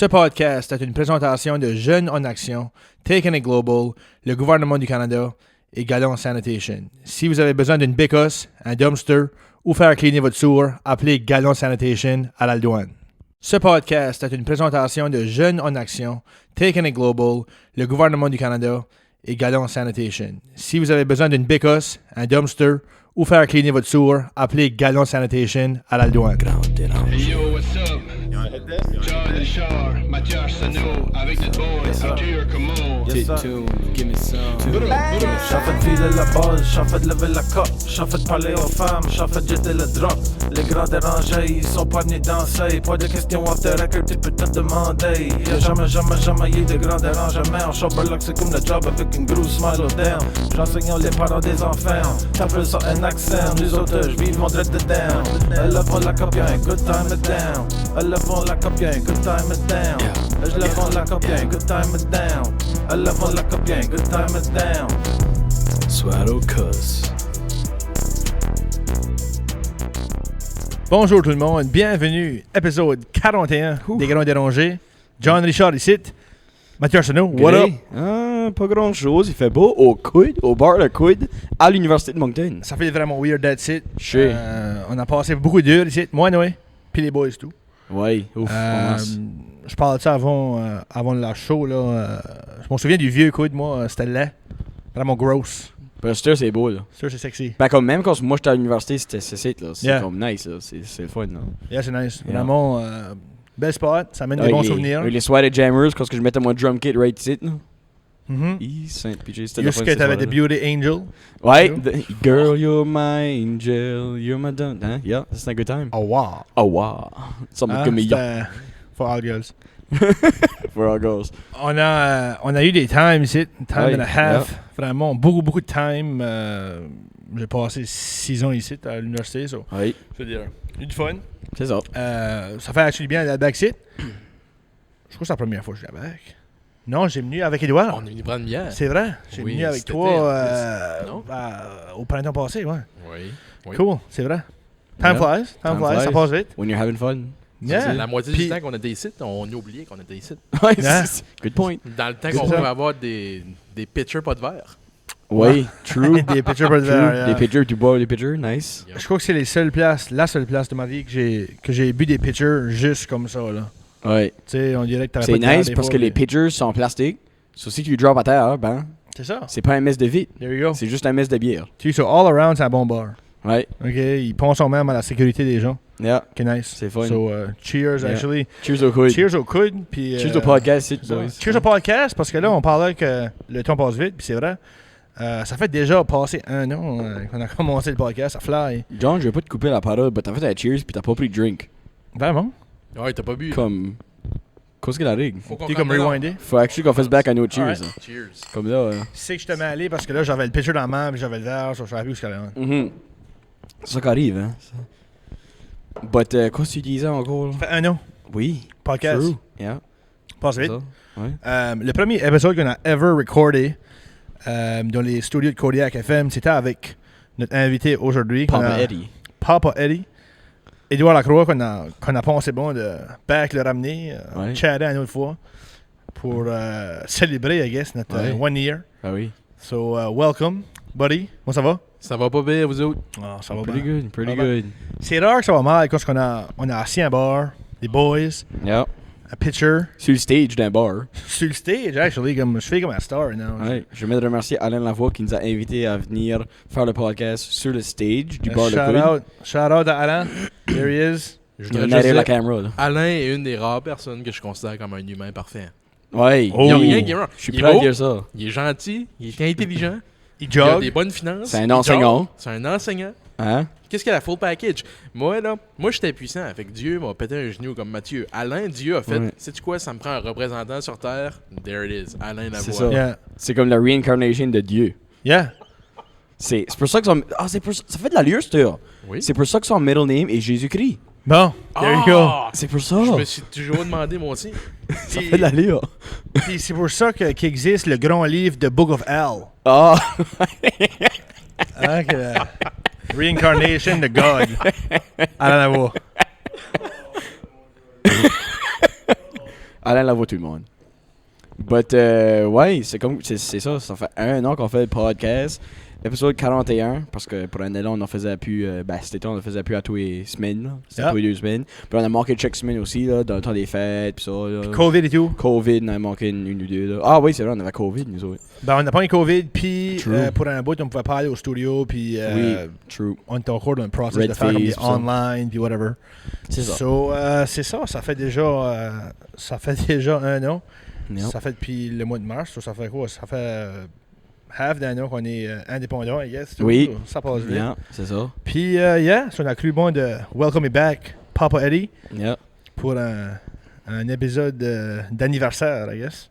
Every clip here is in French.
Ce podcast est une présentation de Jeunes en Action, Taken It Global, le gouvernement du Canada et Gallon Sanitation. Si vous avez besoin d'une bécosse, un dumpster ou faire cleaner votre sewer, appelez Gallon Sanitation à la douane. Ce podcast est une présentation de Jeunes en Action, Taken It Global, le gouvernement du Canada et Gallon Sanitation. Si vous avez besoin d'une bécosse, un dumpster ou faire cleaner votre sewer, appelez Gallon Sanitation à la douane. Hey yo, what's up? Charles Richard, Mathieu Arsenault, avec notre boy, Arthur Comeau. Yes, sir. Give me some. J'en fais de filer la balle, j'en fais de lever la cote, j'en fais de parler aux femmes, j'en fais de jeter le drop. Les grands dérangés, ils sont pas venus danser. Pas de questions off the record, tu peux te demander. Y'a jamais eu de grands dérangements. En Sherbrooke, c'est comme le job avec une grosse smile au down. J'enseigne les parents des enfants, t'appelles ça un accent. Nous autres, j'vive mon dread dedans. Elle a pas la copie, un good time it down. Elle a pas la copie, un good time it down. Je la vends la copie, un good time it down. Elle a pas la copie, un good time it down. Soit au cos. Bonjour tout le monde, bienvenue, épisode 41 des Grands Dérangés. John Richard ici, Mathieu Arsenault, what up? Pas grand chose, il fait beau au bar de coude à l'université de Moncton. Ça fait vraiment weird that's it. Je sais. On a passé beaucoup d'heures ici, moi Noé, puis les boys tout. Ouais, ouf. Je parlais de ça avant la show là. Je me souviens du vieux coude, moi, c'était laid. Vraiment gross. Parce que c'est beau là. Ça c'est sexy. Ben comme même quand moi j'étais à l'université, c'est là. C'est Yeah. comme nice là. C'est le fun là. Yeah, c'est nice. Yeah. Vraiment, bel spot, ça amène des bons souvenirs. Les soirées jammers, quand je mettais mon drum kit right ici là. Mm-hmm. Saint-PJ, c'était Juste que t'avais The Beauty Angel. Ouais, girl, you're my angel, you're my dun. Hein? Yeah, that's a good time. Oh wow. Oh wow. Ça me comme C'était for all girls. for all girls. On a eu des times ici, time Ouais, and a half. Vraiment, beaucoup de time. J'ai passé 6 ans ici à l'université. So, Oui, je veux dire, eu du fun. c'est ça. Ça fait actually bien à la backseat. Je crois que c'est la première fois que je suis à la back. Non, j'ai venu avec Edouard. On est venu prendre une bière. C'est vrai. J'ai Oui, venu avec cet toi été, en plus. Non? au printemps passé, ouais. Oui. Cool, c'est vrai. Time Yeah. flies, ça passe vite. When you're having fun. Yeah. La moitié Puis- du temps qu'on était ici, on a oublié qu'on était ici. Ouais, Yeah. good point. Dans le temps C'est qu'on ça. pouvait avoir des pitchers pas de verre. Oui, true. Des pitchers pour le True. verre, yeah. Des pitchers, tu bois des pitchers, nice. Je crois que c'est la seule place de ma vie que j'ai bu des pitchers juste comme ça, là. Ouais. Tu sais, on dirait que t'avais C'est pas de verre nice des parce fois, que mais- les pitchers sont en plastique. So, si tu drop à terre, ben, C'est ça. c'est pas un mess de vide. There you go. C'est juste un mess de bière. Tu sais, so all around, c'est un bon bar. Ouais. OK, ils pensent même à la sécurité des gens. Yeah. Qui est nice. C'est fun. So, cheers, Yeah. actually. Cheers au coude. Cheers au coude, puis... Cheers au podcast, c'est ça. boys. Cheers au podcast, parce que là, on parlait que le temps passe vite, puis c'est vrai. Ça fait déjà passer 1 an qu'on a commencé le podcast, ça fly. John, je vais pas te couper la parole, mais t'as fait un cheers pis t'as pas pris de drink. Vraiment? Ouais, t'as pas bu. Comme. Qu'est-ce que la règle? Faut qu'on Tu comme commence. rewindé. Faut actually qu'on fasse back à nos cheers. Alright. hein. Cheers. Comme là. Tu sais que je te mets allé parce que là, j'avais le pitcher dans la main, puis j'avais le verre, so je savais plus où ce qu'il y avait. C'est ça qui arrive, hein. But, qu'est-ce que tu disais encore? Là? Ça fait 1 an, Oui. podcast. True. Yeah. Passe C'est vite. ça. Ouais. Le premier épisode qu'on a ever recordé dans les studios de Kodiak FM, c'était avec notre invité aujourd'hui. qu'on Papa a- Eddie. Papa Eddie. Édouard Lacroix, qu'on a pensé bon de back le ramener, Ouais. chatter une autre fois pour célébrer, I guess, notre Ouais. 1 year. Ah oui. So, welcome, buddy. Comment ça va? Ça va pas bien, vous autres? Ah, ça va Pretty bien. good. Pretty Ah ben. good. C'est rare que ça va mal quand on a assis à un bar, des boys, Yeah. un pitcher, Sur le stage d'un bar. sur le stage, actually, comme je fais comme un star, now. Ouais. Je voudrais remercier Alain Lavoie qui nous a invités à venir faire le podcast sur le stage du bar de coude. Shout out à Alain. There he is. Je Il voudrais a juste narré dire, la caméra, là. Alain est une des rares personnes que je considère comme un humain parfait. Ouais. Oh. Il y a rien qui est wrong. Je suis Il est prêt à beau, dire ça. il est gentil, il est intelligent, Il il a jog. des bonnes finances. C'est un il enseignant. jogue, C'est un enseignant. Hein? Qu'est-ce qu'il a la full package? Moi, j'étais puissant. Fait que Dieu m'a pété un genou comme Mathieu. Alain, Dieu a fait, Ouais. sais-tu quoi, ça me prend un représentant sur Terre. There it is. Alain C'est Lavoie. ça. Yeah. C'est comme la reincarnation de Dieu. Yeah. C'est pour ça que son... Ah, c'est pour ça... Ça fait de l'allure, ce gars. Oui. C'est pour ça que son middle name est Jésus-Christ. Bon, there you go. Ah! C'est pour ça. Je me suis toujours demandé, moi aussi. Ça fait de l'allure. Puis c'est pour ça qu'existe le grand livre de Book of Hell. Ah! Hein, que, Reincarnation de God. Alain Lavoie. Alain Lavoie, tout le monde. But, ouais, c'est ça. Ça fait 1 an qu'on fait le podcast. Épisode 41, parce que pour l'année là, on en faisait plus. Cet été, on en faisait plus à tous les semaines. Là. C'était tous les 2 semaines. Puis on a manqué chaque semaine aussi, là, dans le temps des fêtes. Puis ça. Là. Puis COVID et tout. COVID, on a manqué une ou deux. Là. Ah oui, c'est vrai, on avait COVID, nous autres. Ben, on n'a pas eu COVID, puis True. pour un bout, on pouvait pas aller au studio, puis Oui, true. on était encore dans le process Red de faire comme des phase, pis ça. online, puis whatever. C'est ça. So, c'est ça, ça fait déjà 1 an. Yep. Ça fait depuis le mois de mars, so ça fait quoi? Ça fait half d'un an qu'on est indépendant, I guess. Oui. So, ça passe vite. Yeah, c'est ça. Puis, so on a cru bon de welcome me back, Papa Eddie, Yeah, pour un épisode d'anniversaire, I guess.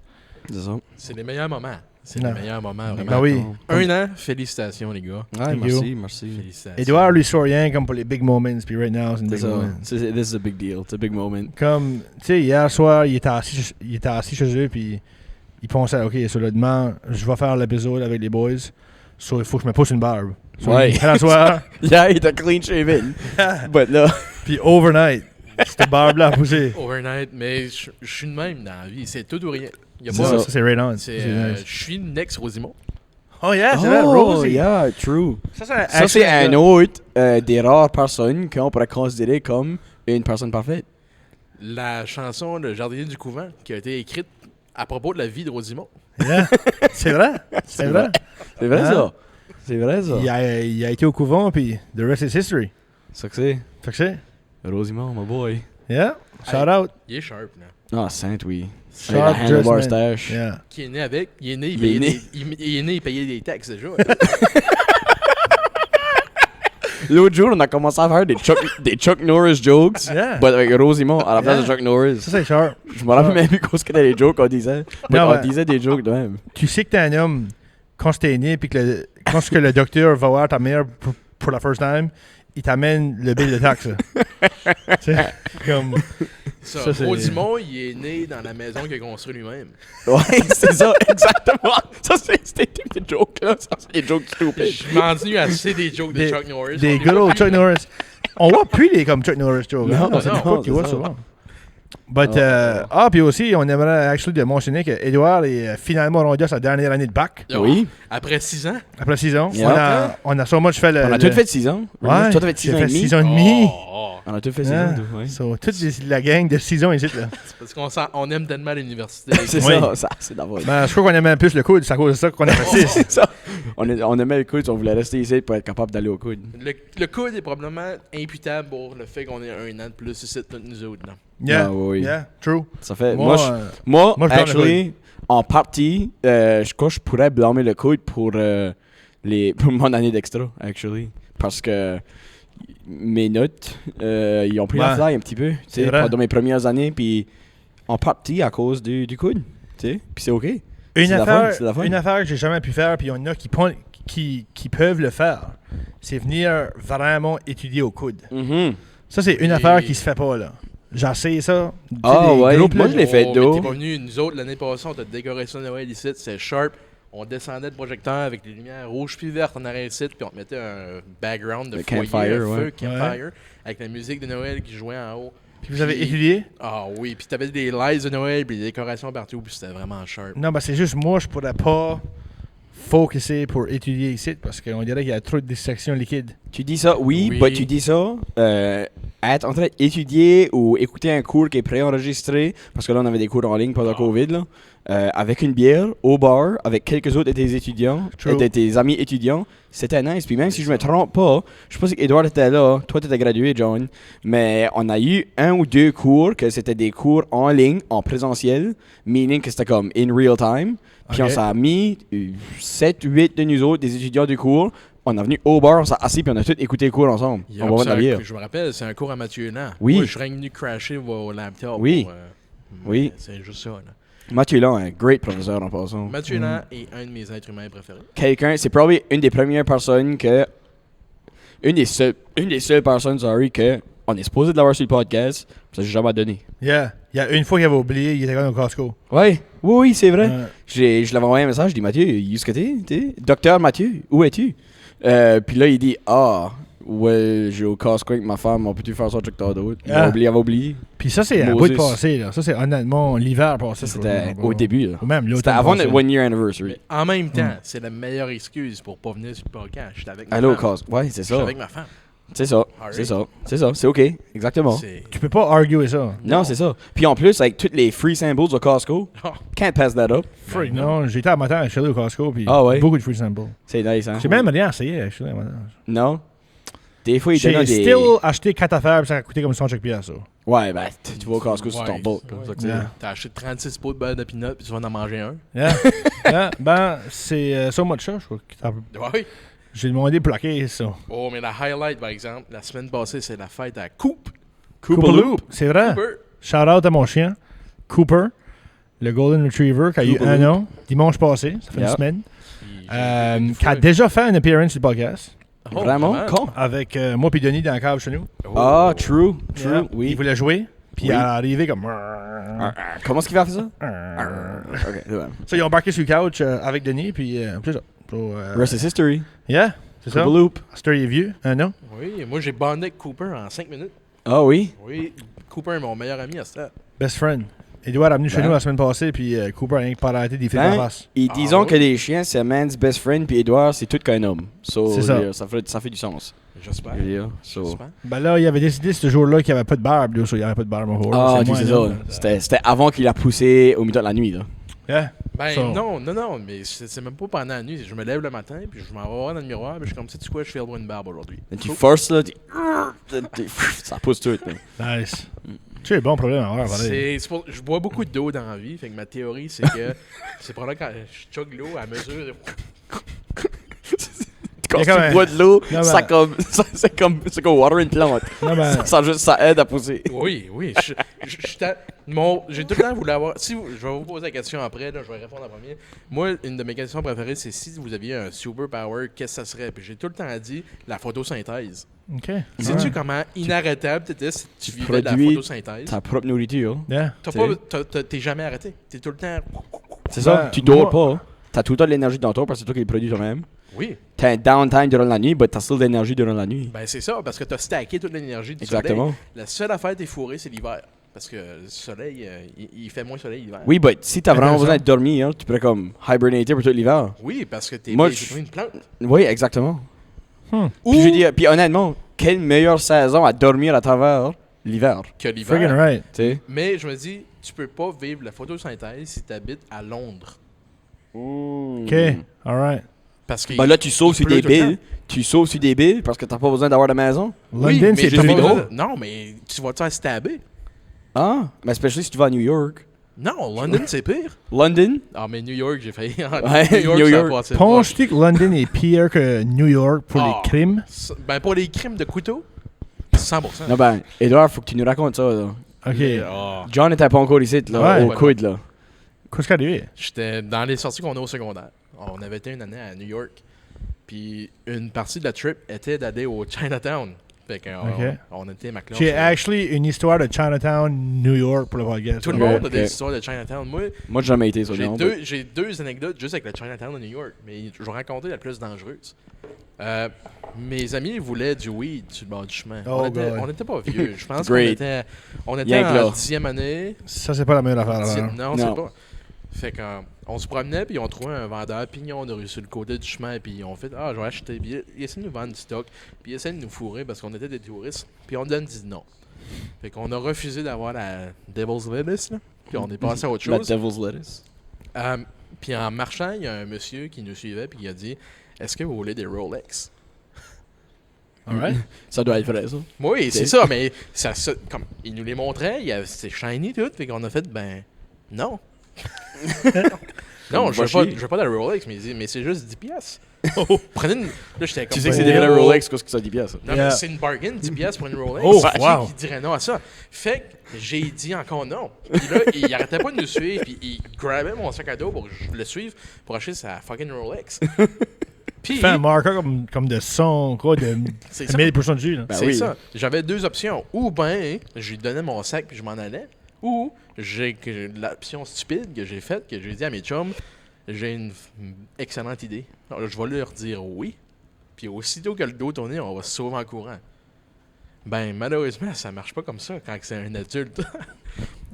c'est ça. C'est les meilleurs moments. C'est Non. les meilleurs moments, vraiment. Ben oui. 1 an, félicitations, les gars. Ouais, Thank merci. Félicitations. Edouard, lui, sort rien comme pour les big moments, puis right now, c'est une C'est big ça. moment. This is a big deal. It's a big moment. Comme, tu sais, hier soir, il était assis chez eux, puis il pensait, OK, sur le demain, je vais faire l'épisode avec les boys, so il faut que je me pousse une barbe. So, Ouais. il soir, Yeah, il était clean shaven. But là, puis overnight, cette barbe-là a poussé. Overnight, mais je suis de même dans la vie. C'est tout ou rien. Y a C'est pas, ça. Ça, c'est right on. c'est, C'est nice. je suis une ex-Rosimont. Oh yeah, c'est vrai, Rosie. yeah, true. Ça, Ça, c'est un autre des rares personnes qu'on pourrait considérer comme une personne parfaite. La chanson Le Jardinier du Couvent qui a été écrite à propos de la vie de Rosimont. Yeah. C'est vrai, c'est vrai. C'est vrai, Hein? ça. C'est vrai, ça. Il a été au couvent, puis the rest is history. C'est ça que c'est. Fait que c'est, Rosimont, my boy. yeah, shout out. Il est sharp, là. Ah, sainte, oui. Shout Avec out la handlebar Just Man. stash. Yeah. Qui est né avec. Il est né, Il est né. il payait des taxes déjà. L'autre jour, on a commencé à faire des Chuck Norris jokes. Yeah. But avec Rosimont à la place Yeah. de Chuck Norris. Ça, c'est sharp. Je me rappelle même plus quoi c'était les jokes qu'on disait. But Non, on ouais. disait des jokes de même. Tu sais que t'es un homme quand t'es né, puis que quand ce que le docteur va voir ta mère pour la first time, il t'amène le bill de taxe. Tu sais, comme. Ça, c'est- Rosimont, il est né dans la maison qu'il a construite lui-même. Ouais, c'est ça, exactement. Ça, c'était des jokes là. Ça, c'est des jokes stupides. Je m'ennuie assez des jokes de Des- Chuck Norris. Des On les good voit old plus, Chuck Norris. On voit plus les comme Chuck Norris jokes. Non, hein? C'est non, des fois qu'ils voient c'est souvent. But, puis aussi, on aimerait actually de mentionner que Edouard est finalement rendu à sa dernière année de bac. Yo, Oui. Après 6 ans. Après 6 ans. Yeah. On a so much fait le. On a tous fait 6 ans. Ouais, Toi, t'as fait 6 j'ai ans et fait demi. 6 ans et demi. Oh. On a tous fait 6 Yeah. ans. Ouais. So, toute la gang de 6 ans ici, là. C'est parce on aime tellement l'université. C'est Oui. ça, c'est d'abord. Ben, je crois qu'on aimait plus le coude, c'est à cause de ça qu'on a fait 6. C'est ça. On aimait le coude, on voulait rester ici pour être capable d'aller au coude. Le coude est probablement imputable pour le fait qu'on ait 1 an de plus ici que nous autres. Non? Yeah, Ah, oui. yeah, true. Ça fait. Moi, Moi, moi, je donne le actually, en partie, je crois que je pourrais blâmer le coude pour mon année d'extra, actually. Parce que mes notes, ils ont pris la Ouais. fly un petit peu, tu C'est sais, vrai. pendant mes premières années, puis en partie à cause du coude, tu sais, puis c'est ok. C'est de la fun, c'est de la fun. Une affaire que j'ai jamais pu faire, puis il y en a qui peuvent le faire, c'est venir vraiment étudier au coude. Mhm. Ça, c'est une Et- affaire qui se fait pas, là. J'essaie ça. Tu sais, Ah, des ouais. groupes, Moi, là, je l'ai fait mais d'eau. t'es pas venu, nous autres, l'année passée, on t'a décoré ça de Noël ici, c'est sharp. On descendait de projecteur avec des lumières rouges puis vertes en arrière ici, puis on te mettait un background de Le foyer, campfire, un feu, ouais. campfire, avec la musique de Noël qui jouait en haut. Puis vous avez étudié? Ah oui, puis t'avais des lights de Noël, puis des décorations partout, puis c'était vraiment sharp. Non, ben c'est juste moi, je pourrais pas focuser pour étudier ici, parce qu'on dirait qu'il y a trop de distractions liquides. Tu dis ça, oui, Oui. mais tu dis ça, être en train d'étudier ou écouter un cours qui est préenregistré, parce que là, on avait des cours en ligne pendant le Covid, là, avec une bière, au bar, avec quelques autres de tes étudiants, True. de tes amis étudiants, c'était nice. Puis même si je me trompe pas, je pense qu'Edouard était là, toi, tu étais gradué, John, mais on a eu 1 ou 2 cours que c'était des cours en ligne, en présentiel, meaning que c'était comme in real time. Puis Ok. on s'est mis 7, 8 de nous autres, des étudiants du cours. On est venu au bar, on s'est assis, puis on a tous écouté le cours ensemble. Il y a On va boire de la bière. je me rappelle, c'est un cours à Mathieu Lan. Oui. Moi, je serais venu crasher au laptop. Oui. pour, Oui. C'est juste ça, là. Mathieu Lang, un great professeur en passant. Mathieu Lan est un de mes êtres humains préférés. Quelqu'un, c'est probablement une des premières personnes que. Une des seules personnes, sorry, que on est supposé de l'avoir sur le podcast, puis ça j'ai jamais donné. Yeah. Il y a une fois qu'il avait oublié, il était quand même au Costco. Ouais, oui, c'est vrai. Ouais. Je l'avais envoyé un message, je dis Mathieu, où est-ce que t'es? Docteur Mathieu, où es-tu? Puis là, il dit Ouais, j'ai au Costco avec ma femme, on peut-tu faire ça check d'autre? Ah. Elle va oublier. Puis ça, c'est un bout de Moses. passé, là. Ça, c'est honnêtement l'hiver passé. Ça, c'était au début, là. Ou même l'automne C'était avant passé. notre 1 year anniversary. En même temps, c'est la meilleure excuse pour pas venir sur le podcast. J'étais avec ma Allô, au femme. Costco. Ouais, c'est J'étais ça. avec ma femme. C'est ça. Alright. C'est ça. C'est ça. C'est OK. Exactement. C'est... Tu peux pas arguer ça. Non, c'est ça. Puis en plus, avec tous les free symbols au Costco, Oh. can't pass that up. Freak, non. J'étais à matin, je suis allé au Costco, puis Ah ouais? beaucoup de free samples. C'est nice, hein? J'ai même rien essayé, je suis allé à matin. Non? Des fois, ils J'ai donnent des... still acheté 4 affaires, puis ça a coûté comme 100 piastres, ça. Ouais, ben, tu vas au Costco sur ton Ouais. bulk. là, c'est ça que c'est. Yeah. T'as acheté 36 pots de beurre de peanut puis tu vas en manger un. Yeah. Yeah. Ben, c'est so much ça, je crois. Oui. J'ai demandé de plaquer ça. Oh, mais la highlight, par exemple, la semaine passée, c'est la fête à Coop. Cooper Loop. C'est vrai. Cooper. Shout out à mon chien, Cooper, le Golden Retriever, qui a eu Cooper 1 Loop. an, dimanche passé, ça fait Yeah. une semaine. Puis, Qui a déjà fait une appearance sur le podcast. Oh, Vraiment? Con? Avec moi et Denis dans la cave chez nous. Oh. Ah, true. Yeah. True. Oui. Il voulait jouer. Puis Oui. il est arrivé comme. Comment est-ce qu'il va faire ça? OK, c'est bon. Ça, ils ont embarqué sur le couch avec Denis, puis c'est ça. So, Rest is history. yeah, c'est ça. Cooper Loop. Story est vieux, non? Oui, moi, j'ai bondé avec Cooper en 5 minutes. Ah oui? Oui, Cooper est mon meilleur ami à ça. Best friend. Edouard est venu chez Ben. nous la semaine passée, puis Cooper a rien que pas arrêté d'y faire Ben, la face. Et Ah, disons ouais? que les chiens, c'est man's best friend, puis Edouard, c'est tout qu'un homme. So, C'est ça. je veux dire, ça fait du sens. J'espère. Je veux dire, so. J'espère. Ben là, il avait décidé ce jour-là qu'il n'y avait pas de barbe. Là, so il n'y avait pas de barbe au Ah, ok, moi, c'est là. ça. C'était avant qu'il a poussé au milieu de la nuit, là. Yeah. Ben So- non, mais c'est même pas pendant la nuit. Je me lève le matin, puis je m'en vais voir dans le miroir, puis je suis comme, sais-tu quoi, je fais une barbe aujourd'hui. Et tu forces, là, ça pousse tout. là. Nice. Tu es bon problème à avoir, pareil. Je bois beaucoup d'eau dans la vie, fait que ma théorie, c'est que c'est probablement quand je chug l'eau à mesure de... Quand Il y a comme tu un- bois de l'eau, Non, ça mais- c'est comme water une plante. Non, ben, Ça aide à pousser. Oui. J'ai tout le temps voulu avoir... Je vais vous poser la question après, là, je vais répondre en premier. Moi, une de mes questions préférées, c'est si vous aviez un superpower, qu'est-ce que ça serait? Puis j'ai tout le temps dit la photosynthèse. OK. Sais-tu Ouais. comment inarrêtable t'étais si tu vivais de la produis photosynthèse? ta propre nourriture. Yeah. T'es jamais arrêté. T'es tout le temps... C'est ça. Ben, Tu dors moi- pas. T'as tout le temps de l'énergie dans toi parce que c'est toi qui le produis toi-même. Oui. T'as un downtime durant la nuit, mais t'as still de l'énergie durant la nuit. Ben c'est ça, parce que t'as stacké toute l'énergie du Exactement. soleil. La seule affaire t'es fourré, c'est l'hiver. Parce que le soleil, il fait moins soleil l'hiver. Oui, mais si t'as vraiment Intéressant. besoin de dormir, tu pourrais comme hibernater pour tout l'hiver. Oui, parce que t'es Moi, t'es une plante. Oui, exactement. Ou Puis je veux dire, puis honnêtement, quelle meilleure saison à dormir à travers l'hiver, que Friggin' l'hiver. right. tu sais? Mais je me dis, tu peux pas vivre la photosynthèse si t'habites à Londres. OK. Alright. Parce que Ben là, tu sauves il sur pleut des tout le billes. Tu sauves sur des billes parce que t'as pas besoin d'avoir de maison. Oui, London, mais c'est j'ai trop pas gros. besoin- Non, mais tu vas te faire stabber. Ah, mais especially si tu vas à New York. Non, London, c'est pire. London? Ah, mais New York, j'ai failli. Ouais, New ça a York. passé Penses-tu que London est pire que New York pour Ah. les crimes? proche. Ben, pour les crimes de couteau, 100%. Non, ben, Edouard, faut que tu nous racontes ça, là. OK. Ah. John était pas encore ici, là, Ouais. au coude, là. Qu'est-ce qui est arrivé? J'étais dans les sorties qu'on a au secondaire. On avait été une année à New York. Puis une partie de la trip était d'aller au Chinatown. Fait qu'on Ok. on était ma classe. J'ai actually une histoire de Chinatown, New York pour le podcast. Tout le Ok, monde a ok. des histoires de Chinatown. Moi, Moi, j'ai jamais été, ça, non. j'ai deux anecdotes juste avec le Chinatown de New York. Mais je vais raconter la plus dangereuse. Mes amis voulaient du weed sur le bord du chemin. Oh, on God. était pas vieux. Je pense qu'on Great. était Rien que là. en 10e année. Ça, c'est pas la meilleure affaire. alors. Non, Non. c'est pas. Fait qu'on se promenait, puis on trouvait un vendeur pignon de rue sur le côté du chemin, puis on fait je vais acheter. Puis il essaie de nous vendre du stock, puis il essaie de nous fourrer parce qu'on était des touristes, puis on donne dit non. Fait qu'on a refusé d'avoir la Devil's Lettuce, là, puis on est passé à autre La chose. Devil's Lettuce. Puis en marchant, il y a un monsieur qui nous suivait, puis il a dit est-ce que vous voulez des Rolex? Alright. Ça doit être vrai, ça. Oui, c'est ça, mais comme, il nous les montrait, c'était shiny tout, fait qu'on a fait non. Non, je veux pas de la Rolex, mais il dit, mais c'est juste 10 piastres. Prenez une... Là, j'étais comme... Tu sais que c'est des vrais Rolex, qu'est-ce que ça dit bien, ça? Non, Yeah. mais c'est une bargain, 10 piastres pour une Rolex. Oh, Qui wow. qui dirait non à ça? Fait que j'ai dit encore non. Puis là, il arrêtait pas de nous suivre, puis il grabait mon sac à dos pour que je le suive pour acheter sa fucking Rolex. Puis, Fais un marqueur comme de 100, quoi, de c'est ça. 1000% dessus. Là. Ben C'est oui. ça. J'avais deux options. Ou ben, je lui donnais mon sac puis je m'en allais. Ou j'ai l'option stupide que j'ai faite, que j'ai dit à mes chums, j'ai une excellente idée. Alors, je vais leur dire oui. Puis aussitôt que le dos tourné, on va se sauver en courant. Ben, malheureusement, ça marche pas comme ça quand c'est un adulte.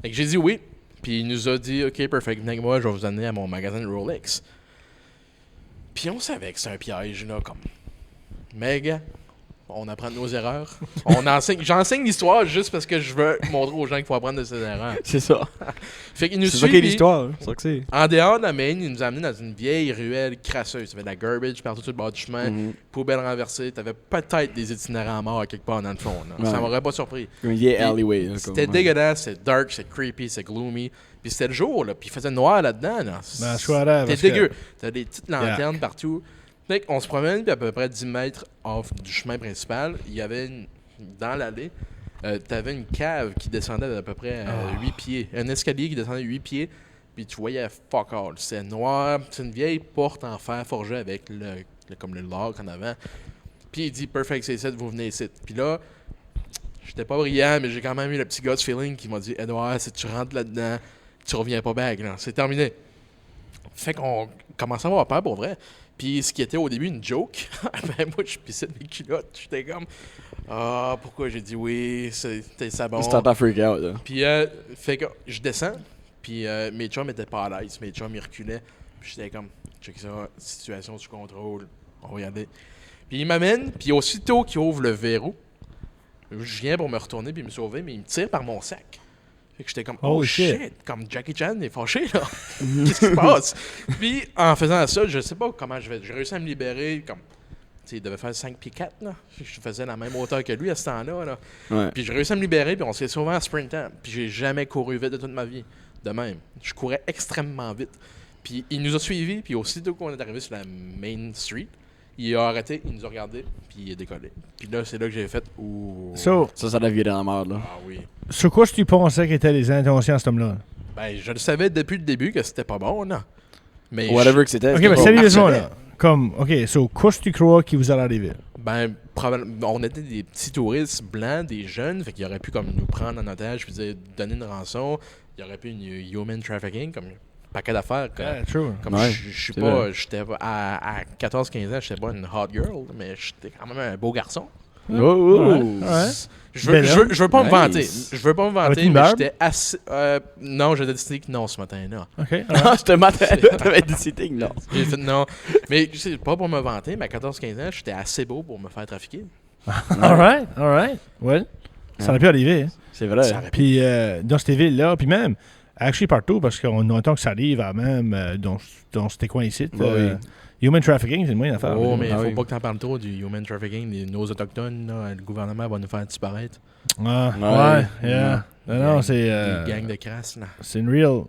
Fait que j'ai dit oui. Puis il nous a dit, OK, perfect, venez avec moi, je vais vous amener à mon magasin de Rolex. Puis on savait que c'est un piège, là, comme. Mais, gars, on apprend de nos erreurs. J'enseigne l'histoire juste parce que je veux montrer aux gens qu'il faut apprendre de ses erreurs. C'est ça. Fait qu'il nous C'est ça suit, qui est puis l'histoire. C'est ça que c'est. en dehors de la Maine, il nous a amenés dans une vieille ruelle crasseuse. Il y avait de la garbage partout sur le bord du chemin, poubelle renversée. T'avais peut-être des itinérants morts quelque part dans le fond. Là. Ouais. Ça m'aurait pas surpris. Une vieille Puis, alleyway. là, C'était comme, dégueulasse, c'était dark, c'était creepy, c'était gloomy. Puis c'était le jour, là, puis il faisait noir là-dedans. Là. Ben, je suis à rêve, C'était parce que- dégueu. T'as des petites lanternes partout. Fait qu'on se promène, puis à peu près 10 mètres off du chemin principal, il y avait dans l'allée, t'avais une cave qui descendait d'à peu près 8 pieds. Un escalier qui descendait 8 pieds, puis tu voyais fuck all. C'était noir, c'est une vieille porte en fer forgée avec comme le log en avant. Puis il dit, perfect, c'est ici, vous venez ici. Puis là, j'étais pas brillant, mais j'ai quand même eu le petit gut feeling qui m'a dit, Edouard, si tu rentres là-dedans, tu reviens pas back, là. C'est terminé. Fait qu'on commençait à avoir peur pour vrai. Puis ce qui était au début une joke, ben moi je pissais de mes culottes. J'étais comme, pourquoi j'ai dit oui, c'était ça bon. C'était un freak out. Là. Puis fait que je descends, puis mes chums étaient pas à l'aise, mes chums ils reculaient. Puis j'étais comme, check ça, situation sous contrôle, on va y aller. Puis il m'amène, puis aussitôt qu'il ouvre le verrou, je viens pour me retourner puis me sauver, mais il me tire par mon sac. Fait que j'étais comme, oh shit, comme Jackie Chan est fâché là. Qu'est-ce qui se passe? Puis en faisant ça, je sais pas comment j'ai réussi à me libérer, comme, tu sais, il devait faire 5 pieds 4 là. Je faisais la même hauteur que lui à ce temps-là. Là. Ouais. Puis j'ai réussi à me libérer, puis on s'est sauvé en sprintant. Puis j'ai jamais couru vite de toute ma vie, de même. Je courais extrêmement vite. Puis il nous a suivis, puis aussitôt qu'on est arrivé sur la Main Street, il a arrêté, il nous a regardé, puis il est décollé. Puis là, c'est là que j'ai fait, ouh. Ça l'a viré dans la merde, là. Ah oui. Sur quoi tu pensais qu'étaient les intentions à cet homme-là? Ben, je le savais depuis le début que c'était pas bon, là. Mais Whatever que c'était. Ok, c'était mais pas- sérieusement, là. Comme, ok, quoi tu crois qui vous allait arriver? Ben, on était des petits touristes blancs, des jeunes, fait qu'il aurait pu comme nous prendre en otage, puis donner une rançon. Il aurait pu une human trafficking, comme un paquet d'affaires. True. Comme Ouais, je suis c'est pas, vrai. j'étais à 14-15 ans, j'étais pas une hot girl, mais j'étais quand même un beau garçon. Oh, oh. Ouais. Je Bel homme. veux pas me Nice. vanter. Je veux pas me Avec vanter, une mais barbe? j'étais assez. Non, j'ai décidé que non ce matin-là. Ok. Ah, je te matin-là, t'avais dit sitting, là. J'ai fait non. Mais c'est pas pour me vanter, mais à 14-15 ans, j'étais assez beau pour me faire trafiquer. Alright. Well, ça aurait pu arriver. Hein. C'est vrai. Ça aurait pu. Puis dans cette ville-là, puis même, actually partout, parce qu'on entend que ça arrive à même dans ces coins ici. Oui. Human trafficking, c'est une moyen d'affaire. Oh, mais Ah faut oui. pas que t'en parles trop du human trafficking. Nos autochtones, là, le gouvernement va nous faire disparaître. Ah, Ouais. ouais, yeah. Non, c'est Des gangs de crasse, là. c'est une real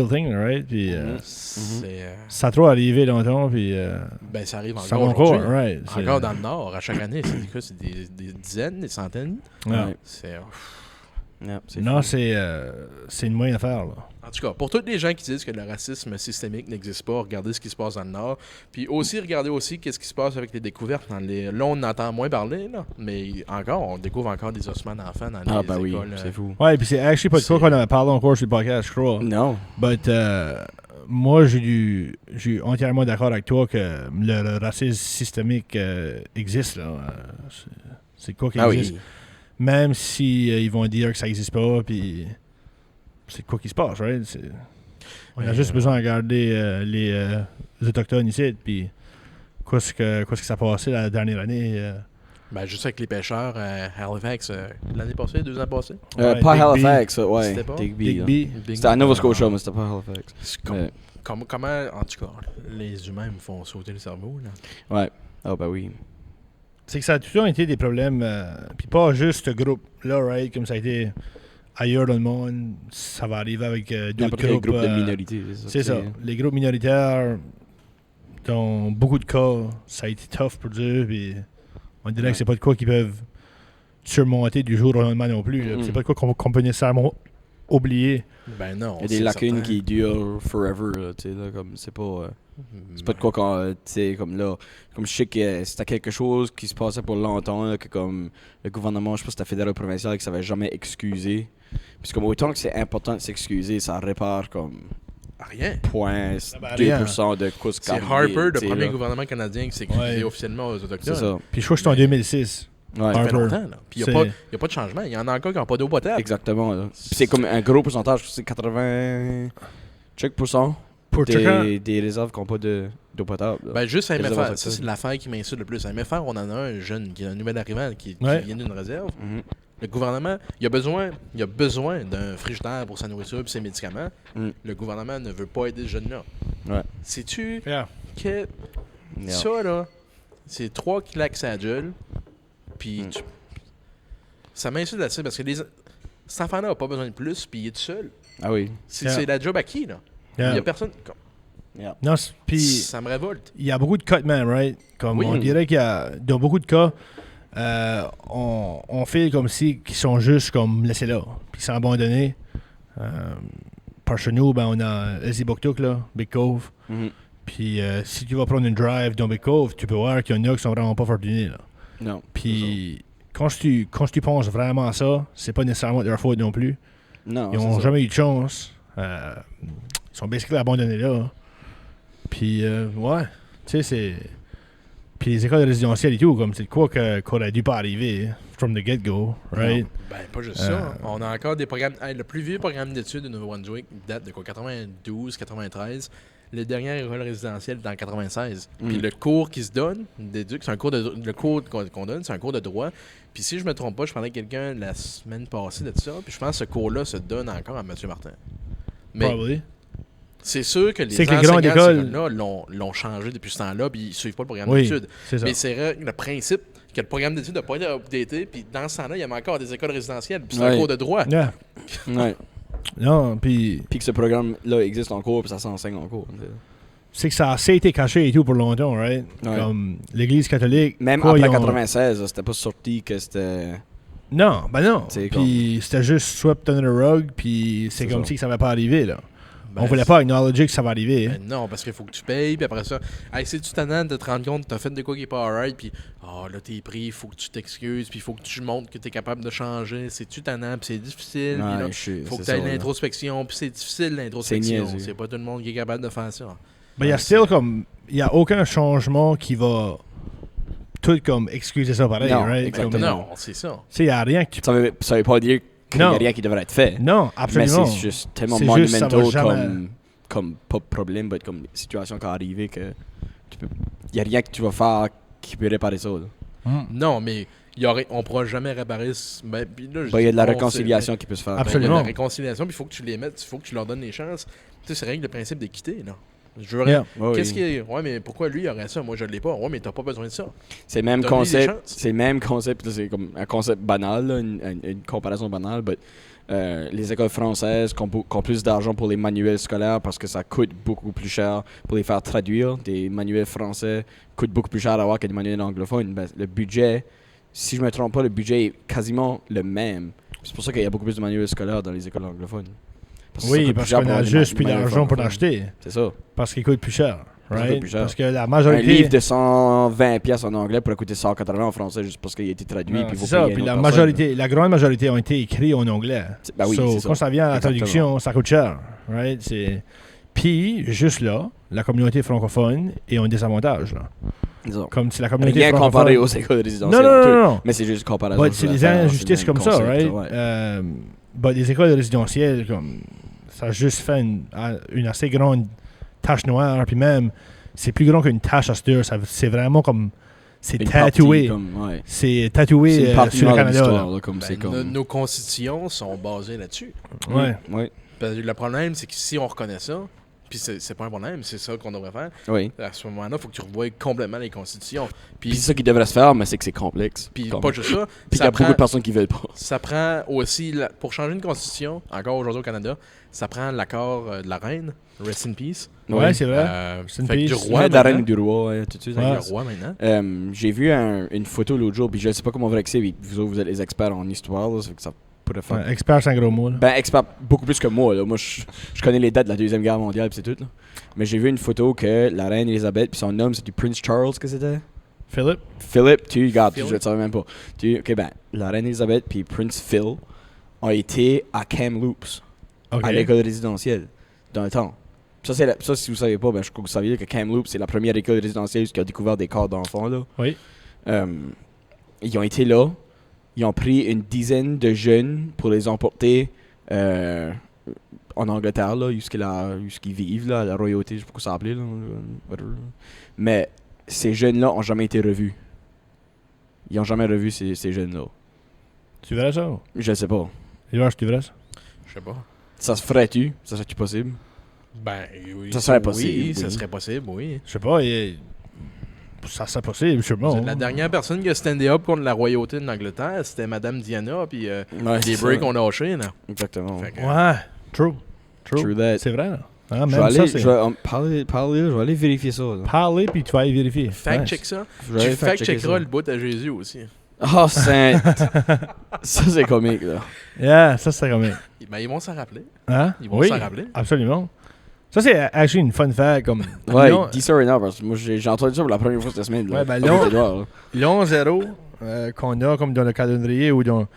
thing, right? Puis C'est. ça a trop arrivé longtemps, puis Ben, ça arrive ça encore va encore, aujourd'hui. right? c'est- Encore dans le Nord, à chaque année, c'est des dizaines, des centaines. Ouais. Ouais. C'est. Yeah, c'est Non, fou. c'est une moyen d'affaire, là. En tout cas, pour tous les gens qui disent que le racisme systémique n'existe pas, regardez ce qui se passe dans le Nord. Puis aussi, regardez aussi qu'est-ce qui se passe avec les découvertes. Là, on entend moins parler, là. Mais encore, on découvre encore des ossements d'enfants dans les Ah, bah oui, écoles. c'est fou. Ouais, puis c'est actually pas de quoi C'est- qu'on a parlé encore sur le podcast, je crois. Non. But moi, je suis entièrement d'accord avec toi que le racisme systémique existe, là. C'est quoi qui Ah existe. oui. Même si ils vont dire que ça n'existe pas, puis c'est quoi qui se passe, right? On a juste besoin de regarder les Autochtones ici, puis qu'est-ce que ça a passé la dernière année. Ben, juste avec les pêcheurs à Halifax, l'année passée, 2 ans passés. Ouais, Pas Digby. Halifax, ouais. C'était pas? Digby. Big là. B. C'était à Nova Scotia, mais c'était pas Halifax. C'est Ouais. comment, en tout cas, les humains me font sauter le cerveau, là. Ouais. Ah, bah oui. C'est que ça a toujours été des problèmes, puis pas juste ce groupe-là, right? Comme ça a été ailleurs dans le monde, ça va arriver avec d'autres N'importe quel groupes. groupe de minorités. C'est ça. Les groupes minoritaires, dans beaucoup de cas, ça a été tough pour eux, puis on dirait Ouais. que c'est pas de quoi qu'ils peuvent surmonter du jour au lendemain non plus. là. Mm. C'est pas de quoi qu'on peut nécessairement oublier. Ben non. Il y a des c'est lacunes certain. qui durent forever, là, tu sais, là, comme c'est pas... C'est pas de quoi quand, tu sais, comme là, comme je sais que c'était quelque chose qui se passait pour longtemps, là, que comme le gouvernement, je sais pas si c'était fédéral ou provincial, qui savait jamais excuser. Puis comme autant que c'est important de s'excuser, ça répare comme rien. 0.2% de coûts C'est Harper, le premier gouvernement canadien qui s'est créé officiellement aux Autochtones. C'est ça. Puis je crois que c'est en 2006. Ouais. Ça fait Harper. longtemps, là. Puis il n'y a pas de changement. Il y en a encore qui n'ont pas d'eau potable. Exactement. Là. Puis c'est comme un gros pourcentage, c'est 80% Pour chacun. des réserves qui n'ont pas d'eau potable. Là. Ben, juste à Les MFR, réserves ça c'est l'affaire qui m'insulte le plus. À MFR, on en a un jeune qui est un nouvel arrivant qui vient d'une réserve. Mhm. Le gouvernement, il a besoin d'un frigidaire pour sa nourriture et ses médicaments. Le gouvernement ne veut pas aider ce jeune-là. Ouais. Sais-tu Yeah. que ça, là, c'est 3 claques à la gueule, puis ça m'insulte assez parce que cet enfant-là n'a pas besoin de plus, puis il est tout seul. Ah oui. C'est la job à qui, là? Il Yeah. n'y a personne. Non, puis Ça me révolte. il y a beaucoup de cutmen, right? Comme Oui. on dirait qu'il y a dans beaucoup de cas, on fait comme si qu'ils sont juste comme laissés là, puis sont abandonnés. Par chez nous, ben on a Eziboktuk là, Big Cove. Mhm. Puis si tu vas prendre une drive dans Big Cove, tu peux voir qu'il y en a qui sont vraiment pas fortunés là. Non. Puis quand tu penses vraiment à ça, c'est pas nécessairement de leur faute non plus. Non. Ils n'ont jamais eu de chance. Ils sont basically abandonnés là. Puis, ouais, tu sais, c'est. Puis les écoles résidentielles et tout, comme c'est quoi qu'on aurait dû pas arriver from the get-go, right? Ben, pas juste ça. On a encore des programmes. Hey, le plus vieux programme d'études de Nouveau-Brunswick date de quoi 92, 93. Le dernier école résidentielle est en 96. Puis le cours qui se donne, d'éduc, c'est un cours le cours qu'on donne, c'est un cours de droit. Puis si je me trompe pas, je parlais avec quelqu'un la semaine passée de ça. Puis je pense que ce cours-là se donne encore à Mathieu Martin. Mais Probably. c'est sûr que les C'est que les enseignants grandes de écoles- ces écoles-là l'ont changé depuis ce temps-là, puis ils suivent pas le programme Oui, d'études. c'est ça. Mais c'est vrai, le principe que le programme d'études n'a pas été updaté, puis dans ce temps-là, il y avait encore des écoles résidentielles, puis c'est un Ouais. cours de droit. Yeah. Ouais. Non, puis Puis que ce programme-là existe en cours, puis ça s'enseigne en cours. tu sais. c'est que ça a assez été caché et tout pour longtemps, right? Ouais. Comme l'Église catholique. Même quoi, après ils ont- 96, là, c'était pas sorti que c'était. Non, ben non. C'est Puis c'était juste swept under the rug, puis c'est comme ça. si ça va pas arriver, là. Ben, On voulait pas acknowledger que ça va arriver. Ben non, parce qu'il faut que tu payes, puis après ça, hey, c'est-tu tannant de te rendre compte que t'as fait de quoi qui est pas alright, puis là t'es pris, il faut que tu t'excuses, puis il faut que tu montres que t'es capable de changer, c'est-tu tannant, puis c'est difficile, puis là, faut que tu aies l'introspection, puis c'est difficile l'introspection, niaiseux. c'est pas tout le monde qui est capable de faire ça. Ben, il y a still comme. Il y a aucun changement qui va tout comme excuser ça pareil, Non, right? exactement. Comme- Non, c'est ça. Tu sais, il n'y a rien que tu. Ça veut pas dire qu'il n'y a Non. rien qui devrait être fait. Non, Mais absolument. c'est juste tellement C'est juste, ça va monumental jamais- comme pas de problème, mais comme situation qui est arrivée que il n'y a rien que tu vas faire qui peut réparer ça. là. Non, mais on pourra jamais réparer. Ben, puis là, je Ben, il y a de la dis, bon, réconciliation qui peut se faire. Il y a Absolument. de la réconciliation, puis il faut que tu les mettes, il faut que tu leur donnes les chances. Tu sais, c'est rien que le principe d'équité, là. Je veux Yeah. Ouais, Qu'est-ce oui. qui est. Ouais, mais pourquoi lui il aurait ça? Moi, je l'ai pas. Ouais, mais t'as pas besoin de ça. C'est le même Donne-lui des concept. chances. C'est le même concept. là, C'est comme un concept banal, là, une comparaison banale. Mais les écoles françaises qui ont plus d'argent pour les manuels scolaires parce que ça coûte beaucoup plus cher pour les faire traduire. Des manuels français coûtent beaucoup plus cher à avoir que des manuels anglophones. Ben, le budget, si je me trompe pas, le budget est quasiment le même. C'est pour ça qu'il y a beaucoup plus de manuels scolaires dans les écoles anglophones. Parce que ça Oui, coûte plus parce cher qu'on pour a avoir des juste plus manuels d'argent pour francophones. l'acheter. C'est ça. Parce qu'il coûte plus cher, Parce qu'il right? coûte plus cher. Parce que la Un majorité. livre de 120 pièces en anglais pourrait coûter 180 en français juste parce qu'il a été traduit. Non, puis il faut c'est ça, payer puis une la autre personne. majorité, la grande majorité ont été écrits en anglais. Ben oui, So, c'est ça. quand ça vient à la Exactement. traduction, ça coûte cher, right? Puis, juste là, la communauté francophone est un désavantage, là. Disons. Comme si la communauté Rien francophone... comparé aux écoles résidentielles. Non, non, tout. non, non. Mais c'est juste une comparaison. But c'est des injustices c'est le comme même ça, concept, right? ouais. But les écoles résidentielles, comme, ça a juste fait une assez grande tache noire, puis même, c'est plus grand qu'une tache à cette heure. C'est vraiment comme... C'est Une tatoué. partie comme- ouais. C'est tatoué C'est une partie sur le de Canada. l'histoire, là. là, comme Ben, c'est comme. nos constitutions sont basées là-dessus. Ouais. Ouais. Parce que le problème, c'est que si on reconnaît ça, puis c'est pas un problème, c'est ça qu'on devrait faire, Oui. à ce moment-là, il faut que tu revoies complètement les constitutions. Puis Puis, c'est ça qui devrait se faire, mais c'est que c'est complexe. puis Comme- pas juste ça, Puis il y ça a beaucoup prend, de personnes qui veulent pas. ça prend aussi, pour changer une constitution, encore aujourd'hui au Canada, ça prend l'accord de la reine, rest in peace. Ouais, c'est vrai. Fait in que du peace. roi Ouais, de la reine maintenant. du roi, ouais, tout de suite. Ouais. Le avec roi maintenant. J'ai vu une photo l'autre jour, puis je sais pas comment vrai que c'est, puis vous autres, vous êtes les experts en histoire, là, ça fait que ça pourrait faire. Ouais, expert, c'est un gros mot. Là. Ben, expert beaucoup plus que moi, là. Moi, je connais les dates de la Deuxième Guerre mondiale, puis c'est tout, là. Mais j'ai vu une photo que la reine Elisabeth, puis son homme, c'était Prince Charles, que c'était Philippe? Philip, tu regardes, je Philip. ne savais même pas. Ok, ben, la reine Elisabeth, puis Prince Phil ont été à Kamloops, OK. à l'école résidentielle, dans le temps. Ça, si vous savez pas, ben, je crois que vous saviez que Kamloops, c'est la première école résidentielle qui a découvert des corps d'enfants. Là. Oui. Ils ont été là. Ils ont pris une dizaine de jeunes pour les emporter en Angleterre, là, jusqu'ils vivent, là, à la royauté, je sais pas comment ça s'appelait. Mais ces jeunes-là ont jamais été revus. Ils ont jamais revu ces jeunes-là. Tu verrais ça? Je sais pas. Edouard, tu verrais ça? Je sais pas. Ça se ferait-tu? Ça serait-tu possible? Ben, oui. Ça serait possible, Oui, ça oui. serait possible, oui. Je sais pas, ça serait possible, je sais pas. La dernière personne qui a standé up contre la royauté de l'Angleterre, c'était Madame Diana, puis Ouais, les c'est breaks ça. ont lâché, là. Exactement. Fait que- Ouais, true. True that. C'est vrai, là. Ah, Je même vais aller, ça, c'est... je vais parler, je vais aller vérifier ça. Là. Parler, puis tu vas aller vérifier. Fact-check ça. Je vais Tu aller fact-checker fact-checkeras ça. le bout à Jésus aussi. Oh, sainte! Ça, c'est comique, là. Yeah, ça, c'est comme... Ben, ils vont s'en rappeler. Hein? Ils vont Oui, s'en rappeler. absolument. Ça, c'est actually une fun fact, comme... Ouais, Lyon- dis ça right now, parce que moi, j'ai entendu ça pour la première fois cette semaine. Là. Ouais, ben, Avec Lyon- Edouard, là. l'11-0 qu'on a comme dans le calendrier ou dans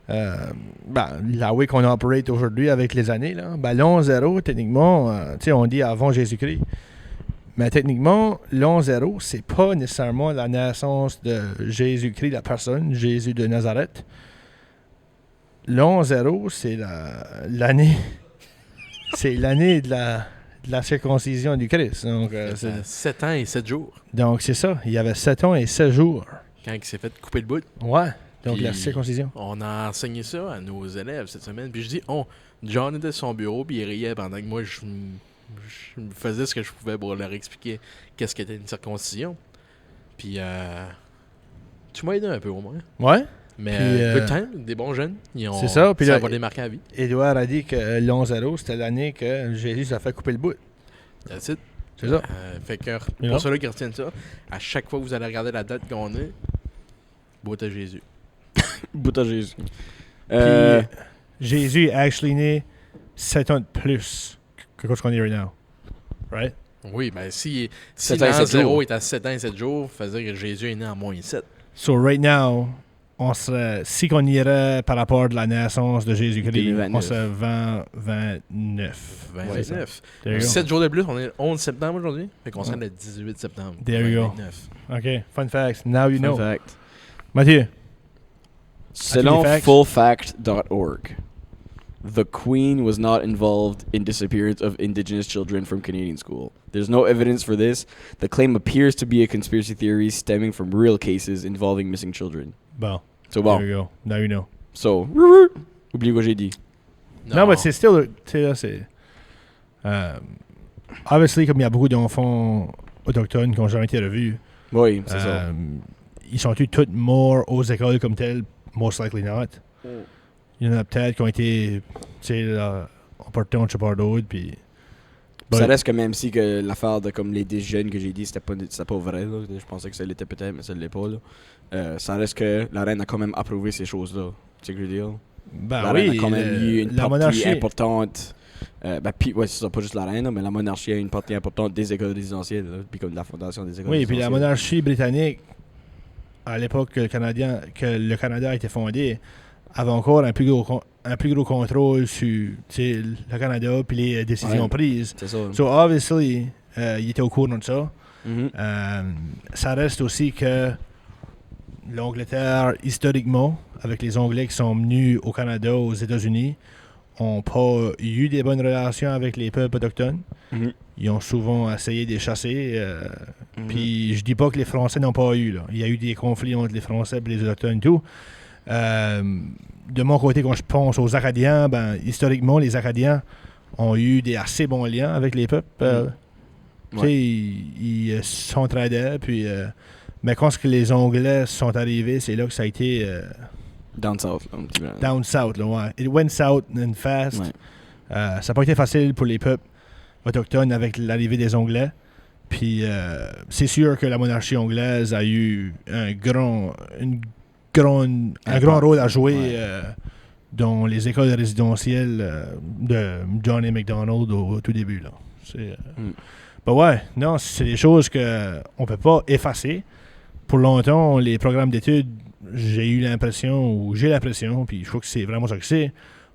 la way qu'on operate aujourd'hui avec les années, là, ben, l'11-0, techniquement, tu sais, on dit avant Jésus-Christ. Mais techniquement, l'11-0, c'est pas nécessairement la naissance de Jésus-Christ, la personne, Jésus de Nazareth. L'11-0, c'est l'année... c'est l'année de la circoncision du Christ. Donc, C'est 7 ans et 7 jours. donc, c'est ça. Il y avait 7 ans et 16 jours. Quand il s'est fait couper le bout. Ouais. Donc, Puis- la circoncision. On a enseigné ça à nos élèves cette semaine. Puis je dis, John était à son bureau, puis il riait pendant que moi, je faisais ce que je pouvais pour leur expliquer qu'est-ce qu'était une circoncision. Puis, tu m'as aidé un peu au moins. Ouais. Mais Puis, good time, des bons jeunes. c'est ça, puis ça là, va les marquer à vie. Édouard a dit que l'11-0, c'était l'année que Jésus s'est fait couper le bout. That's it. C'est ça. Fait que Yeah. pour ceux-là qui retiennent ça, à chaque fois que vous allez regarder la date qu'on est, bout à Jésus. Bout à Jésus. Puis, Jésus est actually né 7 ans de plus que ce qu'on est right now. Right? Oui, ben si 7 l'an ans et 7 0 jours. est à 7 ans et 7 jours, ça veut dire que Jésus est né en moins 7. So, right now, on serait, si qu'on irait par rapport de la naissance de Jésus-Christ, 2029. on serait 29. 29. There you go. 7 jours de plus, on est le 11 septembre aujourd'hui. Fait qu'on serait le 18 septembre. There you go. 29. OK. Fun facts. Now you Fun know. fact. Mathieu. Selon As-tu des facts? fullfact.org, the Queen was not involved in disappearance of Indigenous children from Canadian school. There's no evidence for this. The claim appears to be a conspiracy theory stemming from real cases involving missing children. Bon. So, There bon. you go. Now you know. So, oublie what j'ai dit. Non, mais c'est still, tu sais, là, c'est... obviously, comme il y a beaucoup d'enfants autochtones qui n'ont jamais été revus, Oui, c'est ça. ils sont-ils tous morts aux écoles comme telles? Most likely not. Il y en a peut-être qui ont été, tu sais, là, emportés en part d'autre, puis... Ça reste que même si que l'affaire de comme les 10 jeunes que j'ai dit, c'était pas vrai. Là. Je pensais que ça l'était peut-être, mais ça l'est pas. Là. Ça reste que la reine a quand même approuvé ces choses-là. Tu sais ce que je veux dire? Ben La reine oui, a quand même eu une la partie monarchie... importante. Puis, ouais, c'est ça, pas juste la reine, là, mais la monarchie a une partie importante des écoles résidentielles, là, puis comme la fondation des écoles Oui, puis la résidentielles. monarchie britannique, à l'époque que le Canada a été fondé, avait encore un plus gros contrôle sur tu sais, le Canada puis les décisions Ouais. prises. C'est ça. So, obviously, il était au courant de ça. Mhm. Ça reste aussi que l'Angleterre, historiquement, avec les Anglais qui sont venus au Canada, aux États-Unis, n'ont pas eu des bonnes relations avec les peuples autochtones. Mhm. Ils ont souvent essayé de les chasser. Mhm. Puis je dis pas que les Français n'ont pas eu. Là. Il y a eu des conflits entre les Français et les Autochtones et tout. De mon côté, quand je pense aux Acadiens, ben, historiquement, les Acadiens ont eu des assez bons liens avec les peuples. Tu sais, ils s'entraidaient. Puis, mais quand les Anglais sont arrivés, c'est là que ça a été Down south, là, un petit peu. down south. Là, ouais. It went south and fast. Ouais. Ça n'a pas été facile pour les peuples autochtones avec l'arrivée des Anglais. Puis c'est sûr que la monarchie anglaise a eu un grand rôle à jouer dans les écoles résidentielles de John A. Macdonald au tout début. Là. Ben ouais, non, c'est des choses qu'on ne peut pas effacer. Pour longtemps, les programmes d'études, j'ai l'impression, puis je crois que c'est vraiment ça que c'est,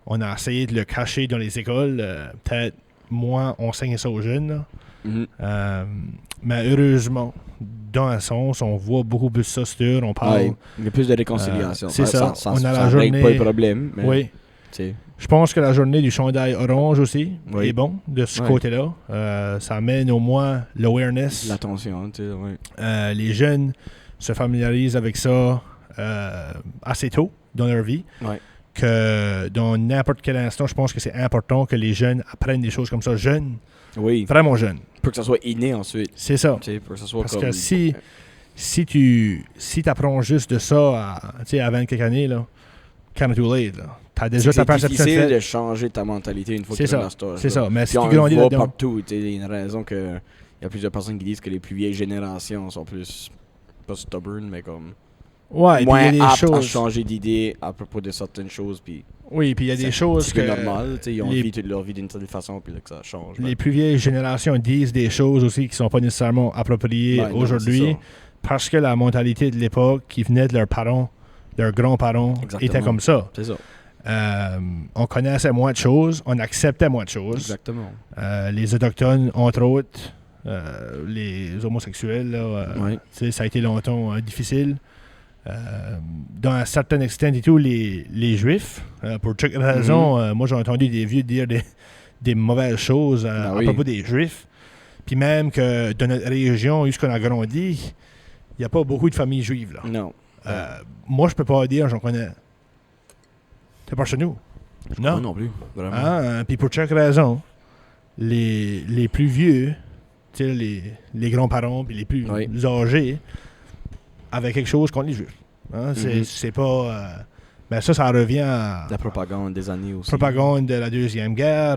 on a essayé de le cacher dans les écoles, peut-être moi, on enseigne ça aux jeunes. Là. Mais heureusement, dans un sens, on voit beaucoup plus ça sur, on parle. Ouais, il y a plus de réconciliation. C'est ça. Ça On a la ça règle journée. pas le problème. Mais, Oui. t'sais, Je pense que la journée du chandail orange aussi Oui. est bon de ce Ouais. côté-là. Ça amène au moins l'awareness. l'attention, tu sais, ouais. Les jeunes se familiarisent avec ça assez tôt dans leur vie. Ouais. Que dans n'importe quel instant, je pense que c'est important que les jeunes apprennent des choses comme ça jeunes, Oui, vraiment jeunes. pour que ça soit inné ensuite. C'est ça. Tu sais, pour que ça soit Parce comme... que si tu apprends juste de ça à 20 quelques années, là, kind of too late. T'as déjà ta c'est perception difficile faite. de changer ta mentalité une fois que C'est tu es ça. dans cet âge-là. C'est ça. Mais si Puis tu on grandis le voit là-dedans. partout. Tu sais, il y a une raison que il y a plusieurs personnes qui disent que les plus vieilles générations sont plus, pas stubborn, mais comme Ouais, puis il moins y a des aptes à choses. changer d'idée à propos de certaines choses. Puis Oui, puis il y a des choses c'est que normal. Tu sais, ils ont les- vécu leur vie d'une certaine façon, puis là que ça change. les plus vieilles générations disent des choses aussi qui sont pas nécessairement appropriées Ouais, non, aujourd'hui. c'est ça. Parce que la mentalité de l'époque qui venait de leurs parents, leurs grands-parents, Exactement. était comme ça. C'est ça. On connaissait moins de choses, on acceptait moins de choses. Exactement. Les Autochtones, entre autres, les homosexuels, là, Ouais. tu sais, ça a été longtemps difficile. Dans un certain extent et tout, les Juifs, pour chaque raison, moi j'ai entendu des vieux dire des mauvaises choses Ben à oui. propos des Juifs. Puis même que dans notre région, où on a grandi, il n'y a pas beaucoup de familles juives. Là. Non. Moi, je peux pas dire, j'en connais. C'est pas chez nous. Moi Non. non plus. Vraiment. Puis pour chaque raison, les plus vieux, tu sais, les grands-parents, puis les plus Oui. âgés, avaient quelque chose contre les Juifs. Hein, Mhm. c'est pas... mais ça revient à La propagande des années aussi. propagande de la Deuxième Guerre.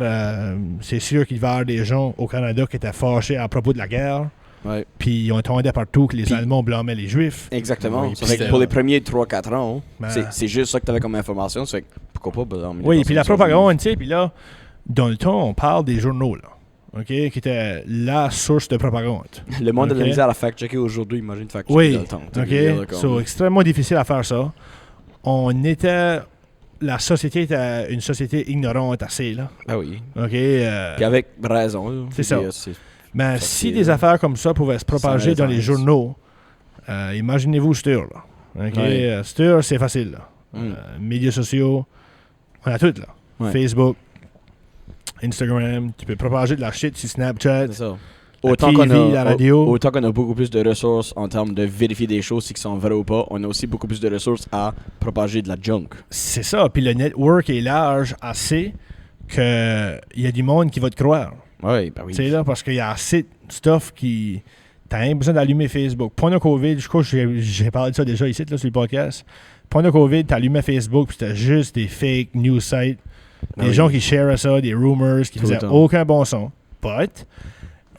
C'est sûr qu'il va y avoir des gens au Canada qui étaient fâchés à propos de la guerre. Ouais. Puis ils entendaient partout que les Puis- Allemands blâmaient les Juifs. Exactement. Oui, Ça puis fait que c'était- pour les premiers 3-4 ans, Ben- c'est juste ça que tu avais comme information. Ça fait que pourquoi pas blâmer les Oui, puis la personnes qui sont propagande, tu sais, puis là, dans le temps, on parle des journaux, là. OK? Qui étaient la source de propagande. juives. Le monde a de la Ok. misère à fact-checker aujourd'hui, imagine fact-checker Oui, dans le temps. Tu sais, je veux dire, OK? comme- C'est extrêmement difficile à faire ça. La société était une société ignorante assez, là. Ah oui. OK? Puis avec raison. là. C'est Je veux ça. dire, c'est- Mais ça, si c'est, des affaires comme ça pouvaient se propager sans dans les raison. journaux, imaginez-vous Stur, là. OK? Ouais. Stur, c'est facile, là. Mm. Médias sociaux, on a tout, là. Ouais. Facebook, Instagram, tu peux propager de la shit sur Snapchat. C'est ça. La Autant TV, qu'on a, la radio. autant qu'on a beaucoup plus de ressources en termes de vérifier des choses si elles sont vraies ou pas, on a aussi beaucoup plus de ressources à propager de la junk. C'est ça. Puis le network est large assez qu'il y a du monde qui va te croire. Ouais, ben oui. Tu sais, là, parce qu'il y a assez de stuff qui... T'as rien besoin d'allumer Facebook. Pendant COVID, je crois que j'ai parlé de ça déjà ici, là, sur le podcast. Pendant COVID, t'allumais Facebook, puis c'était juste des fake news sites. Ah Des oui. gens qui sharaient ça, des rumors qui Tout le faisaient temps. aucun bon son. But,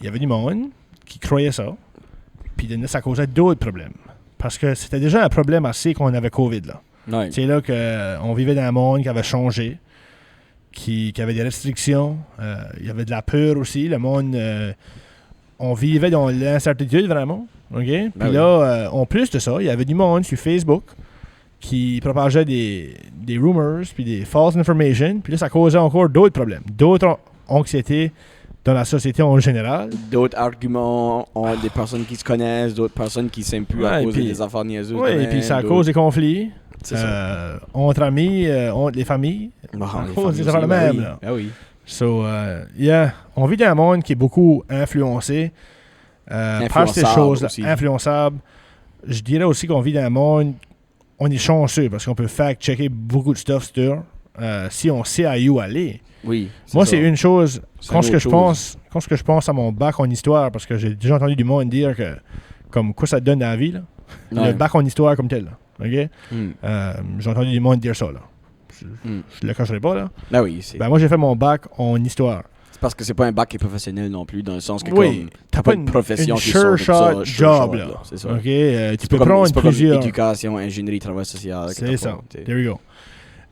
il y avait du monde qui croyait ça. Puis ça causait d'autres problèmes. Parce que c'était déjà un problème assez qu'on avait COVID, là. Ouais. C'est là qu'on vivait dans un monde qui avait changé, qui avait des restrictions, il y avait de la peur aussi. Le monde, on vivait dans l'incertitude vraiment. OK? Puis oui. là, en plus de ça, il y avait du monde sur Facebook qui propageait des rumors, puis des false information. Puis là, ça causait encore d'autres problèmes, d'autres anxiétés dans la société en général. D'autres arguments, ont des personnes qui se connaissent, d'autres personnes qui s'aiment plus à Ouais, cause puis- des affaires niaiseuses. Oui, de et puis même, ça d'autres- cause des conflits C'est ça. entre amis, entre les familles. Bon, à les cause femmes des aussi, affaires de ben même, oui. là. Ben oui. So, yeah, on vit dans un monde qui est beaucoup influencé par ces Influençable choses aussi. influençable. Je dirais aussi qu'on vit dans un monde, on est chanceux parce qu'on peut fact-checker beaucoup de stuff sur si on sait à où aller. Oui. Moi, ça. c'est une chose, C'est quand une ce que autre je pense, quand ce que je pense à mon bac en histoire, parce que j'ai déjà entendu du monde dire que, comme quoi ça te donne dans la vie, là, Ouais. le bac en histoire comme tel, là, OK? Hmm. J'ai entendu du monde dire ça, là. Hmm. Je le cacherai pas, là. Ben oui, c'est Ben, moi, j'ai fait mon bac en histoire. c'est parce que c'est pas un bac qui est professionnel non plus, dans le sens que Oui, comme t'as pas une profession une qui sort de sure ça, shot sure job, shot, là. C'est ça. OK? Tu C'est peux pas comme- prendre c'est pas comme plusieurs... éducation, ingénierie, travail social. que C'est t'as ça. pas, t'sais. There you go.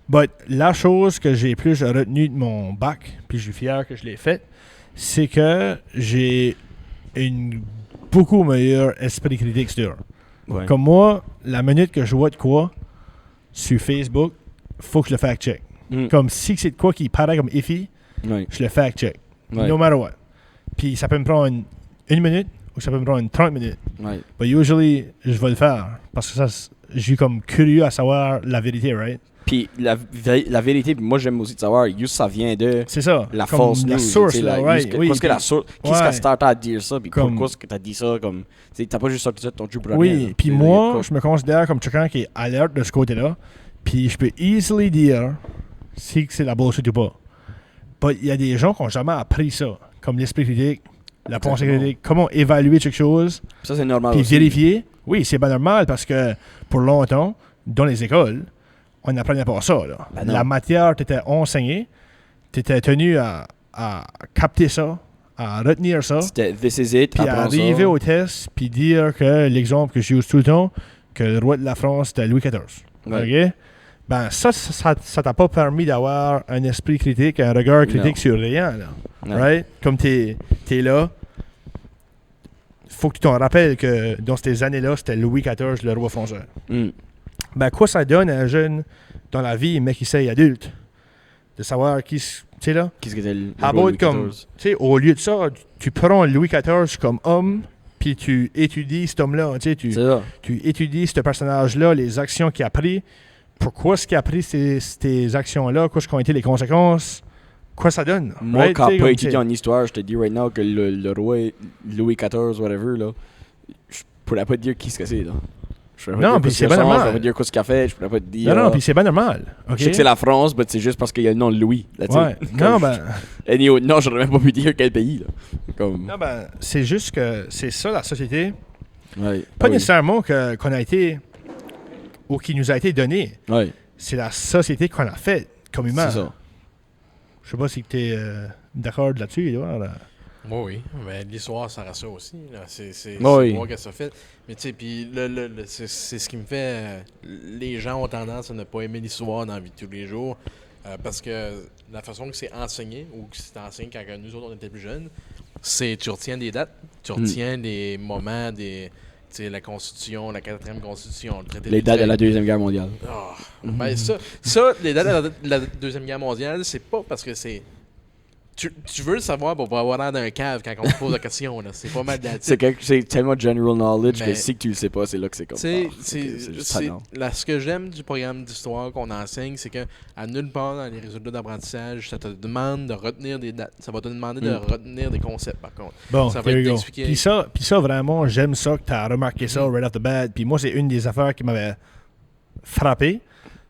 But la chose que j'ai plus retenue de mon bac, puis je suis fier que je l'ai fait, c'est que j'ai une beaucoup meilleur esprit critique sur. Ouais. Comme moi, la minute que je vois de quoi sur Facebook, faut que je le fact-check. Hmm. Comme si c'est de quoi qui paraît comme iffy, Ouais. je le fact-check. Ouais. No matter what. Puis ça peut me prendre une minute ou ça peut me prendre 30 minutes. Ouais. But usually, je vais le faire. Parce que ça, je suis comme curieux à savoir la vérité, right? Puis la vérité, moi j'aime aussi de savoir, juste ça vient de C'est ça. la Comme false la news. source, tu sais, là, la- right? juste que- Oui, parce que la puis- source, qui est-ce qui a ouais. starté à dire ça, puis Comme- pourquoi est-ce que t'as dit ça, comme, tu sais, t'as pas juste sorti ça de ton jus pour rien. Oui, là. puis Tu sais, moi, là, je me considère comme quelqu'un qui est alerte de ce côté-là. Puis je peux easily dire si c'est la bullshit ou pas. But il y a des gens qui n'ont jamais appris ça, comme l'esprit critique, la pensée Exactement. critique, comment évaluer quelque chose, ça c'est normal puis aussi. vérifier. Oui, c'est pas normal parce que pour longtemps, dans les écoles, on n'apprenait pas ça. Là. Ben non. La matière t'était enseignée, t'étais tenu à capter ça, à retenir ça. C'était this is it, Puis apprends arriver ça. au test, puis dire que l'exemple que j'use tout le temps, que le roi de la France, c'était Louis XIV. Ouais. OK? Ben, ça t'a pas permis d'avoir un esprit critique, un regard critique Non. sur rien. Là. Non. Right? Comme t'es là, faut que tu t'en rappelles que dans ces années-là, c'était Louis XIV, le roi français. Mm. Ben, quoi ça donne à un jeune dans la vie, mais qui s'est adulte, de savoir qui, tu sais là? Qu'est-ce que c'était le Ah, roi bon, Louis comme, XIV? tu sais, au lieu de ça, tu prends Louis XIV comme homme, puis tu étudies cet homme-là, tu sais, C'est ça. tu étudies ce personnage-là, les actions qu'il a pris, pourquoi est-ce qu'il a pris ces actions-là, quoi ont été les conséquences, quoi ça donne. Moi, right? quand Tu sais, pas comme, étudié tu sais, en histoire, je te dis right now que le roi Louis XIV, whatever, là, je pourrais pas te dire qui ce que c'est, là. Je pourrais pas Non, dire puis qu'est-ce c'est qu'il bien ressemble, normal. je pourrais pas dire quoi ce qu'il a fait, je pourrais pas te dire. Non, puis c'est pas normal. ok? Je sais que c'est la France, mais c'est juste parce qu'il y a le nom de Louis. That's Ouais. it. Non, Comme- ben, Anyway, non, j'aurais même pas pu dire quel pays, là. Comme... non, ben, c'est juste que c'est ça la société. Ouais. Pas Ah oui. nécessairement qu'on a été, ou qui nous a été donné. Ouais, C'est la société qu'on a faite comme humain. c'est ça. Je sais pas si tu es d'accord là-dessus, Edouard. Oui, mais l'histoire, ça reste ça aussi. Là. C'est Oui. moi que ça fait. Mais tu sais, puis c'est ce qui me fait. Les gens ont tendance à ne pas aimer l'histoire dans la vie de tous les jours. Parce que la façon que c'est enseigné, ou que c'est enseigné quand nous autres on était plus jeunes, c'est tu retiens des dates, tu retiens des moments, tu sais, la Constitution, la 4e Constitution, le traité Les dates de la d'Utrecht. Deuxième Guerre mondiale. Ah, ben ça, les dates de la Deuxième Guerre mondiale, c'est pas parce que c'est. Tu veux le savoir pour pas avoir l'air d'un cave quand on te pose la question. Là. C'est pas mal d'attitude. C'est tellement general knowledge que Mais- si que tu le sais pas, c'est là que c'est comme. Tu sais, ah, c'est juste tannant. ce que j'aime du programme d'histoire qu'on enseigne, c'est que à nulle part dans les résultats d'apprentissage, ça te demande de retenir des dates. Ça va te demander de retenir des concepts, par contre. Bon, Ça va there être you go. d'expliquer. Puis ça, vraiment, j'aime ça que tu as remarqué ça right off the bat. Puis moi, c'est une des affaires qui m'avait frappé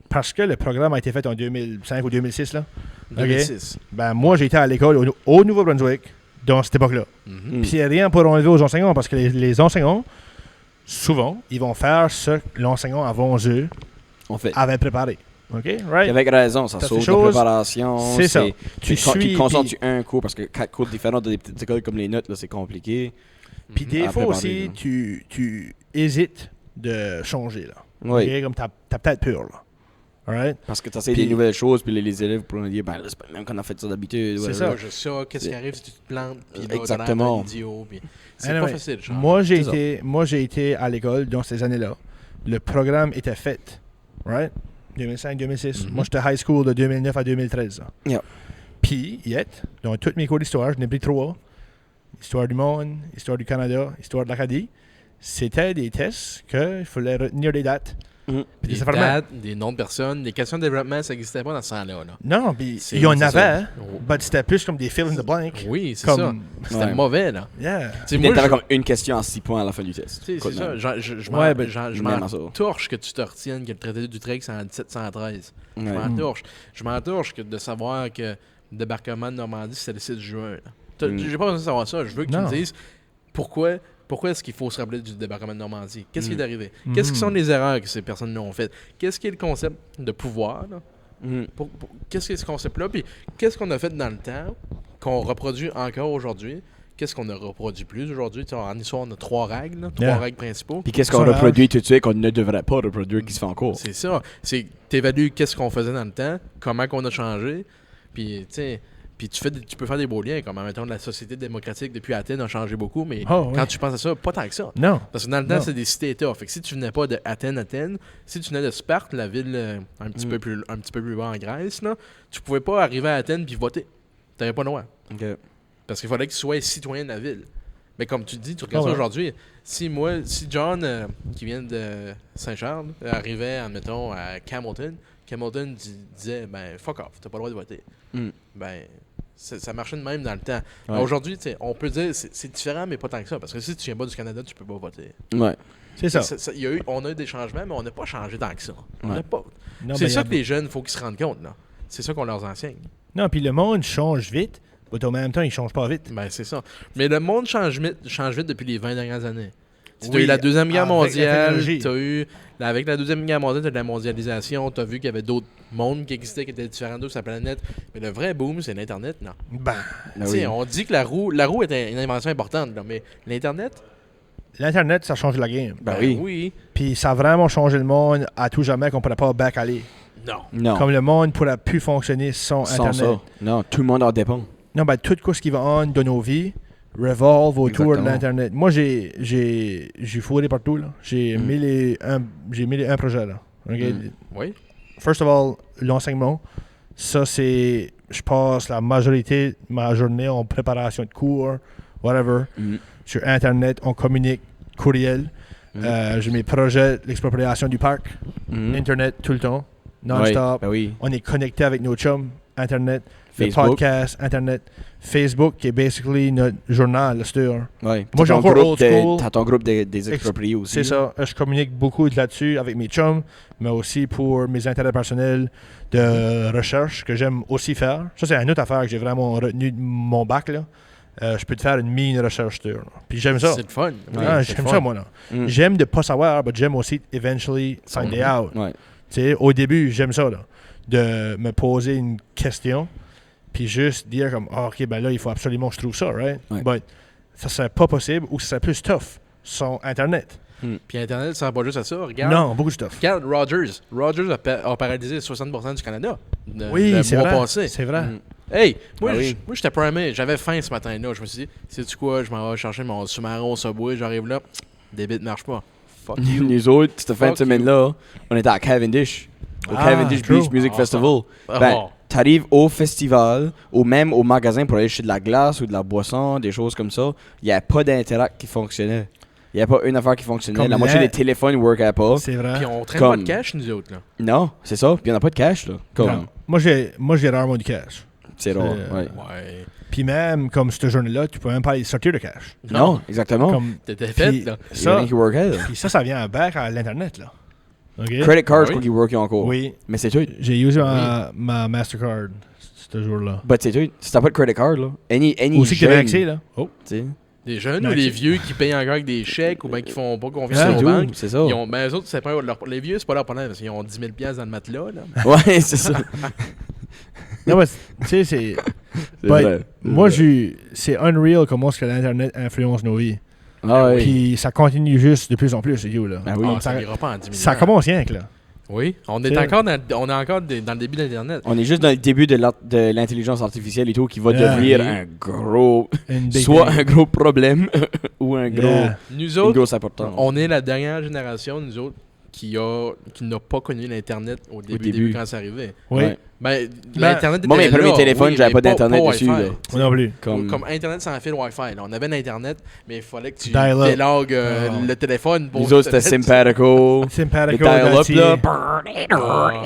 parce que le programme a été fait en 2005 ou 2006. Là. 2006. Ben, moi, j'étais à l'école au Nouveau-Brunswick dans cette époque-là. Mhm. Mm. Puis c'est rien pour enlever aux enseignants parce que les enseignants, souvent, ils vont faire ce que l'enseignant avant eux On fait. avait préparé. OK? Puis Right? avec raison, ça T'as sauve ces la choses, préparation. c'est ça. Tu suis, concentres un cours parce que 4 cours différents dans des petites écoles comme les notes, là, c'est compliqué. Puis des à fois préparer, aussi, là. tu hésites de changer. Là. Oui. OK? Comme t'as peut-être peur. Là. Alright? Parce que tu essaies Puis- des nouvelles choses, puis les élèves pourront dire, ben là, c'est pas le même qu'on a fait ça d'habitude. C'est whatever. ça. Pas juste ça, qu'est-ce qui arrive si tu te plantes, puis là, Exactement. t'as l'air d'un idiot, puis c'est Anyway, pas facile, genre. Moi, C'est ça. j'ai été à l'école dans ces années-là. Le programme était fait. Right? 2005-2006. Mhm. Moi, j'étais high school de 2009 à 2013. là. Yeah. Puis, dans tous mes cours d'histoire, je n'ai pris 3. Histoire du monde, histoire du Canada, histoire de l'Acadie. C'était des tests qu'il fallait retenir des dates. Mhm. Puis Des des affaires dates, des noms de personnes, des questions de développement, ça n'existait pas dans ce temps-là. Là. Non, puis C'est- il y en c'est avait, ça. mais c'était plus comme des fill in the blank. Oui, c'est ça. Comme, C'était Ouais. mauvais, là. yeah. Tu sais, Puis moi, t'avais je- comme une question à 6 points à la fin du test. tu sais, Quoi c'est de ça. même. Je Ouais, m'en ben, je même m'en à ça. torche que tu te retiennes que le traité d'Utrecht, c'est en 1713. Je Ouais. m'en torche. Je m'en torche que de savoir que le débarquement de Normandie, c'était le 6 juin. là. Mm. J'ai pas besoin de savoir ça. Je veux que tu Non. me dises pourquoi est-ce qu'il faut se rappeler du débarquement de Normandie? Qu'est-ce qui est arrivé? Mhm. Qu'est-ce qui sont les erreurs que ces personnes ont faites? Qu'est-ce qui est le concept de pouvoir? Là? Mhm. Qu'est-ce que ce concept-là? Puis qu'est-ce qu'on a fait dans le temps qu'on reproduit encore aujourd'hui? Qu'est-ce qu'on ne reproduit plus aujourd'hui? Tu sais, en histoire, on a 3 règles, là, 3 Yeah. règles principaux. Puis qu'est-ce Son qu'on âge. reproduit tout de suite qu'on ne devrait pas reproduire qui se fait en cours? C'est ça. C'est tu évalues qu'est-ce qu'on faisait dans le temps, comment qu'on a changé, puis tu sais, puis tu peux faire des beaux liens, comme en mettons la société démocratique depuis Athènes a changé beaucoup, mais Oh, oui. quand tu penses à ça, pas tant que ça. Non. Parce que dans le temps, Non. c'est des cités-États. Fait que si tu venais pas de Athènes, si tu venais de Sparte, la ville un petit peu plus bas en Grèce, là, tu pouvais pas arriver à Athènes puis voter. T'avais pas le droit. Ok. Parce qu'il fallait qu'il soit citoyen de la ville. Mais comme tu dis, tu regardes ça aujourd'hui, si John, qui vient de Saint-Charles, arrivait, admettons, à Campbellton disait, ben, fuck off, t'as pas le droit de voter. Ben, ça marchait de même dans le temps. Ouais. Aujourd'hui, on peut dire, c'est différent, mais pas tant que ça. Parce que si tu viens pas du Canada, tu peux pas voter. Ouais. C'est ça. On a eu des changements, mais on n'a pas changé tant que ça. On Ouais. n'a pas. Non, C'est mais ça que les jeunes, il faut qu'ils se rendent compte, là. C'est ça qu'on leur enseigne. Non, puis le monde change vite, mais en même temps, il change pas vite. Ben, c'est ça. Mais le monde change vite depuis les 20 dernières années. Tu as Oui, eu la Deuxième Guerre avec la mondiale, technologie. avec la Deuxième Guerre mondiale, tu as de la mondialisation, tu as vu qu'il y avait d'autres mondes qui existaient, qui étaient différents d'eux sur la planète. Mais le vrai boom, c'est l'Internet, non. Ben, Ah Tu sais, on dit que la roue était une invention importante, là, mais l'Internet, l'Internet, ça change la game. Ben oui. oui. Puis ça a vraiment changé le monde à tout jamais qu'on pourrait pas back aller. Non. Non. Comme le monde pourrait plus fonctionner sans Sans Internet. ça. Non, tout le monde en dépend. Non, ben tout ce qui va on de nos vies revolve autour de Exactement. l'Internet. Moi, j'ai fourré partout, là. J'ai mis les un projet, là. OK? Oui. First of all, l'enseignement, ça, c'est... Je passe la majorité de ma journée en préparation de cours, whatever, sur Internet, on communique, courriel. J'ai mes projets d'expropriation du parc, Internet, tout le temps, non-stop. Ben oui. On est connecté avec nos chums, Internet, Facebook. le podcast, Internet, Facebook, qui est basically notre journal, le stur. Ouais. Moi, j'ai T'as ton encore groupe old school. T'as ton groupe des expropriés aussi. C'est ça. Je communique beaucoup là-dessus avec mes chums, mais aussi pour mes intérêts personnels de recherche que j'aime aussi faire. Ça, c'est une autre affaire que j'ai vraiment retenu de mon bac, là. Je peux te faire une mini recherche stur. Là. Puis j'aime ça. C'est le fun. Oui, Ah, c'est j'aime le ça, fun. moi, là. Mm. J'aime de pas savoir, mais j'aime aussi eventually find it out. Ouais. Tu sais, au début, j'aime ça, là. De me poser une question, puis juste dire comme, ah, OK, ben là, il faut absolument que je trouve ça, right? Ouais. But ça serait pas possible ou ça serait plus tough sans Internet. Puis Internet, ça sert pas juste à ça. Regarde. Non, beaucoup de stuff. Regarde Rogers. Rogers a paralysé 60% du Canada. Oui, le c'est mois vrai. passé. C'est vrai. Hey, moi, Ben oui. moi j'étais primé. J'avais faim ce matin-là. Je me suis dit, sais-tu quoi, je m'en vais chercher mon sous-marin au Subway. J'arrive là, débit ne marche pas. Fuck you. Nous autres, cette fin de Fuck semaine-là, on était à Cavendish. Au Ah, Cavendish true. Beach Music Ah, Festival. Ah, Ben, bon. t'arrives au festival, ou même au magasin pour aller acheter de la glace ou de la boisson, des choses comme ça. Il n'y a pas d'interact qui fonctionnait. Il n'y a pas une affaire qui fonctionnait. Comme la moitié la- des téléphones ne workaient pas. C'est vrai. Puis on traîne Comme- pas de cash, nous autres. Là. Non, c'est ça. Puis il n'y en a pas de cash, là. Comme, Non. Moi, j'ai rarement du cash. c'est rare. C'est- Ouais. Ouais. Puis même, comme cette journée-là, tu peux même pas aller sortir de cash. Non, exactement. Comme, T'étais fait, puis là. Il y a rien ça, qui workait, là. puis ça vient back à l'Internet, là. OK? Credit card, Ah je crois oui? qu'il workait encore. Oui. Mais c'est tout. J'ai usé ma Mastercard ce jour-là. But c'est tout. Si t'as pas de credit card, là. Any Aussi que t'avais jeune, accès, là. Oh. tu sais. Des jeunes Non, ou les c'est- vieux qui payent encore avec des chèques ou bien qui font pas confiance Ah, aux C'est banques. tout, c'est ça. Ils ont, ben, eux autres, c'est pas les vieux, c'est pas leur problème parce qu'ils ont 10 000 piastres dans le matelas. Là. Ouais, c'est ça. Non, mais tu sais, c'est... C'est But vrai. moi, c'est unreal comment est-ce que l'Internet influence nos vies. Ah ouais. Puis ça continue juste de plus en plus, you, là. Ben oui. Ah, ça ça, ira pas en 10 000 ça commence rien que là. Oui, on est C'est- encore dans le début de l'Internet. On est juste dans le début de l'intelligence artificielle et tout qui va Yeah. devenir Oui. un gros, Une big soit thing. un gros problème ou un gros, Yeah. Nous une autres, grosse importance. on est la dernière génération, nous autres, qui n'a pas connu l'Internet au début quand c'est arrivé. Oui. Ouais. Ben, l'Internet Moi, mes était premiers là, téléphones, oui, j'avais mais pas d'Internet dessus, Wi-Fi. là. Moi non plus. Comme Internet sans fil Wi-Fi. Là. On avait l'Internet, mais il fallait que tu Dial-up. délogues Oh. le téléphone pour... Les autres, c'était Simpatico. Le Simpatico, dial-up, Dacier. là. Ah.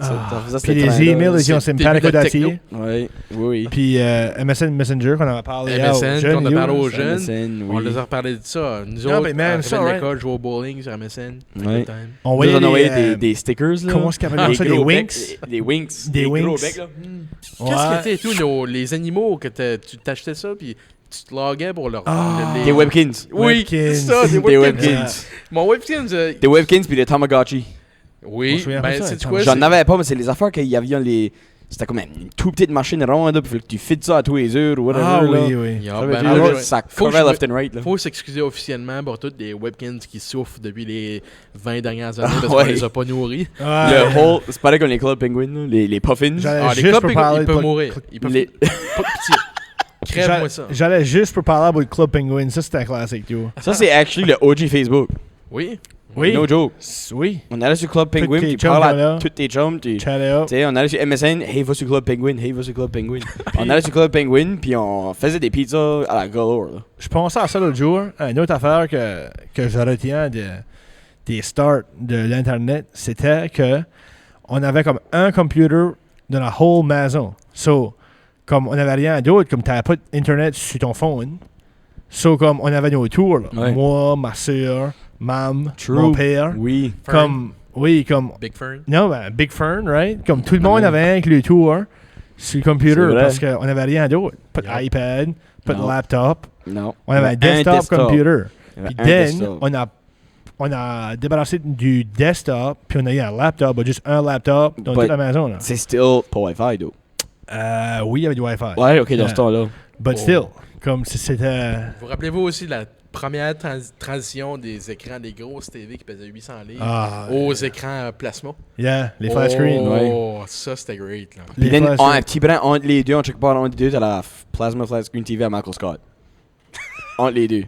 Ça, Puis c'était les train-là. emails, ils ont C'est le Simpatico, début de la techno. Dacier. Oui, oui. Puis MSN Messenger, qu'on avait parlé MSN, jeunes, qu'on a you. parlé aux jeunes. MSN, On oui. les a reparlé de ça. Nous Non, autres, mais même à ça, de right? l'école, jouer au bowling sur MSN. Ouais. Good time. On Nous, voyait on envoyait les, des stickers, là. comment est-ce qu'ils appellent ça, des gros winks? becs, des winks. Des gros winks. becs, là. Qu'est-ce que c'était tout, les animaux, que tu t'achetais ça, puis tu te loguais pour leur... Ah. les- Des Webkins. Oui, Webkins. c'est ça, des Des Webkins. Webkins. Mon Webkins, Des Webkins puis des Tamagotchi. On se oui, souvient pas ben de ça, c'est les quoi? J'en avais pas, mais c'est les affaires qu'il y avait les. C'était comme une toute petite machine ronde, là, puis il fallait que tu fites ça à tous les heures ou whatever. Ah là. oui, oui. Ah, Ça, ben, veut là, dire, ça faut que courait je left and right. Là. faut s'excuser officiellement pour tous les Webkins qui souffrent depuis les 20 dernières années parce ouais. qu'on les a pas nourris. Ah, Le whole. C'est pareil comme les Club Penguin, là, les puffins. J'allais Ah, les juste clubs, pour parler ils de peuvent mourir. Ils peuvent Les- pas de pitié. Crève-moi ça. J'allais juste pour parler du Club Penguin. Ça, c'était un classique, tu vois. Ça, c'est actually le OG Facebook. Oui. Oui. No joke. Oui. On allait sur Club Penguin, tes puis chums parlait sont là. à tous tes chums, puis... Chat it up. Tu sais, on allait sur MSN, hey, va sur Club Penguin, hey, va sur Club Penguin. On allait sur Club Penguin, puis on faisait des pizzas à la galore, là. Je pensais à ça l'autre jour. Une autre affaire que je retiens des starts de l'Internet, c'était que on avait comme un computer dans la whole maison. So, comme on n'avait rien d'autre, comme tu n'avais pas d'Internet sur ton phone. So, comme on avait nos tours, là. Ouais. Moi, ma soeur, mam, True. mon père. Oui. Comme, oui, comme, Big Fern. non, ben, Big Fern, right? Comme tout le monde Ouais. avait un avec le tour sur le computer C'est vrai. parce qu'on n'avait rien d'autre. Pas Yep. d'iPad, pas de Non. laptop. Non. On avait un desktop computer. Il y avait Puis un then, desktop. on a débarrassé du desktop, puis on a eu un laptop, juste un laptop dans But- toute la maison. Là. C'est still pas Wi-Fi, though. Oui, il y avait du Wi-Fi. Ouais, ok, dans Yeah. ce temps-là. But Oh. still, comme si c'était... Vous rappelez-vous aussi la première transition des écrans des grosses TV qui pesaient 800 livres Ah, aux écrans plasma? yeah, les flat screens. Oh, ça c'était great. Là. Les Puis then, flat on a un screens. petit brin entre les deux, on check pas entre les deux, t'as la Plasma Flat Screen TV à Michael Scott. Entre les deux.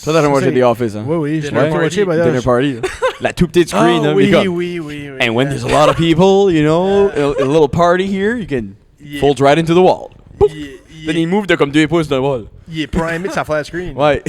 Toi, t'as jamais watché The Office, hein? Oui, oui, je Dinner l'ai party. watché, mais là, Dinner party. là. La toute petite Ah, screen, là. oui, mais comme- oui, oui, oui. And when there's a lot of people, you know, a little party here, you can Il fold right into the wall. il Then he moved de comme 2 pouces de wall. est primé de sa flat screen. Ouais.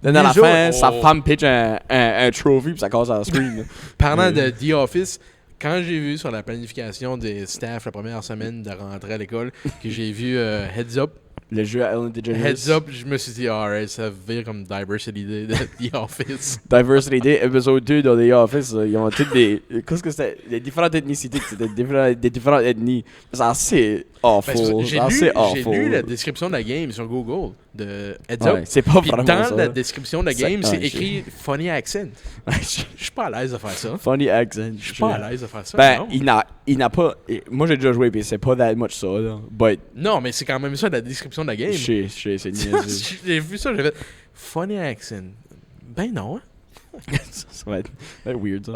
Then à la Les autres- fin, sa Oh. femme pitch un trophy puis ça casse à la screen. là. Parlant de The Office, quand j'ai vu sur la planification des staff la première semaine de rentrer à l'école, que j'ai vu Heads Up, Le jeu à Ellen DeGeneres. Heads Up, je me suis dit, alright, ça vire comme Diversity Day de The Office. Diversity Day, épisode 2 dans The Office, ils ont toutes des. Qu'est-ce que c'était? Des différentes ethnicités, c'était des différentes ethnies. C'est assez awful. Ben, C'est j'ai assez lu awful. la description de la game sur Google de Heads Ouais, Up. c'est pas Puis vraiment dans ça. la description de la Ça- game, c'est ouais, écrit Funny Accent. Je suis pas à l'aise de faire ça. Funny accent. Je suis pas à l'aise de faire ça. Ben, non. il n'a pas. Moi, j'ai déjà joué, puis c'est pas that much ça, là. But, Non, mais c'est quand même ça la description de la game. je sais, c'est niaiseux. J'ai vu ça, j'ai fait Funny Accent. Ben non. Hein. Ça va être weird, ça.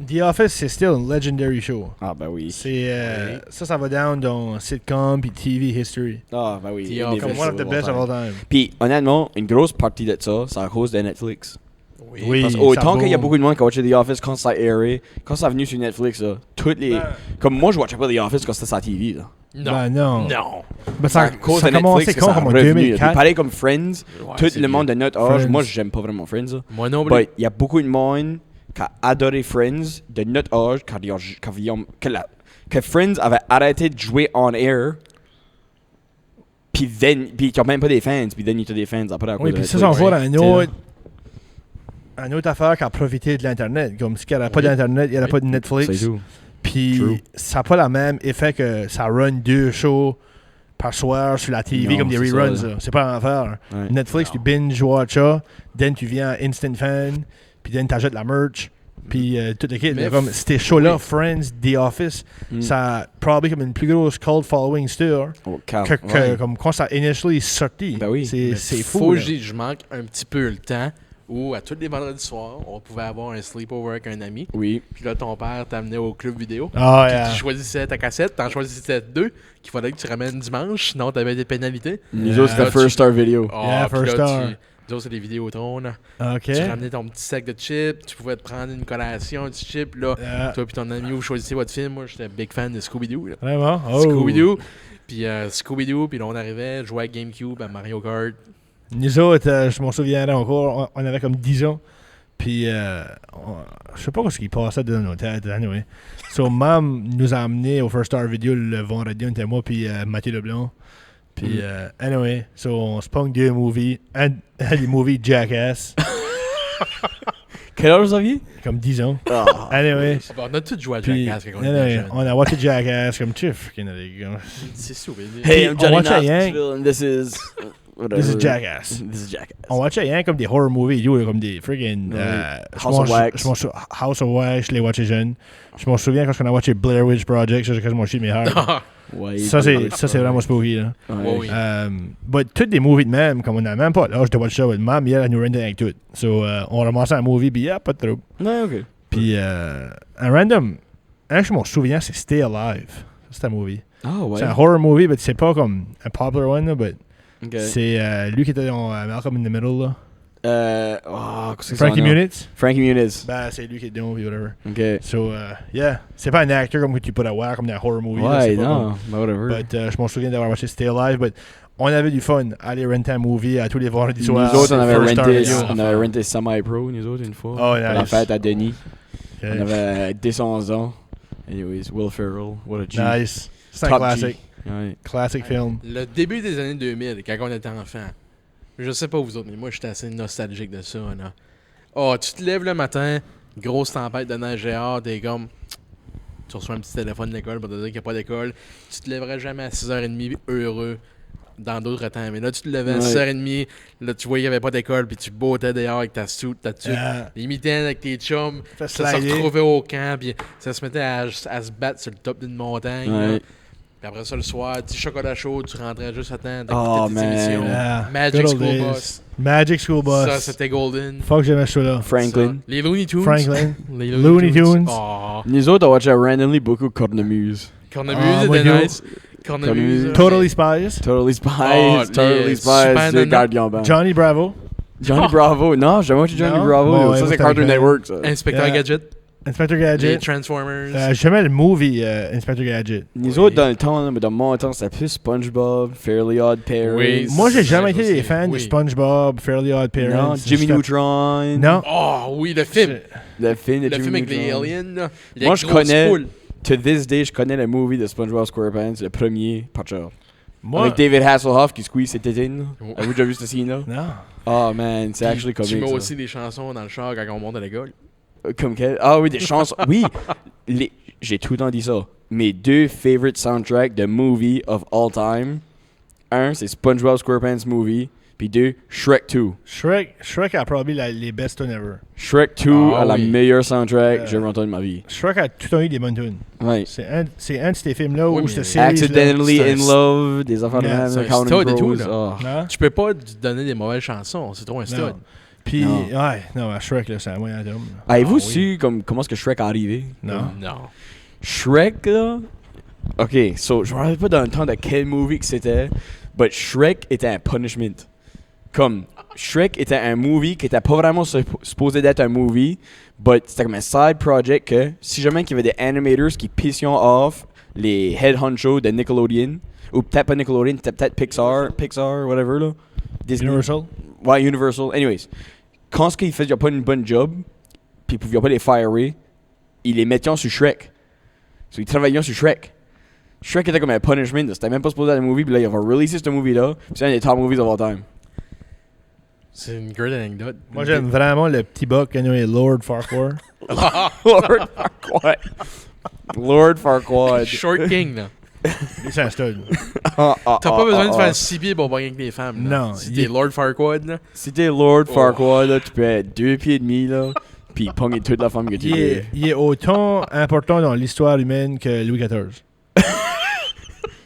The Office, c'est still un legendary show. Ah, ben oui. C'est, Oui. ça va down dans sitcom puis TV history. Ah, ben oui. The une des Office. Comme best one of the shows best of all time. Puis, honnêtement, une grosse partie de ça, c'est à cause de Netflix. Oui, Parce ça autant qu'il y a boom. beaucoup de monde qui a watché The Office quand ça a airé, quand ça a venu sur Netflix, là, toutes les. Comme moi, je watchais pas The Office quand c'était sur la TV, là. Non. Ben non. Non. Ben, C'est à ça, cause ça de a commencé Netflix que quand, ça a comme en revenu. là. Puis 2004. pareil comme Friends, Ouais, tout c'est le monde de notre âge, Friends. moi, j'aime pas vraiment Friends, là. Moi non plus. But il y a beaucoup de monde qui a adoré Friends de notre âge que Friends avait arrêté de jouer on air. Puis ils ont même pas des fans. Puis then ils ont des fans après à cause Oui, de puis ça, Netflix. on voit Ouais. une autre affaire qui a profité de l'Internet. Comme s'il n'y avait pas d'Internet, il n'y avait Oui. pas de Netflix. C'est tout. Puis True. ça n'a pas le même effet que ça run 2 shows par soir sur la TV Non, comme des c'est ça, reruns. là. là. C'est pas une affaire. Ouais. Netflix, tu binge watch ça, then tu viens à Instant Fan, puis then tu achètes la merch, puis tout le kit. Mais là, comme ces shows-là, oui. Friends, The Office, Mm. ça a probablement comme une plus grosse cult following still Oh, que comme quand ça a initially sorti. Ben oui. C'est Mais c'est faut fou. que là. je manque un petit peu le temps où, à tous les vendredis soirs, on pouvait avoir un sleepover avec un ami. Oui. Puis là, ton père t'amenait au club vidéo. Ah, Puis yeah. tu choisissais ta cassette, t'en choisissais 2 qu'il fallait que tu ramènes dimanche, sinon t'avais des pénalités. Nous autres, c'était Là, First tu- Star Video. Yeah, puis First là, Star. nous autres, c'est des Vidéotrons. là. OK. Tu ramenais ton petit sac de chips, tu pouvais te prendre une collation, un petit chip. Là, Yeah. toi puis ton ami, vous choisissez votre film. Moi, j'étais big fan de Scooby-Doo. là. Vraiment? Oh. Scooby-Doo. Puis Scooby-Doo, puis là, on arrivait, jouer à GameCube, à Mario Kart. Nous autres, je m'en souviens encore, on avait comme 10 ans. Puis, je sais pas ce qui passait dans nos têtes. Anyway. So, Mam nous a amenés au First Star Video le vendredi, on était moi, puis Mathieu Leblanc. Puis, anyway, so, on se pong 2 movies. Un des movies Jackass, Quel âge vous aviez? comme 10 ans. Ah. Anyway. Bon, on a tous joué à Puis, Jackass quand on était anyway, jeunes. on a watché Jackass comme chief. C'est stupide. Hey, I'm on Johnny watch a Yank. Knoxville and this is. whatever. This is Jackass. This is Jackass. On watchait rien comme des horror movies, yo, comme des friggin' House of Wax. House of Wax, je l'ai watché jeune. Je m'en souviens quand on a watché Blair Witch Project, j'ai quasiment chié de mes haires. Ouais, Ça, c'est vraiment spooky, là. Ouais, oui. But tous des movies de même, comme on n'a même pas l'âge de watch ça, mam, hier, elle nous rendait avec tout. So, on ramassait un movie, puis pas de trouble. Ouais, ok. Puis, un random, je m'en souviens, c'est Stay Alive. C'est un movie. Ah, ouais. C'est un horror movie, mais c'est pas comme un popular one, là, but Ok. c'est lui qui était dans Malcolm in the Middle, là. Qu'est-ce que Frankie son nom? Muniz. Frankie Muniz. Ben, c'est lui qui est dedans, puis whatever. Ok. So, yeah. C'est pas un acteur comme que tu peux avoir, comme dans un horror movie. là, Ouais, c'est pas non, comme- mais whatever. But, je m'en souviens d'avoir watché Stay Alive, but on avait du fun. Aller renter un movie à tous les vendredis Nous soirs. autres, on avait First Star renté, Radio. on avait renté Semi-Pro, nous autres, une fois. Oh, Pour la nice. fête à Denis. Okay. On avait 10-11 ans. Anyways, Will Ferrell, what a G. Nice. C'est un Top classique. G. Ouais. Classic film. Le début des années 2000, quand on était enfant, je sais pas vous autres, mais moi j'étais assez nostalgique de ça. Là. Oh, tu te lèves le matin, grosse tempête de neige dehors, t'es comme. Tu reçois un petit téléphone de l'école pour te dire qu'il n'y a pas d'école. Tu te lèverais jamais à 6h30 heureux dans d'autres temps. Mais là, tu te levais à Ouais. 6h30, là, tu voyais qu'il n'y avait pas d'école, puis tu bottais dehors avec ta soute, ta tuque. Les mitaines avec tes chums, Fait ça se slider. retrouvait au camp, puis ça se mettait à se battre sur le top d'une montagne. là. Ouais. Puis après ça, le soir, petit chocolat chaud, tu rentrais juste à temps Oh, d'écouter tes man. émissions. Yeah. Magic Good old School days. Bus. Magic School Bus. Ça, c'était Golden. Fuck, j'aimais ce show-là. Franklin. Ça. Les Looney Tunes. Franklin. Les Looney Tunes. Oh. Nous autres, on watchait randomly beaucoup Cornemuse. Cornemuse moi, était yo. nice. Cornemuse. Totally Spies. Totally Spies. Oh, Totally les Spies. Super The Nana. Guardian Band. Johnny Bravo. Johnny Bravo. Non, j'ai jamais watché Johnny Non? Bravo. Bon, ouais, ça, moi, c'est t'as Cartoon raison. Network, ça. Inspecteur Yeah. Gadget. Inspector Les Gadget. Transformers. J'aimais le movie Inspector Gadget. Nous autres, dans le temps, là, mais dans mon temps, c'était plus SpongeBob, Fairly Odd Parents. Oui, Moi, j'ai c'est jamais ça été des aussi. fans de Oui. SpongeBob, Fairly Odd Parents. Non, Jimmy J'étais- Neutron. Non. Oh oui, le film. Le film de Le Jimmy film avec les Neutron. aliens. Là. Les Moi, je grosses connais- poules. To this day, je connais le movie de SpongeBob SquarePants, le premier, par cœur. Moi, Avec David Hasselhoff qui squeeze ses tétines. Oh. Avez-vous déjà vu cette scene-là? non. Oh man, c'est actually Tu comique. mets ça. aussi des chansons dans le char quand on monte à l'école. Comme quel? Ah oui, des chansons. Oui, j'ai tout le temps dit ça. Mes deux favorite soundtracks de movie of all time. Un, c'est SpongeBob SquarePants movie. Puis deux, Shrek 2. Shrek a probablement les best tunes ever. Shrek 2 Ah a la oui. meilleure soundtrack que j'ai entendu de ma vie. Shrek a tout le temps eu des bonnes tunes. Ouais. C'est un de ces films-là Oui, où mais cette série. Accidentally c'est un- in Love, des affaires de Yeah, même, c'est un Counting stud et Crows. tout, là. Oh. Non? Tu peux pas donner des mauvaises chansons, c'est trop un stud. Non. Puis, Non. ouais, non, Shrek, là, c'est un moyen d'homme. Avez-vous oui. su comment est-ce que Shrek est arrivé? Non. Non. Shrek, là. Ok, so, je me rappelle pas dans le temps de quel movie que c'était, but Shrek était un punishment. Comme, Shrek était un movie qui était pas vraiment supposé d'être un movie, but c'était comme un side project que, si jamais il y avait des animators qui pissions off les head honcho de Nickelodeon, ou peut-être pas Nickelodeon, peut-être Pixar, whatever, là. Disney. Universal. Ouais, Universal. Anyways, quand ce qu'ils faisaient pas une bonne job, puis ils pouvaient pas les firer, ils les mettaient sur Shrek. So, ils travaillaient sur Shrek. Shrek était comme un punishment. C'était même pas supposé être un movie, puis là, ils vont releaser ce movie-là. Puis c'est un des top movies of all time. C'est une great anecdote. Moi, j'aime vraiment le petit buck, anyway, Lord Farquhar. Lord Farquaad. Lord Farquaad. Short King, là. Lui, c'est un stud. T'as T'as pas besoin de faire 6 pieds pour baigner avec des femmes. Là. Non, Si il t'es est- Lord Farquaad, là. Si t'es Lord Farquaad, là, tu peux être 2 pieds et demi, là, puis pogner toute la femme que tu veux. Il est autant important dans l'histoire humaine que Louis XIV.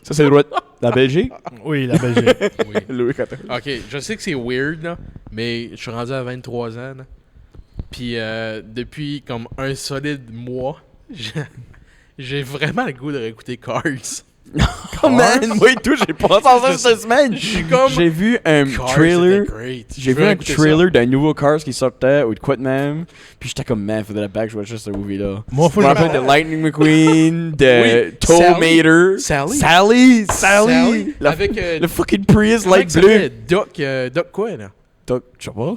Ça, c'est le roi de la Belgique? Oui, la Belgique. Oui. Louis XIV. Ok, je sais que c'est weird, là, mais je suis rendu à 23 ans. Là. Puis depuis comme un solide mois, j'ai vraiment le goût de réécouter Cars. Oh man, moi et tout, j'ai pensé à ça cette semaine. Je suis comme. J'ai vu un Cars, trailer. c'était great. J'ai Je vu veux un écouter trailer d'un nouveau Cars qui sortait ou de quoi de même. Puis j'étais comme, man, faudrait pas que je vois juste ce movie-là. Moi, faut Je me que je rappelle de Lightning McQueen, de Oui, Tow Sally. Mater. Sally. Sally. La- Avec le fucking Prius comment light il s'appelait? bleu. Doc quoi, là? Doc, je sais pas.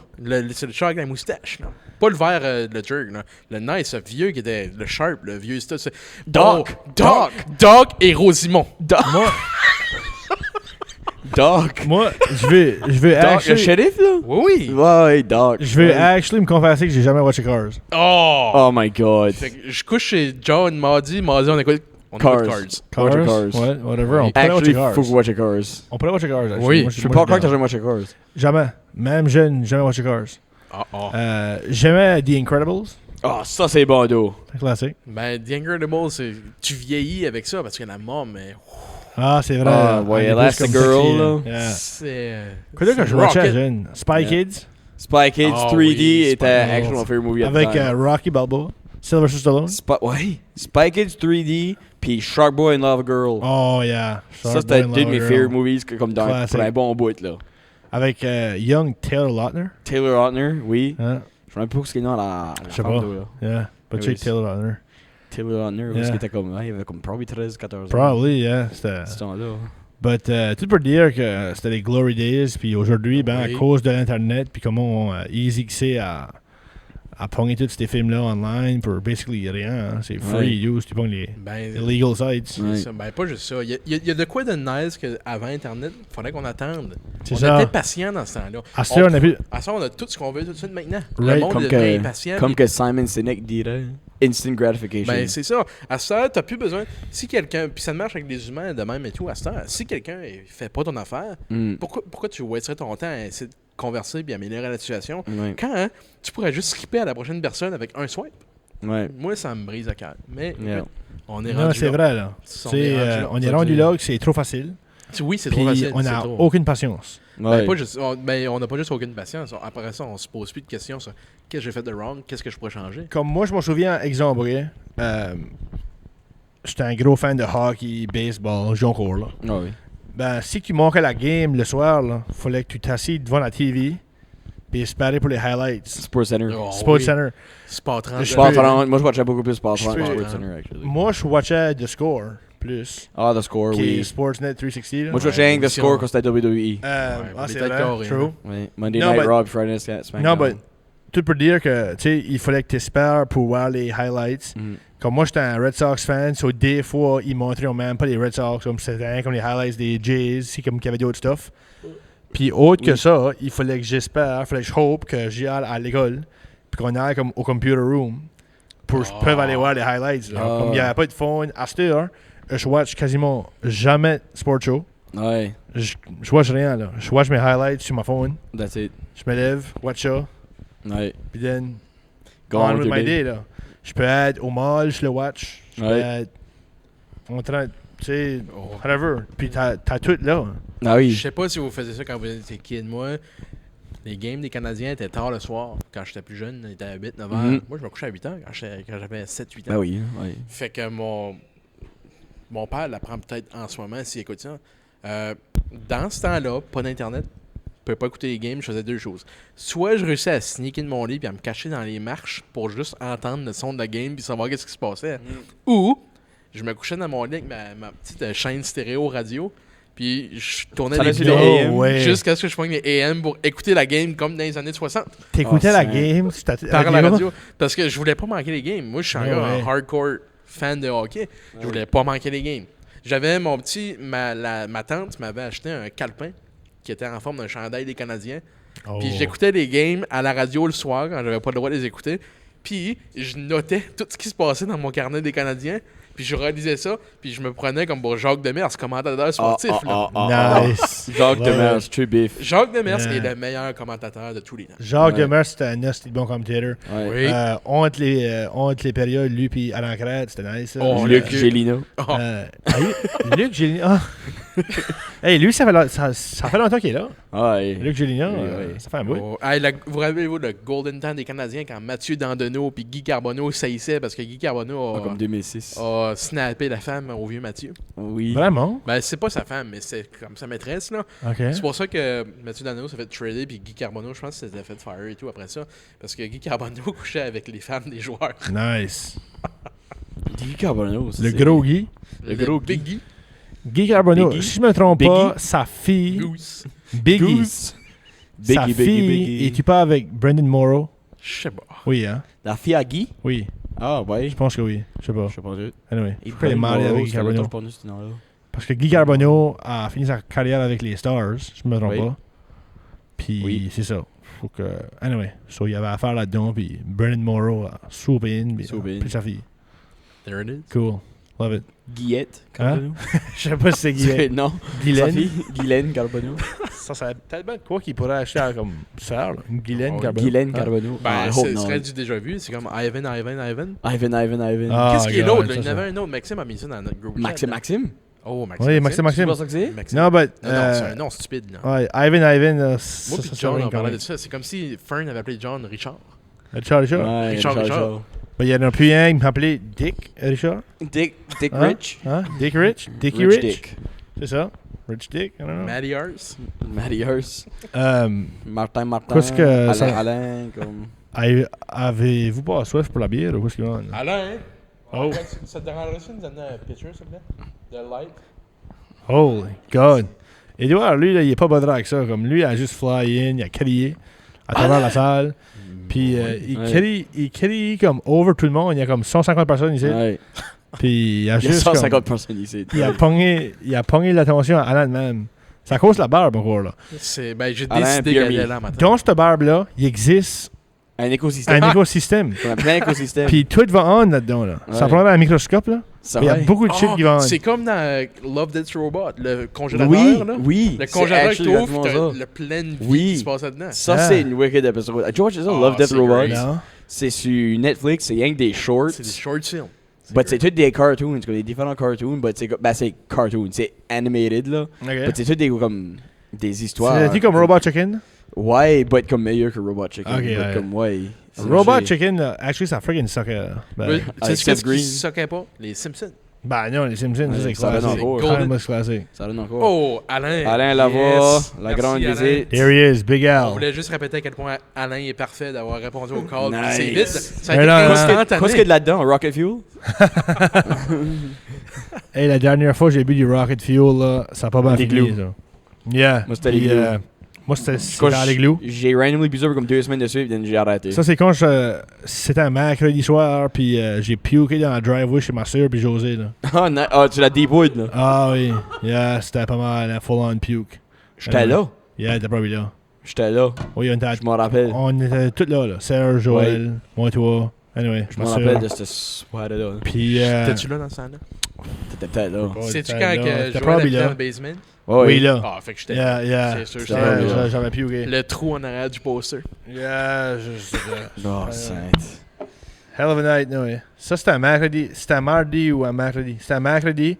C'est le char avec la moustache, là. Pas le vert, le jerk, là. Le nice, le vieux qui était le sharp, le vieux. C'est Doc. Doc et Rosimond. Doc. Moi, je veux Doc, le actually, shérif, là? Oui, oui. Ouais, Doc. je veux actually me confesser que j'ai jamais watché Cars. Oh! Oh my god. Fait que je couche chez John mardi on écoute Cars. Cars. Watcher Cars. Ouais, whatever. On pourrait Actually, watcher Cars. faut que watcher Cars. On pourrait watcher Cars. actually. Oui, Moi, Je peux moi, pas croire que t'as down. jamais watché Cars. Jamais. Même jeune, jamais watché Cars. Ah, ah. J'aimais The Incredibles. Ah, ça c'est bon dos. C'est un classique. Ben, The Incredibles, tu vieillis avec ça parce que la mort, mais Ah, c'est vrai. Ah, ouais, Elle est Elastic plus comme Girl, sexy, là. Yeah. c'est. Quoi d'autre que je Rocket. watchais jeune? Spy Yeah. Kids. Spy Kids Ah 3D oui, était Spy actually Kids. mon favorite movie at the Avec time. Rocky Balboa. Sylvester Stallone. Ouais. Spy Kids 3D, puis Shark Boy and Lava Girl. Oh, yeah. Ça, Shark c'était Boy and deux de mes Lava favorite Girl. movies que, comme dans Classic. pour un bon bout, là. Avec Young Taylor Lautner. Taylor Lautner, oui. Hein? Je me rappelle pas ce qu'il y a dans la Je sais femme pas. de, là. Yeah. But Oui, check c'est- Taylor Lautner. Taylor Lautner, Yeah. parce qu'il était comme, il avait comme probably 13-14 ans. Probably, yeah. C'était... Ce temps-là. But tout pour dire que c'était les glory days, puis aujourd'hui, ben, Oui. à cause de l'Internet, puis comment easy que c'est à pogner tous ces films-là online pour basically rien. Hein. C'est free use, tu pognes les Ben, illegal sites. c'est Ouais. ça. Ben, pas juste ça. Il y a de quoi de nice qu'avant Internet, il fallait qu'on attende. C'est On ça. était patient dans ce temps-là. À ce temps, on a plus... À ça, on a tout ce qu'on veut tout de suite maintenant. Right. Le monde Comme devient que, impatient. comme puis- que Simon Sinek dirait, instant gratification. Ben, c'est ça. À ça, t'as plus besoin. Si quelqu'un. Puis ça marche avec les humains de même et tout. À ça, si quelqu'un fait pas ton affaire, Mm. pourquoi tu wasterais ton temps à essayer de converser et améliorer la situation Ouais. quand hein, tu pourrais juste skipper à la prochaine personne avec un swipe? Ouais. Moi, ça me brise le cœur. Mais Yeah. écoute, on est Non, rendu c'est là. vrai, là. On est On est Ça rendu veut là dire- que c'est trop facile. Oui, c'est Puis trop facile. on c'est n'a trop. aucune patience. Ben, Ouais. pas juste, on n'a pas juste aucune patience. Après ça, on se pose plus de questions sur qu'est-ce que j'ai fait de wrong, qu'est-ce que je pourrais changer. Comme moi, je me souviens, exemple, ok, j'étais un gros fan de hockey, baseball, j'ai encore, là. Ah oui. Ben, si tu manquais la game le soir, là, fallait que tu t'assises devant la TV et espérer pour les highlights. Sports Center. Oh, Sport oui. Center. Sport 30. Je Sport peux- 30. Moi, je watchais beaucoup plus Sport Je 30 que peux- Sports Center, actually. Moi, je watchais The Score plus, Ah, The Score, qui est oui. Sportsnet 360. Là. Moi, je watchais rien que The émission. Score quand c'était WWE. Ouais, on c'est était vrai, carré, true. hein. Ouais. Monday Non, Night but- Raw, Friday Night SmackDown. Non, mais tout pour dire que, tu sais, il fallait que tu espères pour voir les highlights. Mm. Comme moi, j'étais un Red Sox fan, so des fois, ils montraient même pas les Red Sox, comme c'était rien comme les highlights des Jays, c'est comme qu'il y avait d'autres stuff. Puis autre que Oui. ça, il fallait que j'espère, il fallait que je hope que j'y aille à l'école, puis qu'on aille comme au computer room, pour je peux aller voir les highlights. Là. Ah. Comme il n'y avait pas de phone, à cette heure, je watch quasiment jamais Sport Show. Ouais, Je watch rien, là. Je watch mes highlights sur ma phone, that's it. je me lève, watch ça, Ouais. puis then, Go on on with with my your day. day, là. Je peux être au mall, je le watch. Je peux Ouais. être en train, tu sais, Oh. whatever. Puis t'as tout là. Ah oui. Je sais pas si vous faisiez ça quand vous étiez kid. Moi, les games des Canadiens étaient tard le soir. Quand j'étais plus jeune, ils étaient à 8-9 heures. Mhm. Moi, je me couchais à 8 heures quand j'avais 7-8 ans. Ben oui, ouais. Fait que mon père l'apprend peut-être en ce moment s'il écoute ça. Dans ce temps-là, pas d'internet, je pouvais pas écouter les games, je faisais deux choses. Soit je réussissais à sneaker de mon lit puis à me cacher dans les marches pour juste entendre le son de la game puis savoir qu'est-ce qui se passait. Ou je me couchais dans mon lit avec ma petite chaîne stéréo radio puis je tournais Ça les laisse bidons les AM. ouais. jusqu'à ce que je pogne les AM pour écouter la game comme dans les années 60 T'écoutais Ah, la c'est- game, c'était par la radio parce que je voulais pas manquer les games. Moi, je suis un Ouais, gars, ouais. un hardcore fan de hockey. Je voulais pas manquer les games. J'avais mon petit... Ma tante m'avait acheté un calepin qui était en forme d'un chandail des Canadiens. Oh. Puis j'écoutais les games à la radio le soir quand j'avais pas le droit de les écouter. Puis je notais tout ce qui se passait dans mon carnet des Canadiens. Puis je réalisais ça. Puis je me prenais comme pour Jacques Demers, commentateur sportif. là. Nice. Jacques Ouais. Demers, true beef. Jacques Demers Yeah. est le meilleur commentateur de tous les temps. Jacques Ouais. Demers, c'était un hostie de bon commentateur. Ouais. Oui. Entre les périodes, lui puis Alain Crête, c'était nice. ça. Oh, Luc le- Gélina. Oh. Luc Gélina. Hey, lui, ça fait longtemps qu'il est là. Ouais. Luc Gélina, Oui, oui. ça fait un bout. Oh, hey, vous rappelez-vous le Golden Time des Canadiens quand Mathieu Dandonneau puis Guy Carbonneau saillissaient parce que Guy Carbonneau Ah, comme 2006. a snappé la femme au vieux Mathieu? Oui. Vraiment? Ben, c'est pas sa femme, mais c'est comme sa maîtresse, là. OK. C'est pour ça que Mathieu Dandonneau s'est fait trader puis Guy Carbonneau, je pense que s'était fait fire et tout après ça. Parce que Guy Carbonneau couchait avec les femmes des joueurs. Nice. Guy Carbonneau. ça, Le c'est- gros Guy. Le gros Big Guy. Guy Carbonneau, Biggie. si je me trompe pas, Biggie. sa fille, Goose. Biggie, Goose. sa fille, et tu pas avec Brendan Morrow? Je sais pas. Oui, hein? La fille à Guy? Oui, Ah, ouais. je pense que oui. Je sais pas. Je sais pas. Anyway, Et pourquoi il est marié avec Guy Carbonneau? Parce que Guy Carbonneau a fini sa carrière avec les Stars, je me trompe Oui. pas. Puis Oui. c'est ça. Faut que... Anyway, so, il y avait affaire là-dedans, puis Brendan Morrow a swoopé in, puis Swoopé in. pris sa fille. There it is. Cool. Love it. Guillette Hein? Carbonneau. Je sais pas si c'est Guy. Non. Sa Guylaine. fille, Guylaine Carbonneau. Ça serait tellement quoi qu'il pourrait acheter à comme faire, là. Une Guylaine Oh, Carbonneau. Guylaine Hein? Carbonneau. Ben, I hope ce not. serait du déjà vu. C'est comme Ivan. Ivan. Ah, Qu'est-ce qui est God, l'autre? là? ça, Il y en ça. avait un autre. Maxime a mis ça dans notre groupe. Maxime. chat, là. Maxime? Oh, Maxime. Oui, Maxime. C'est pas ça que c'est? Maxime. Non, but... Non, non, c'est un nom stupide. Là. Ouais, Ivan, Moi ça, puis ça John, serait on parlait quand de ça. C'est comme si Fern avait appelé John Richard. même. Charlie Shaw. Ouais, Richard. Ben, il y en a plus un qui m'appelait Dick Richard. Dick Hein? Rich. Hein? Dick Rich. Dickie Rich Rich. Dick. C'est ça. Rich Dick, I don't know. Matty Hurst. Matty Hurst. Martin. Qu'est-ce que Alain, ça- Alain, comme... Avez-vous pas soif pour la bière ou qu'est-ce qu'il y a? là? Alain, Oh. ça te dérangerait-tu de nous donner un picture, s'il te plaît? De light. Holy God. Edouard, lui, là, il est pas badra avec ça. Comme lui, il a juste fly in, il a crié à travers la salle. Puis il crie comme over tout le monde. Il y a comme 150 personnes ici. Ouais. Puis il a Il y a juste 150 comme, personnes ici. il a pogné l'attention à Alan même. C'est à cause de la barbe encore là. J'ai Alain décidé Pierre d'aller Mille. là matin. Dans cette barbe là, il existe Un écosystème. un écosystème. On a plein d'écosystèmes. Puis tout va on là-dedans là. Ça Ouais. prend un microscope là. Ça Il y a va. beaucoup de shit qui va on. C'est comme dans Love Death Robot, le congélateur, Oui, là. oui. Le c'est congélateur que actually t'ouvres, exactement t'as ça. le plein de vie Oui. qui se passe là-dedans. Ça, Ah. c'est une wicked épisode. George, c'est ça, Ah, Love, Death, c'est Robots. great. Non. C'est sur Netflix, c'est rien que des shorts. C'est des short films. But c'est tous des cartoons, comme des différents cartoons, but c'est c'est cartoon, c'est animated là. Ok. But c'est tous des comme des histoires. C'est comme Robot Chicken. Ouais, but comme meilleur que Robot Chicken. Ok, but ouais. comme ouais. c'est Robot marché. Chicken, là, actually, ça freaking suck. Tu sais Seth qu'est-ce Green. qui suckait pas? Les Simpsons. Ben non, les Simpsons, Ouais, ça, c'est ça donne classique. encore. Timeless classique. Ça donne encore. Oh, Alain. Alain Lavoie, Yes. la Merci, grande Alain. visite. Here he is, Big On Al. voulait juste répéter à quel point Alain est parfait d'avoir répondu au call. Nice. C'est vite. Ça a Mais été non, instantané. Qu'est-ce qu'il y a de là-dedans? Rocket Fuel? Hey, la dernière fois que j'ai bu du Rocket Fuel, là, ça a pas bien Des fini, glous. ça. Yeah. Moi, c'était Puis, les glous. moi, c'était Quand dans les glous. J'ai randomly bu ça pour comme 2 semaines dessus, puis j'ai arrêté. Ça, c'est quand c'était un mercredi soir, puis j'ai puké dans la driveway chez ma soeur puis José, là. Tu l'as deep wood, là. Ah oui. Yeah, c'était pas mal, un full-on puke. J'étais là. Yeah, t'es probably là. J'étais là. Oui, on était, Je m'en rappelle. on était tous là, là. Serge, Joël, moi, toi. Anyway, Je ma m'en soeur. rappelle de ce soir-là. Puis, T'es-tu là dans ce temps-là? T'étais peut-être là. C'est-tu t'étais quand là. que T'étais Joël probably était là. dans le basement? Oui, là. Ah, fait que j'étais Yeah, yeah. C'est sûr, C'était j'étais là. là. J'avais puké. Le trou en arrière du poster. Yeah, Oh, sainte. Hell of a night, no way. Ça, c'était un mercredi. C'était un mardi ou un mercredi? C'était un mercredi.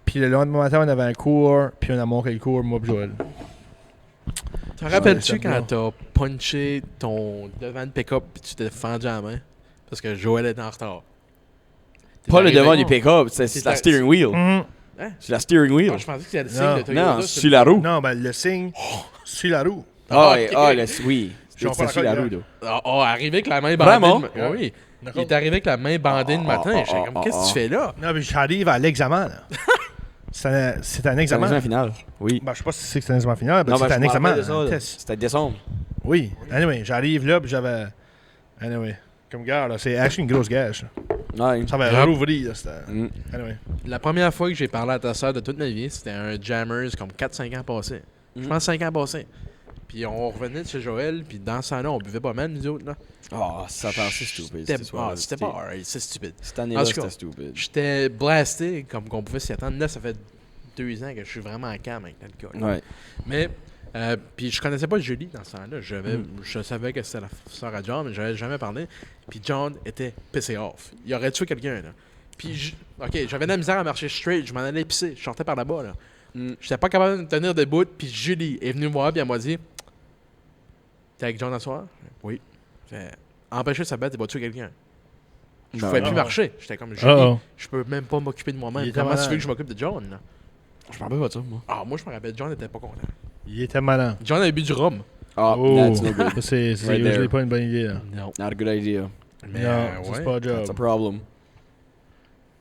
Puis le lendemain matin, on avait un cours. Puis on a manqué le cours, moi et Joël. Te rappelles-tu c'est quand bon. t'as punché ton devant de pick-up et tu t'es fendu à la main? Parce que Joël était en retard. T'es Pas le arrivé- devant du pick-up, c'est la steering wheel. C'est la steering wheel. Ah, je pensais que c'était le signe Non. de Toyota. Non, sur la roue. Non, ben le signe sur la roue. Ah, ok. oui. Je C'est sur la roue, là. Arrivé avec la main bandée. Vraiment? Oui. Il est arrivé avec la main bandée le matin. J'étais comme, qu'est-ce que tu fais là? Non, mais j'arrive à l'examen, là. C'est un C'est un examen. examen final. Oui. Ben, je sais pas si c'est que c'est un examen final, mais Non, c'est ben, un je me examen. rappelle de ça, un là. test. C'était décembre. Oui. Anyway, j'arrive là, puis j'avais. Anyway, comme gare, là, c'est actually une grosse gage. Ouais. Ça va Grave. rouvrir, là. C'était. Mm. Anyway. La première fois que j'ai parlé à ta soeur de toute ma vie, c'était un Jammers comme 4-5 ans passés. Je pense 5 ans passés. Puis on revenait de chez Joël, puis dans ce temps-là, on buvait pas mal, nous autres. Là. Oh, ça part c'est stupide. C'était pas alright, c'est stupide. Cette En année-là, tout cas, c'était stupide. J'étais blasté comme qu'on pouvait s'y attendre. Là, ça fait 2 ans que je suis vraiment en calme avec l'alcool. Ouais. Mais, puis je connaissais pas Julie dans ce temps-là. Je savais que c'était la sœur à John, mais je n'avais jamais parlé. Puis John était pissé off. Il aurait tué quelqu'un, là. Puis, ok, j'avais de la misère à marcher straight. Je m'en allais pisser. Je sortais par là-bas, là. J'étais pas capable de me tenir debout. Puis Julie est venue me voir, puis elle m'a dit, t'es avec John à soir? Oui. Fait, empêcher sa bête, il va tuer quelqu'un. Je Ben pouvais non. plus marcher. J'étais comme, Julie, Uh-oh. je peux même pas m'occuper de Il moi-même. était Comment tu malade. veux que je m'occupe de John, là? Je me rappelle pas de ça, moi. Ah, moi, je me rappelle, John était pas content. Il était malin. John avait bu du rhum. Ah, Oh, that's no good. ça, c'est Right usually there. pas une bonne idée, là. Non. Not a good idea. Mais, non, ça, ouais. c'est pas un That's a job. problem.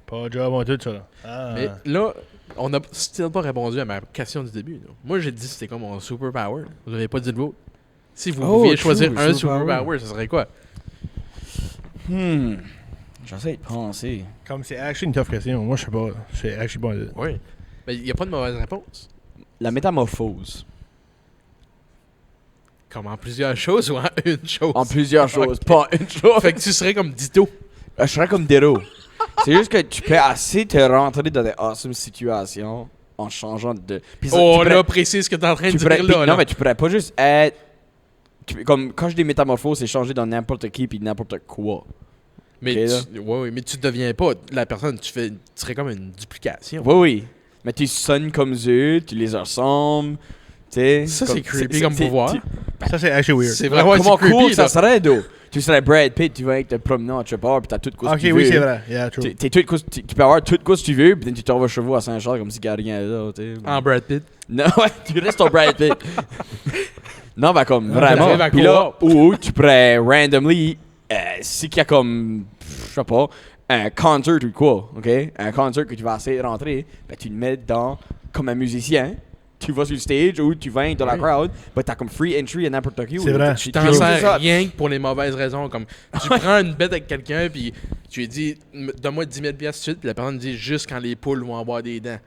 Pas un job en tout, ça. Là. Ah. Mais là, on n'a still pas répondu à ma question du début. Là. Moi, j'ai dit que c'était comme mon superpower. Vous n'avez pas dit le vôtre. Si vous Oh, pouviez true, choisir un superpower. superpower, ce serait quoi? J'essaie de penser. Comme c'est actually une tough question. Moi, je sais pas. C'est actually pas une... Oui. Mais il n'y a pas de mauvaise réponse. La métamorphose. Comme en plusieurs choses ou en une chose? En plusieurs choses, Ok. pas une chose. Fait que tu serais comme Ditto. Je serais comme Dero. C'est juste que tu peux assez te rentrer dans des awesome situations en changeant de. Puis ça, Oh tu là, pourrais- précise ce que t'es en train de tu dire pourrais- là. puis- là. Non, mais tu pourrais pas juste être. Comme quand je dis métamorphose, c'est changer dans n'importe qui puis n'importe quoi. Mais Ok, ouais, mais tu deviens pas la personne. Tu serais comme une duplication. Oui, oui. Mais tu sonnes comme eux, tu les ressembles. Tu sais. Ça, c'est creepy comme pouvoir. Ça, c'est actually weird. C'est vraiment Comment creepy, cool ça là. serait, d'eau? Tu serais Brad Pitt, tu vas être te promener en chopper, puis t'as tout quoi Ok, tu veux. oui, c'est vrai. Yeah, true. T'es tout quoi, tu peux avoir tout quoi tu veux, puis tu t'en vas chevaux à Saint-Charles comme si il n'y a rien là, tu sais. En Brad Pitt. Non, ouais, tu restes ton Brad Pitt. Non, bah comme, vraiment. t'arrives à Puis là, co-op. ou tu pourrais randomly, si qu'il y a comme, je sais pas, un concert ou quoi, ok? Un concert que tu vas essayer de rentrer, ben tu le mets dans, comme un musicien. Tu vas sur le stage ou tu viens dans la crowd, ben t'as comme free entry à n'importe qui. C'est vrai. Tu t'en sers rien que pour les mauvaises raisons. Comme tu prends une bête avec quelqu'un, puis tu lui dis donne-moi 10 000$ tout de suite, puis la personne dit juste quand les poules vont avoir des dents.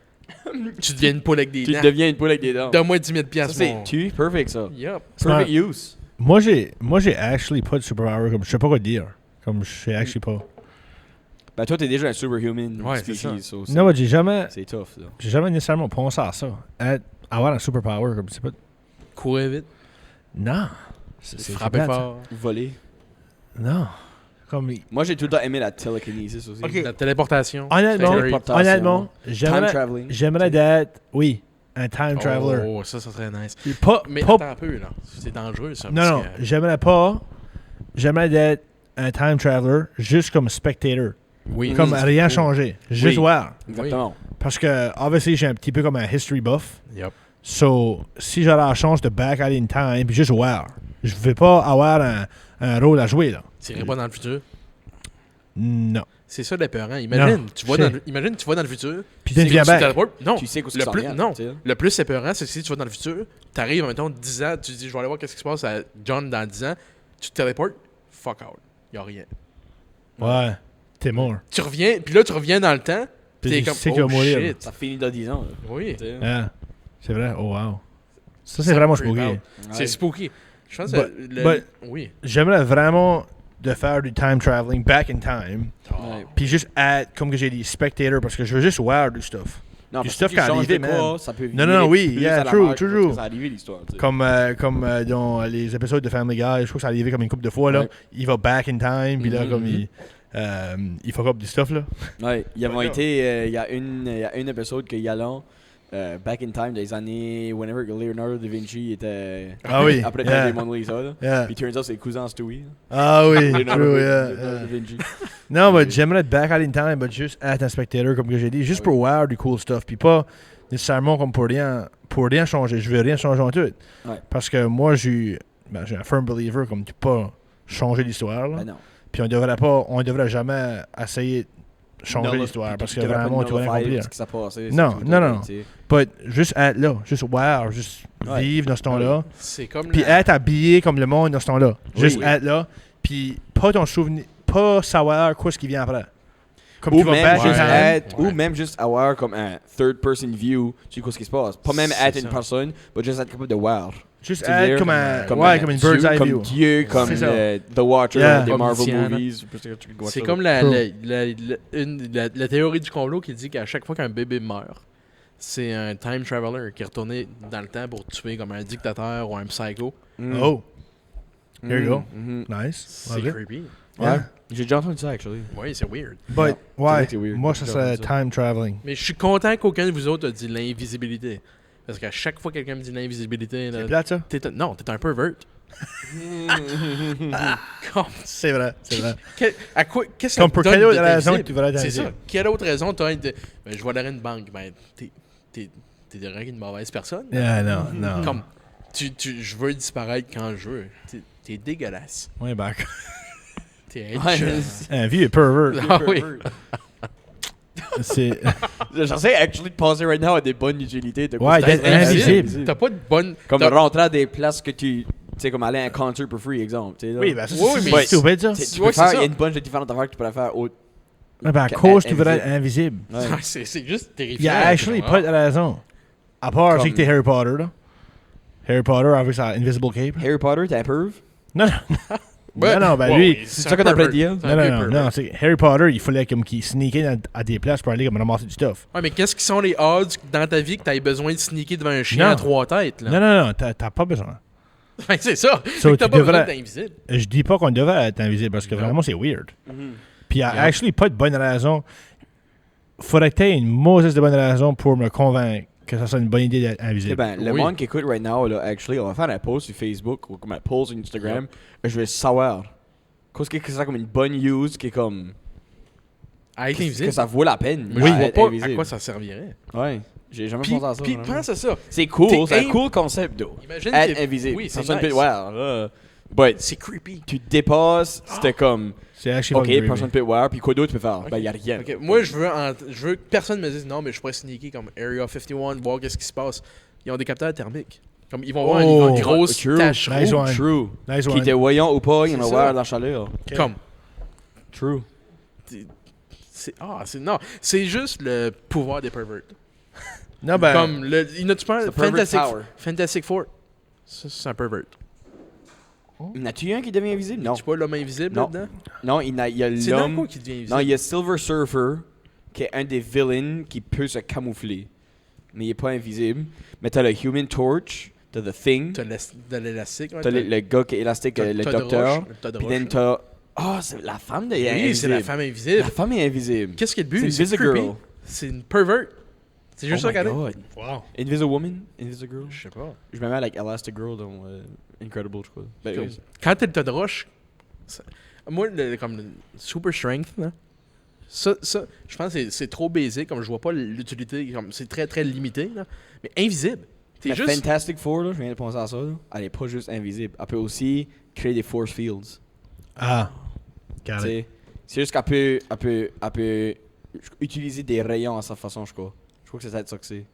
Tu deviens une poule avec des Tu dents. deviens une poule avec des dents. Donne-moi 10 000$. Ça, c'est mon- perfect ça. Yup. Perfect use. Moi, j'ai actually pas de superpower. Comme, je sais pas quoi dire. Comme, je sais actually pas. Ben toi, t'es déjà un superhuman Ouais, c'est species. ça. so Non, mais j'ai jamais nécessairement pensé à ça. Avoir un superpower, comme, c'est pas. Courir vite. Non. Frapper plate, ça. fort. Voler. Non. Comme, Moi, j'ai tout le temps aimé la télékinésis aussi. Ok. La téléportation. honnêtement, Scary. Téléportation. honnêtement, Time traveling. j'aimerais d'être, oui, un time traveler. Oh, ça serait nice. Et pas, Mais pas- attends un peu, là. C'est dangereux, ça. non, parce non, que- j'aimerais d'être un time traveler juste comme spectator. Oui. Comme c'est rien cool. changer. Juste Oui. voir. Exactement. Parce que, obviously, j'ai un petit peu comme un history buff. Yup. So, si j'aurais la chance de back out in time, puis juste voir. Je veux pas avoir un rôle à jouer, là. T'irais pas dans le futur. Non. C'est ça l'épeurant. Imagine, Non, tu vas je sais. imagine, tu vas dans le futur. Puis tu c'est viens comme tu back. téléportes. Non. Tu sais quoi ce le qui plus, s'en vient, non. tu sais. Le plus épeurant, c'est que si tu vas dans le futur, t'arrives, mettons, 10 ans, tu te dis, je vais aller voir qu'est-ce qui se passe à John dans 10 ans, tu te téléportes, fuck out. Y'a rien. Ouais. T'es mort. Tu reviens, puis là, tu reviens dans le temps, Puis t'es tu comme, sais qu'il va oh mourir. shit. Ça finit dans 10 ans. là. Oui. Tu sais. Ah, c'est vrai. Oh, wow. Ça, c'est vraiment creep spooky. out. C'est Ouais. spooky. Je pense But- que but- oui. J'aimerais vraiment de faire du time traveling back in time. Ouais. Puis juste être, comme que j'ai dit, spectator, parce que je veux juste voir du stuff. Non, Du parce stuff que qui est tu changes arrivé, de quoi, man. ça peut Non, virer non, oui, plus yeah, à la true, merde que toujours. parce que C'est arrivé l'histoire. tu sais. Comme dans les épisodes de Family Guy, je crois que ça arrivé comme une couple de fois, là. Ouais. Il va back in time, puis là, Mhm, comme mhm. il fuck up du stuff, là. Ouais, ils avaient Ouais, été. Il y a un épisode qu'il allait back in time des années whenever que Leonardo da Vinci était. Ah oui, Après yeah. le Mona Lisa. Là. Yeah. Puis turns out c'est le cousin Stewie. Ah oui, Leonardo true, da- yeah, Leonardo yeah. da Vinci. Non, mais j'aimerais être back out in time, mais juste être un spectator, comme que j'ai dit, juste Ah pour oui. voir du cool stuff, puis pas nécessairement comme pour rien changer. Je veux rien changer en tout. Ouais. Parce que moi, j'ai un firm believer, comme tu peux pas changer l'histoire, là. Ben non. Puis on devrait jamais essayer de changer Nullify- l'histoire, parce que tu devrais pas vraiment, tu vas rien nullifier accomplir. ce qui s'est passé, Non, c'est tout, non, non. tu sais. But juste être là, juste voir, juste Ouais. vivre dans ce temps-là. C'est comme Puis la- être habillé comme le monde dans ce temps-là. Oui, Juste oui. être là, puis pas ton souvenir, pas savoir quoi ce qui vient après. Comme Ou tu vas même, back in Ouais. juste time. être, Ouais. ou même juste avoir comme un third person view sur quoi ce qui se passe. Pas même C'est être une ça. personne, mais juste être capable de voir. Juste Tu veux dire, être comme un, comme ouais, comme une bird's eye comme view. Dieu, comme C'est ça. The Watcher Yeah. des Marvel Omniscient, movies. C'est comme la théorie du complot qui dit qu'à chaque fois qu'un bébé meurt, c'est un time traveler qui est retourné dans le temps pour tuer comme un dictateur ou un psycho. Oh, there you go. Mhm. Nice. C'est Lovely. creepy. Ouais. Yeah. J'ai déjà entendu ça, actually. Oui, c'est weird. But, Ouais. ouais, C'est weird. moi, ça J'ai serait entendu ça. time traveling. Mais je suis content qu'aucun de vous autres a dit l'invisibilité. Parce qu'à chaque fois que quelqu'un me dit l'invisibilité, C'est là, plate, ça? non, t'es un pervert. Comme- C'est vrai, c'est vrai. Qu'est-ce que Comme pour ça quelle donne autre d'être raison invisible? que tu voudrais être C'est ça. invisible? Quelle autre raison t'as été. Ben, je vais aller à une banque. Ben, t'es une mauvaise personne. Yeah, non, non. Comme, je veux disparaître quand je veux. T'es dégueulasse. Ouais, ben, T'es Ouais, indigent. un vieux pervert. Ah oui. C'est. J'essaie actually de penser right now à des bonnes utilités. De Ouais, d'être invisible. T'as pas de bonne. Comme t'as- rentrer à des places que tu sais, comme aller à un concert pour free, exemple. tu sais, là. Oui, ben, ça, Oui, c'est mais- stupide, ça. Tu tu peux vois, c'est faire, il y ça. a une bunch de différentes affaires que tu pourrais faire autre. Ouais, ben, à que- cause tu voudrais être invisible. invisible. Ouais. C'est juste terrifiant. Il y a actually pas de raison. À part, Comme- c'est que t'es Harry Potter, là. Harry Potter avec sa invisible cape. Harry Potter, t'es un perv? Non, non. Non, non, ben, lui. C'est ça qu'on a appris de dire? Non, non, non, c'est Harry Potter, il fallait comme qu'il sneakait à des places pour aller comme ramasser du stuff. Ouais, mais qu'est-ce qui sont les odds dans ta vie que t'aies besoin de sneaker devant un chien Non. à 3 têtes, là? Non, non, non, t'as pas besoin. Ouais, c'est ça. So, Fait que t'as tu pas besoin devrais- d'être invisible. Je dis pas qu'on devait être invisible parce que Non. vraiment c'est weird. Mhm. Puis il y a Yeah. actually pas de bonne raison. Faudrait que t'aies une mauvaise de bonne raison pour me convaincre que ça soit une bonne idée d'être Eh invisible. ben, le Oui. monde qui écoute right now, là, actually, on va faire un post sur Facebook ou comme un post sur Instagram. Je vais savoir Qu'est-ce que c'est comme une bonne use qui est comme. À être Que invisible. ça vaut la peine. Mais je vois d'être pas invisible. à quoi ça servirait. Ouais. J'ai jamais Puis, pensé à ça. puis vraiment. pense à ça. C'est cool, T'es c'est un im- cool concept, though. Imagine Être que- invisible. Oui, c'est Personne nice. peut. Ouais, là. But C'est creepy. tu dépasses, c'était comme. C'est actually Ok, fucking creepy. personne peut voir, puis quoi d'autre tu peux faire? Ben, y a rien. Ok, moi, je veux que personne me dise non, mais je pourrais sneaker comme Area 51, voir qu'est-ce qui se passe. Ils ont des capteurs thermiques. Comme ils vont voir Oh. une grosse True. tache Nice rouge. one. True. Nice Qui one. était voyant ou pas, il y en a C'est voir ça. de la chaleur. Comme. True. Non, c'est juste le pouvoir des perverts. Non, ben. Comme il n'a-tu pas C'est pervert Fantastic, power. Fantastic Four. Ça, c'est un pervert. N'as-tu un qui devient invisible? Non. Tu pas l'homme invisible Non. là-dedans? Non, il y a C'est dans l'homme. quoi qui devient invisible? Non, il y a Silver Surfer, qui est un des villains qui peut se camoufler. Mais il est pas invisible. Mais t'as le Human Torch, t'as The Thing, T'as de l'élastique. ouais, t'as le gars qui est élastique, t'as- le t'as de docteur. roche, t'as de Puis roche, then là. t'as. Ah, c'est la femme de Oui, invisible. c'est la femme invisible. La femme est invisible. Qu'est-ce qui est le but? C'est Invisible creepy. Girl. C'est une pervert. C'est juste ça Oh my qu'elle est. God. Wow. Invisible Woman? Invisible Girl? Je sais pas. Je me mets avec Elastic Girl dans Incredible, je crois. Ben, Comme- oui. Quand t'as de roche, moi, comme le super strength, là, ça, je pense que c'est trop basic, comme je vois pas l'utilité, comme c'est très très limité, là. Mais invisible. T'es Mais juste. Fantastic Four, là, je viens de penser à ça. Là. Elle est pas juste invisible. Elle peut aussi créer des force fields. Ah. Got it. T'sais. C'est juste qu'elle peut utiliser des rayons à sa façon, je crois. Je crois que c'est ça que c'est.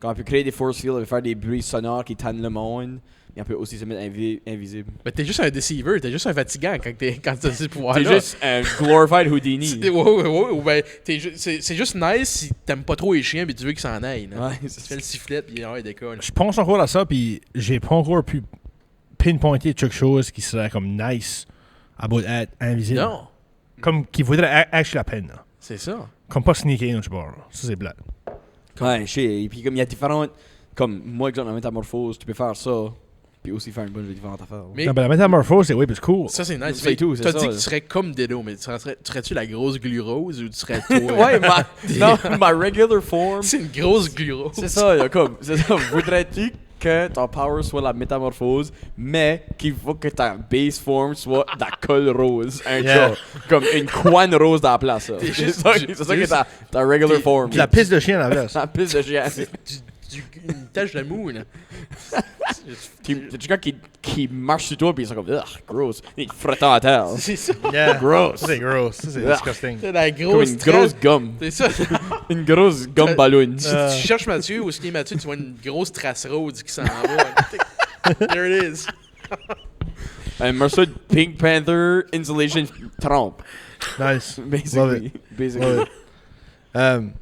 Quand elle peut créer des force fields, elle peut faire des bruits sonores qui tannent le monde. Mais elle peut aussi se mettre invisible. Mais t'es juste un deceiver, t'es juste un fatigant quand t'as ces pouvoirs-là. C'est juste un glorified Houdini. Ouais, ou ben, c'est juste nice si t'aimes pas trop les chiens mais tu veux qu'ils s'en aillent. Là. Ouais, Tu fais le sifflet puis il décolle. Je pense encore à ça, puis j'ai pas encore pu pinpointer quelque chose qui serait comme nice about être invisible. Non, Comme qui vaudrait actually la peine. Là. c'est ça. Comme pas sneaker dans le bord. Ça, c'est blague. Ouais, je sais. Et puis comme il y a différentes. Comme moi, exemple, la métamorphose, tu peux faire ça. Puis aussi faire une bonne de différentes affaires. Mais Non, ben, la métamorphose, c'est way plus cool. ça, c'est nice. C'est Mais tout, c'est t'as ça, dit là. que tu serais comme Dedo, mais serais-tu la grosse glu rose ou tu serais toi? Ouais, ma regular form. C'est une grosse glu rose. C'est ça, il y a comme. C'est ça. Voudrais-tu que ton power soit la métamorphose, mais qu'il faut que ta base form soit de la colle rose. Un Yeah. job. Comme une couenne rose dans la place. ça. C'est juste ça, du- c'est ça t'es que ta regular t'es- form. Puis la piste de chien à la place. La piste de chien. Une tache de mou, là. C'est du gars qui marche sur toi, puis ils sont comme. Ugh, gross. Il frotte à terre. C'est ça. Yeah. Gross. Ça, c'est gross. Ça, c'est Ah. disgusting. C'est la Comme grosse une grosse gomme. C'est ça. Une grosse gomme ballon. Si tu cherches Mathieu ou ce qui est Mathieu, tu vois une grosse trace rose qui s'en va. There it is. Un morceau de Pink Panther Insulation Trump. Nice. Basically. Love it.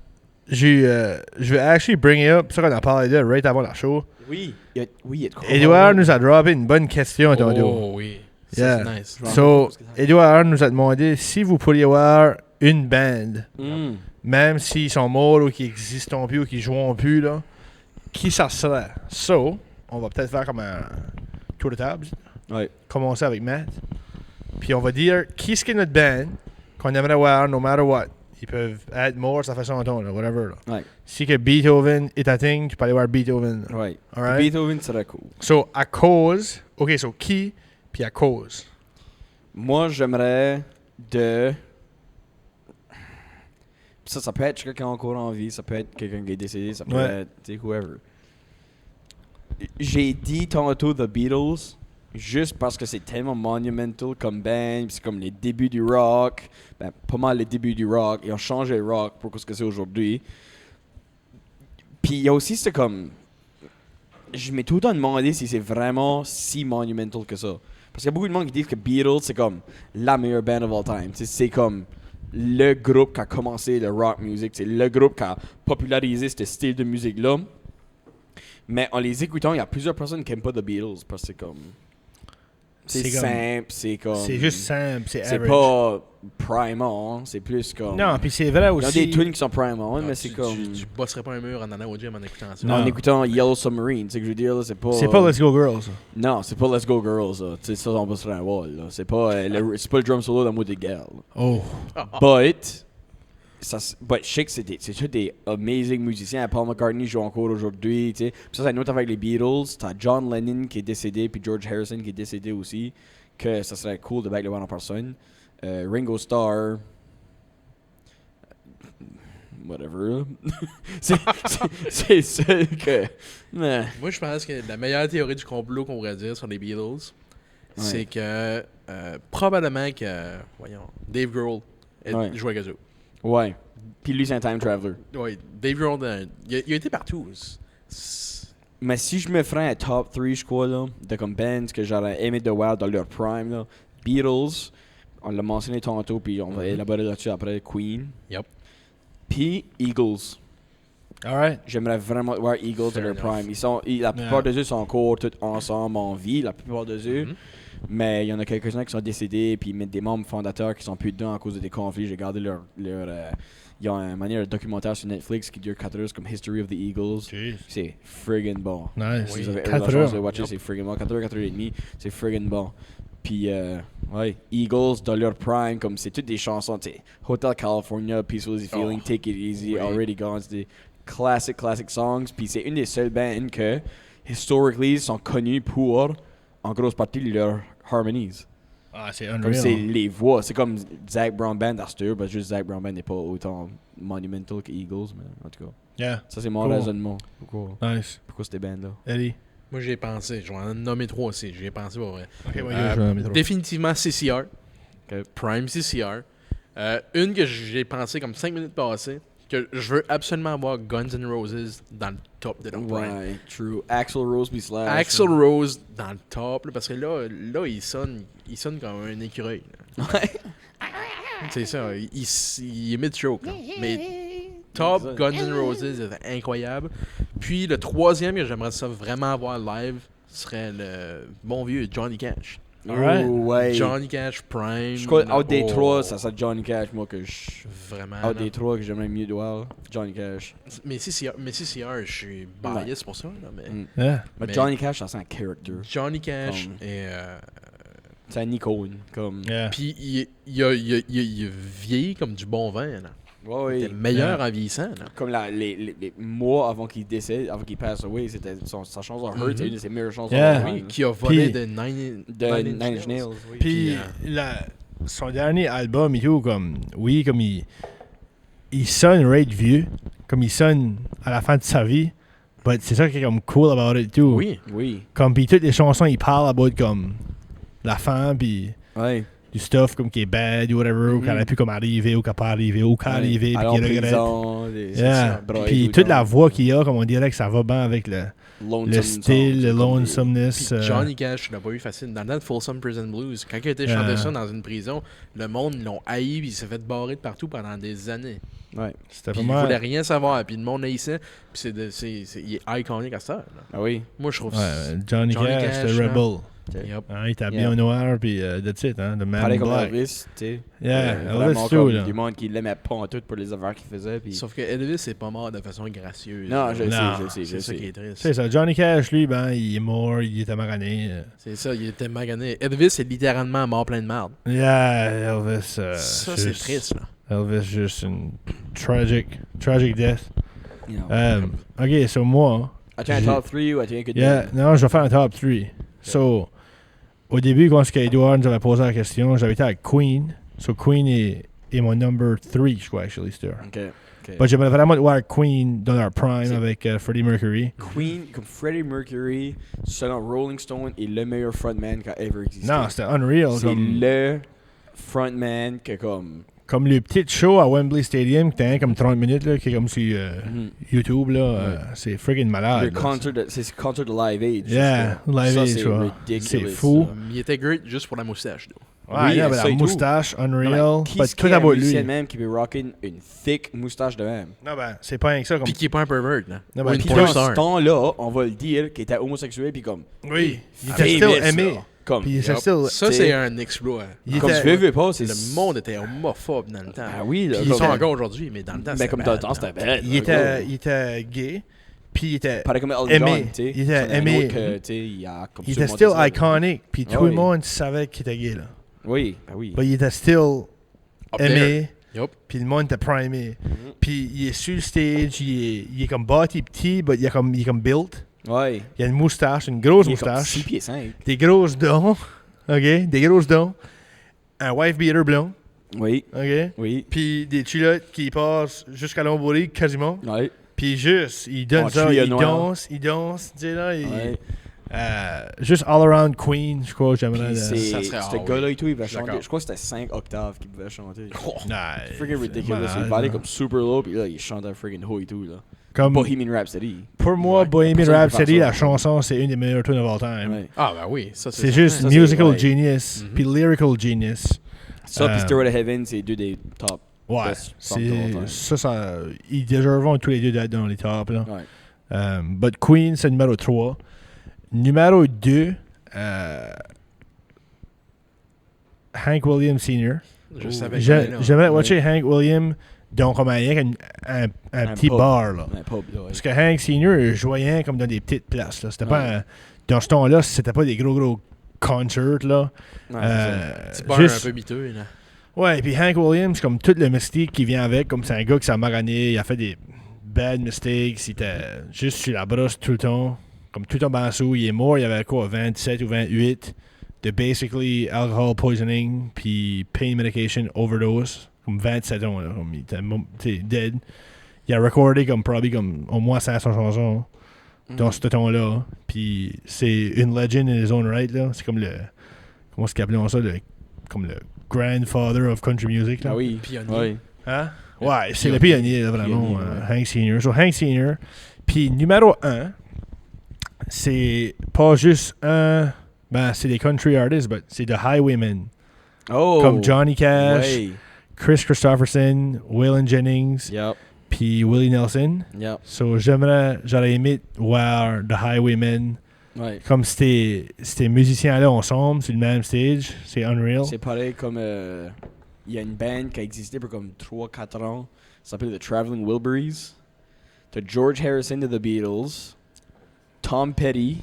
Je vais actually bring it up, ça qu'on a parlé de right avant la show. Oui. Oui, il y a de quoi. Edouard nous a droppé une bonne question à ton dos. Oh oui. Yeah. C'est nice. So, Edouard nous a demandé si vous pourriez avoir une band, Mm. même s'ils sont morts ou qu'ils n'existent plus ou qu'ils jouent plus, là, qui ça serait? So, on va peut-être faire comme un tour de table. Ouais. Commencer avec Matt. Puis on va dire qui est-ce qui est notre band qu'on aimerait voir no matter what. Ils peuvent être morts, ça fait son ton, là, whatever. Là. Ouais. Si que Beethoven est ta thing, tu peux aller voir Beethoven. là. Ouais. Alright? Beethoven serait cool. So, à cause. Ok, so qui, puis à cause. Moi, j'aimerais de. Ça peut être quelqu'un qui est encore en vie, ça peut être quelqu'un qui est décédé, ça peut Ouais. être, tu sais, whoever. J'ai dit tantôt The Beatles, juste parce que c'est tellement monumental comme band, pis c'est comme les débuts du rock, ben, pas mal les débuts du rock, ils ont changé le rock pour ce que c'est aujourd'hui. Puis il y a aussi, c'est comme. Je m'ai tout le temps demandé si c'est vraiment si monumental que ça. Parce qu'il y a beaucoup de monde qui disent que Beatles, c'est comme la meilleure band of all time. Tu sais, c'est comme le groupe qui a commencé le rock music. C'est le groupe qui a popularisé ce style de musique-là. Mais en les écoutant, il y a plusieurs personnes qui n'aiment pas The Beatles parce que c'est comme. C'est C'est comme- simple, c'est comme. C'est juste simple, c'est C'est average. pas primant, c'est plus comme. Non, puis c'est vrai Il y a aussi. des tunes qui sont primant, mais Ah, c'est tu- comme. Tu bosserais pas un mur en allant au gym en écoutant ça. Non. En écoutant Yellow Submarine, c'est ce que je veux dire, là, c'est pas. C'est pas Let's Go Girls. ça. Non, c'est pas Let's Go Girls, là. Tu sais, ça, on va sur un wall, là. C'est pas le drum solo dans Mot des Gales. Oh. But, je sais que c'est tous des amazing musiciens. Paul McCartney joue encore aujourd'hui. Puis ça, c'est une autre avec les Beatles. T'as John Lennon qui est décédé, puis George Harrison qui est décédé aussi. Que ça serait cool de le voir en personne. Ringo Starr. Whatever. c'est seul que. Moi, je pense que la meilleure théorie du complot qu'on pourrait dire sur les Beatles, c'est que probablement que, Dave Grohl jouait avec eux. Ouais. Puis lui, c'est un time traveler. Ouais, Dave Grohl, il a été partout. Mais si je me ferais un top 3, je crois, là, de comme bands que j'aurais aimé de voir dans leur prime, là, Beatles, on l'a mentionné tantôt, puis on va élaborer là-dessus après, Queen. Yep. Puis Eagles. Alright. J'aimerais vraiment voir Eagles dans leur prime. La plupart d'eux sont encore tous ensemble en vie, la plupart d'eux. Mais il y en a quelques-uns qui sont décédés, puis des membres fondateurs qui sont plus dedans à cause des conflits. J'ai regardé leur il y a un documentaire sur Netflix qui dure 4 heures, comme History of the Eagles. Jeez. C'est friggin' bon. Nice. Si vous avez 4 la chance de heures. watcher, c'est friggin' bon. 4 heures, 4 heures et demie, c'est friggin' bon. Puis, Eagles dans leur prime, comme c'est toutes des chansons, tu sais, Hotel California, Peaceful Easy Feeling, Take It Easy, Already Gone, c'est des classic songs. Puis c'est une des seules bands que, historically, sont connues pour, en grosse partie, leurs harmonies. Ah, c'est Comme unreal. c'est les voix, c'est comme Zach Brown Band à cette heure, parce que juste Zach Brown Band n'est pas autant monumental que Eagles, mais en tout cas. Yeah. Ça, c'est mon Cool. raisonnement. Nice. Pourquoi c'était bands-là? Eddie. Moi, j'y ai pensé. Je vais en nommer 3 aussi. J'y ai pensé pour vrai. Ok, moi, je vais mettre Définitivement CCR. Ok. Prime CCR. Une que j'ai pensé comme 5 minutes passées, que je veux absolument avoir Guns N' Roses dans le top de leur prime. Ouais, true. Axl Rose puis Slash. Axl Rose dans le top, là, parce que là il sonne comme un écureuil. là. Ouais. C'est ça, il imite choke. Mais top Guns N' Roses est incroyable. Puis le troisième que j'aimerais ça vraiment avoir live serait le bon vieux Johnny Cash. Alright. Oh, ouais. Johnny Cash Prime. Je crois, out des oh, trois, ça serait Johnny Cash, moi, que je... Vraiment. Out là. des trois que j'aimerais mieux de voir, Johnny Cash. Mais CCR, je suis biased pour ça. Là, mais Yeah. Mais Mais- Johnny Cash, ça c'est un character. Johnny Cash Comme- et... C'est un icône, comme... Yeah. Puis il a vieilli comme du bon vin. Là. Ouais, Il était meilleur en vieillissant. Là. Comme les mois avant qu'il décède, avant qu'il passe away, c'était sa chanson Hurt, c'est une de ses meilleures chansons. Yeah. of all Oui, time. qui a volé Puis- de Nine De Nine Inch Nails. Oui. Puis, son dernier album et tout, comme il sonne right vieux, comme il sonne à la fin de sa vie, but c'est ça qui est comme cool about it too. Oui. Oui. Comme puis toutes les chansons, il parle about comme la fin puis Ouais. du stuff comme qui est bad ou whatever, ou qu'elle a pu comme arriver ou qu'elle pas arriver ou qu'elle arriver puis Alors, qu'il regrette. prison, c'est Yeah. ça, broyer Puis tout le toute la temps. voix qu'il a, comme on dirait que ça va bien avec le Lonesome style, song, le c'est comme lonesomeness. Puis Johnny Cash l'a pas eu facile. Dans le Folsom Prison Blues, quand il a été chanté ça dans une prison, le monde l'ont haï puis il s'est fait barrer de partout pendant des années. Ouais. C'était Puis il vraiment... voulait rien savoir. Puis le monde haïssait. Puis il est iconique à ça. Là. Ah oui. Moi, je trouve Ouais, Johnny Cash, Cash, the là. Rebel. Yep. Hein, il était habillé Yeah. en noir, puis that's it, hein, the man Pareil in comme black. Elvis, tu sais. Yeah, Vraiment Elvis too, comme là. du monde qui l'aimait pas en tout pour les affaires qu'il faisait. Puis... Sauf que Elvis est pas mort de façon gracieuse. Non, là. je Non. sais. C'est ça qui est triste. C'est ça, Johnny Cash, lui, ben, il est mort, il était magané. C'est ça, il était magané. Elvis est littéralement mort plein de merde. Yeah, Elvis. ça, c'est juste- triste. Là. Elvis, juste une tragic death. You know. Ok, so moi, As-tu un j'ai- top 3 ou as-tu un que yeah, non, je vais faire un top 3. So, au début, quand Edouard nous avait posé la question, j'avais été avec Queen. So, Queen est mon number 3, je crois, actually, still. Ok. But j'aimerais vraiment voir Queen dans leur prime C'est- avec Freddie Mercury. Queen, comme Freddie Mercury, selon Rolling Stone, est le meilleur frontman qui a ever existé. Non, c'était unreal. c'est Comme, le frontman que comme... comme le petit show à Wembley Stadium, qui était comme 30 minutes, là, qui est comme sur YouTube, là, c'est friggin' malade. Le là. concert c'est le concert de Live Aid. Yeah, je crois. Live Ça, Aid, c'est tu vois. ridiculous, C'est fou. Il était great juste pour la moustache. Là. Ouais, Oui, yeah, ben, ça la et tout. moustache, Non, unreal. mais But qui tout est à un bout de lui. musicien même qui peut rockin' une thick moustache de même? Non, ben, c'est pas rien que ça. Comme... Puis qui est pas un pervert. Là. Non, Ou ben, une puis porn Dans star. ce temps-là, on va le dire, qu'il était homosexuel puis comme... Oui, il était famous, still aimé. là. Comme, Puis il était Yep. still... Ça, c'est un exploit. il comme était- tu veux pas, c'est... Le monde était homophobe dans le temps. Ah oui, là, Puis ils comme- sont encore aujourd'hui, mais dans le temps, Mais c'était comme dans le bad, temps, là. c'était bad. Il était gay, puis il était... Pareil comme Elton aimé. John, tu sais. Il était C'est un aimé. autre que, tu sais, il a comme Il était surmonté still ça. iconic, puis Ah tout le oui. monde savait qu'il était gay, là. Oui, ben oui. Mais il était still Up there. aimé. Yup. Puis le monde était primé. Puis il est sur le stage, il est comme bâti petit, mais il est comme built. Ouais. Il a une moustache, une grosse Il est comme moustache. 6 pieds 5. Des grosses dents. OK? Des grosses dents. Un wife beater blond. Oui. OK? Oui. Puis des culottes qui passent jusqu'à l'ombril quasiment. Ouais. Puis juste, il donne En ça, trio il noir. danse, tu sais là. Ouais. Juste all around Queen, je crois, j'aimerais. Puis ça serait- ce ah gars-là et tout, il va Je suis chanter. d'accord. Je crois que c'était 5 octaves qu'il pouvait chanter. Nah, Freaking ridiculous. malade, Il parlait là. comme super low, puis là, il chantait freaking haut et tout, là. Comme, Bohemian Rhapsody. pour moi, Ouais. Bohemian Personne peut Rhapsody, faire ça. la chanson, c'est une des meilleures tunes of all time. Ouais. Ah, ben oui, ça C'est ça. juste Ça, c'est- musical ouais. genius, Mhm. puis lyrical genius. Ça, puis Euh, Stairway to Heaven, c'est 2 des top. Ouais, Best songs of all time. ça, ils déservent tous les deux d'être dans les tops. Là. Ouais. But Queen, c'est numéro 3. Numéro 2, Hank Williams Sr. Je savais qu'il était là. J'aimerais watcher Hank Williams donc comme un petit pub. bar. Là. Un pub, là, ouais. Parce que Hank Sr. jouait comme dans des petites places. Là. C'était pas dans ce temps-là, c'était pas des gros concerts. Là. Ouais, Petit bar un peu miteux, là. Ouais, puis Hank Williams, comme tout le mystique qui vient avec, comme c'est un gars qui s'est magané, il a fait des bad mistakes, il était juste sur la brosse tout le temps, comme tout le temps bassou, il est mort, il avait quoi, 27 ou 28, de basically alcohol poisoning, puis pain medication overdose, comme 27 ans, là, comme il était dead. Il a recordé comme probably comme au moins 500 chansons dans ce temps-là, puis c'est une legend in his own right, là, c'est comme le, comment est-ce qu'ils appellent ça, comme le grandfather of country music. Là. Ah oui. Pionnier. Ouais. Hein? Ouais, c'est le pionnier, là, vraiment. Pionnier, ouais. Hank Sr. So, Hank Sr. Puis, numéro 1, c'est pas juste un. Ben, c'est des country artists, mais c'est The Highwaymen. Oh. Comme Johnny Cash, Ouais. Chris Christopherson, Waylon Jennings, Yep. puis Willie Nelson. Yep. So, j'aurais aimé voir The Highwaymen. Ouais. Comme ces musiciens-là ensemble sur le même stage. C'est unreal. C'est pareil comme. Il y a une band qui a existé pour comme 3-4 ans. Ça s'appelle The Traveling Wilburys. T'as George Harrison de The Beatles. Tom Petty.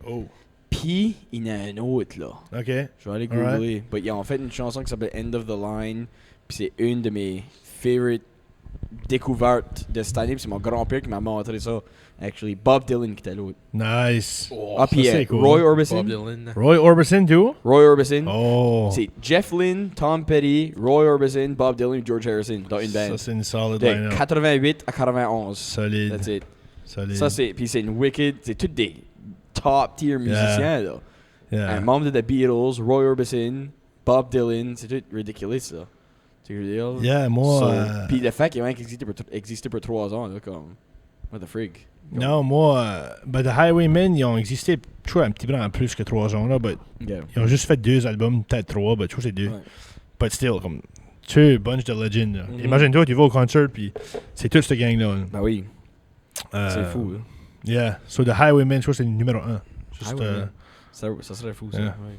Oh. Puis, il y en a un autre, là. OK. Je vais aller googler. But ils ont fait une chanson qui s'appelle End of the Line. Puis c'est une de mes favorite découvertes de cette année. Puis c'est mon grand-père qui m'a montré ça. Actually, Bob Dylan qui était l'autre. Nice. Ah, puis ça, c'est cool. Roy Bob Orbison. Dylan. Roy Orbison, too? Roy Orbison. Oh. C'est Jeff Lynne, Tom Petty, Roy Orbison, Bob Dylan et George Harrison dans une band. Ça, c'est une solid De line-up. 88 à 91. Solide. That's it. Solide. Ça, c'est. Puis c'est une wicked. C'est tous des top tier musiciens, là. Yeah. Un membre de The Beatles, Roy Orbison, Bob Dylan. C'est tout ridiculous, là. Tu veux dire? Yeah, moi... So, puis le fait qu'il y a un qui existait pour 3 ans, là, comme. What the frig? non, moi... ben, The Highwaymen, ils ont existé, je crois, un petit peu en plus que 3 ans, là, but Yeah. ils ont juste fait 2 albums, peut-être 3, but je crois que c'est 2. Ouais. But still, comme... Tu sais, bunch de legends, là. Mhm. Imagine-toi, tu vas au concert, puis c'est toute cette gang-là. là. Ben oui. C'est fou, là. Yeah. So, The Highwaymen, je crois que c'est le numéro 1. Juste... Highwaymen. Ça serait fou, ça. Yeah. Ouais.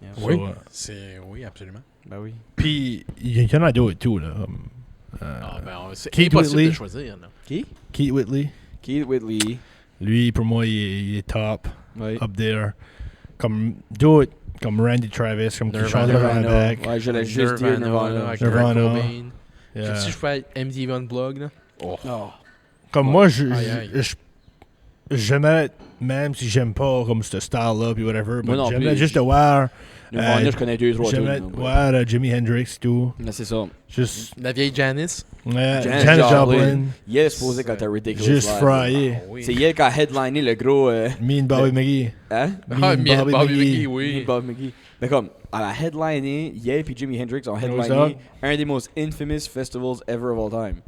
Yeah. So, Oui. Oui, absolument. Ben oui. Puis, il y en a d'autres, tout, là. Comme, Ah, ben, c'est Keith impossible Whitley. de choisir, là. Qui? Keith Whitley. Keith Whitley. Lui, pour moi, il est top. Ouais. Up there. Comme d'autres, comme Randy Travis, comme qui chante dans la Nirvana. back. Ouais, je l'ai juste dit Nirvana. avec Nirvana. Kurt Cobain. Yeah. Si je fais MTV Unplugged, là. Oh. Oh. Comme Ouais. moi, Aïe, aïe. j'aimerais, même si j'aime pas comme ce style-là, puis whatever, Moi non j'aimerais plus. juste de voir, Nirvana, je connais 2-3 j'aimerais tunes. voir Jimi Hendrix et tout. Mais c'est ça. Juste, La vieille Janice. ouais, Janis Janis Joplin. Joplin. Il est supposé quand t'as Ridiculous Juste Live. fryé. Ah, oui. C'est elle qui a headliné le gros. Me and Bobby McGee. Hein? Ah, Me and Bobby McGee, Oui. oui. Bob McGee. Mais comme, elle a headliné, Yale et Jimi Hendrix ont ça? headliné un des most infamous festivals ever of all time.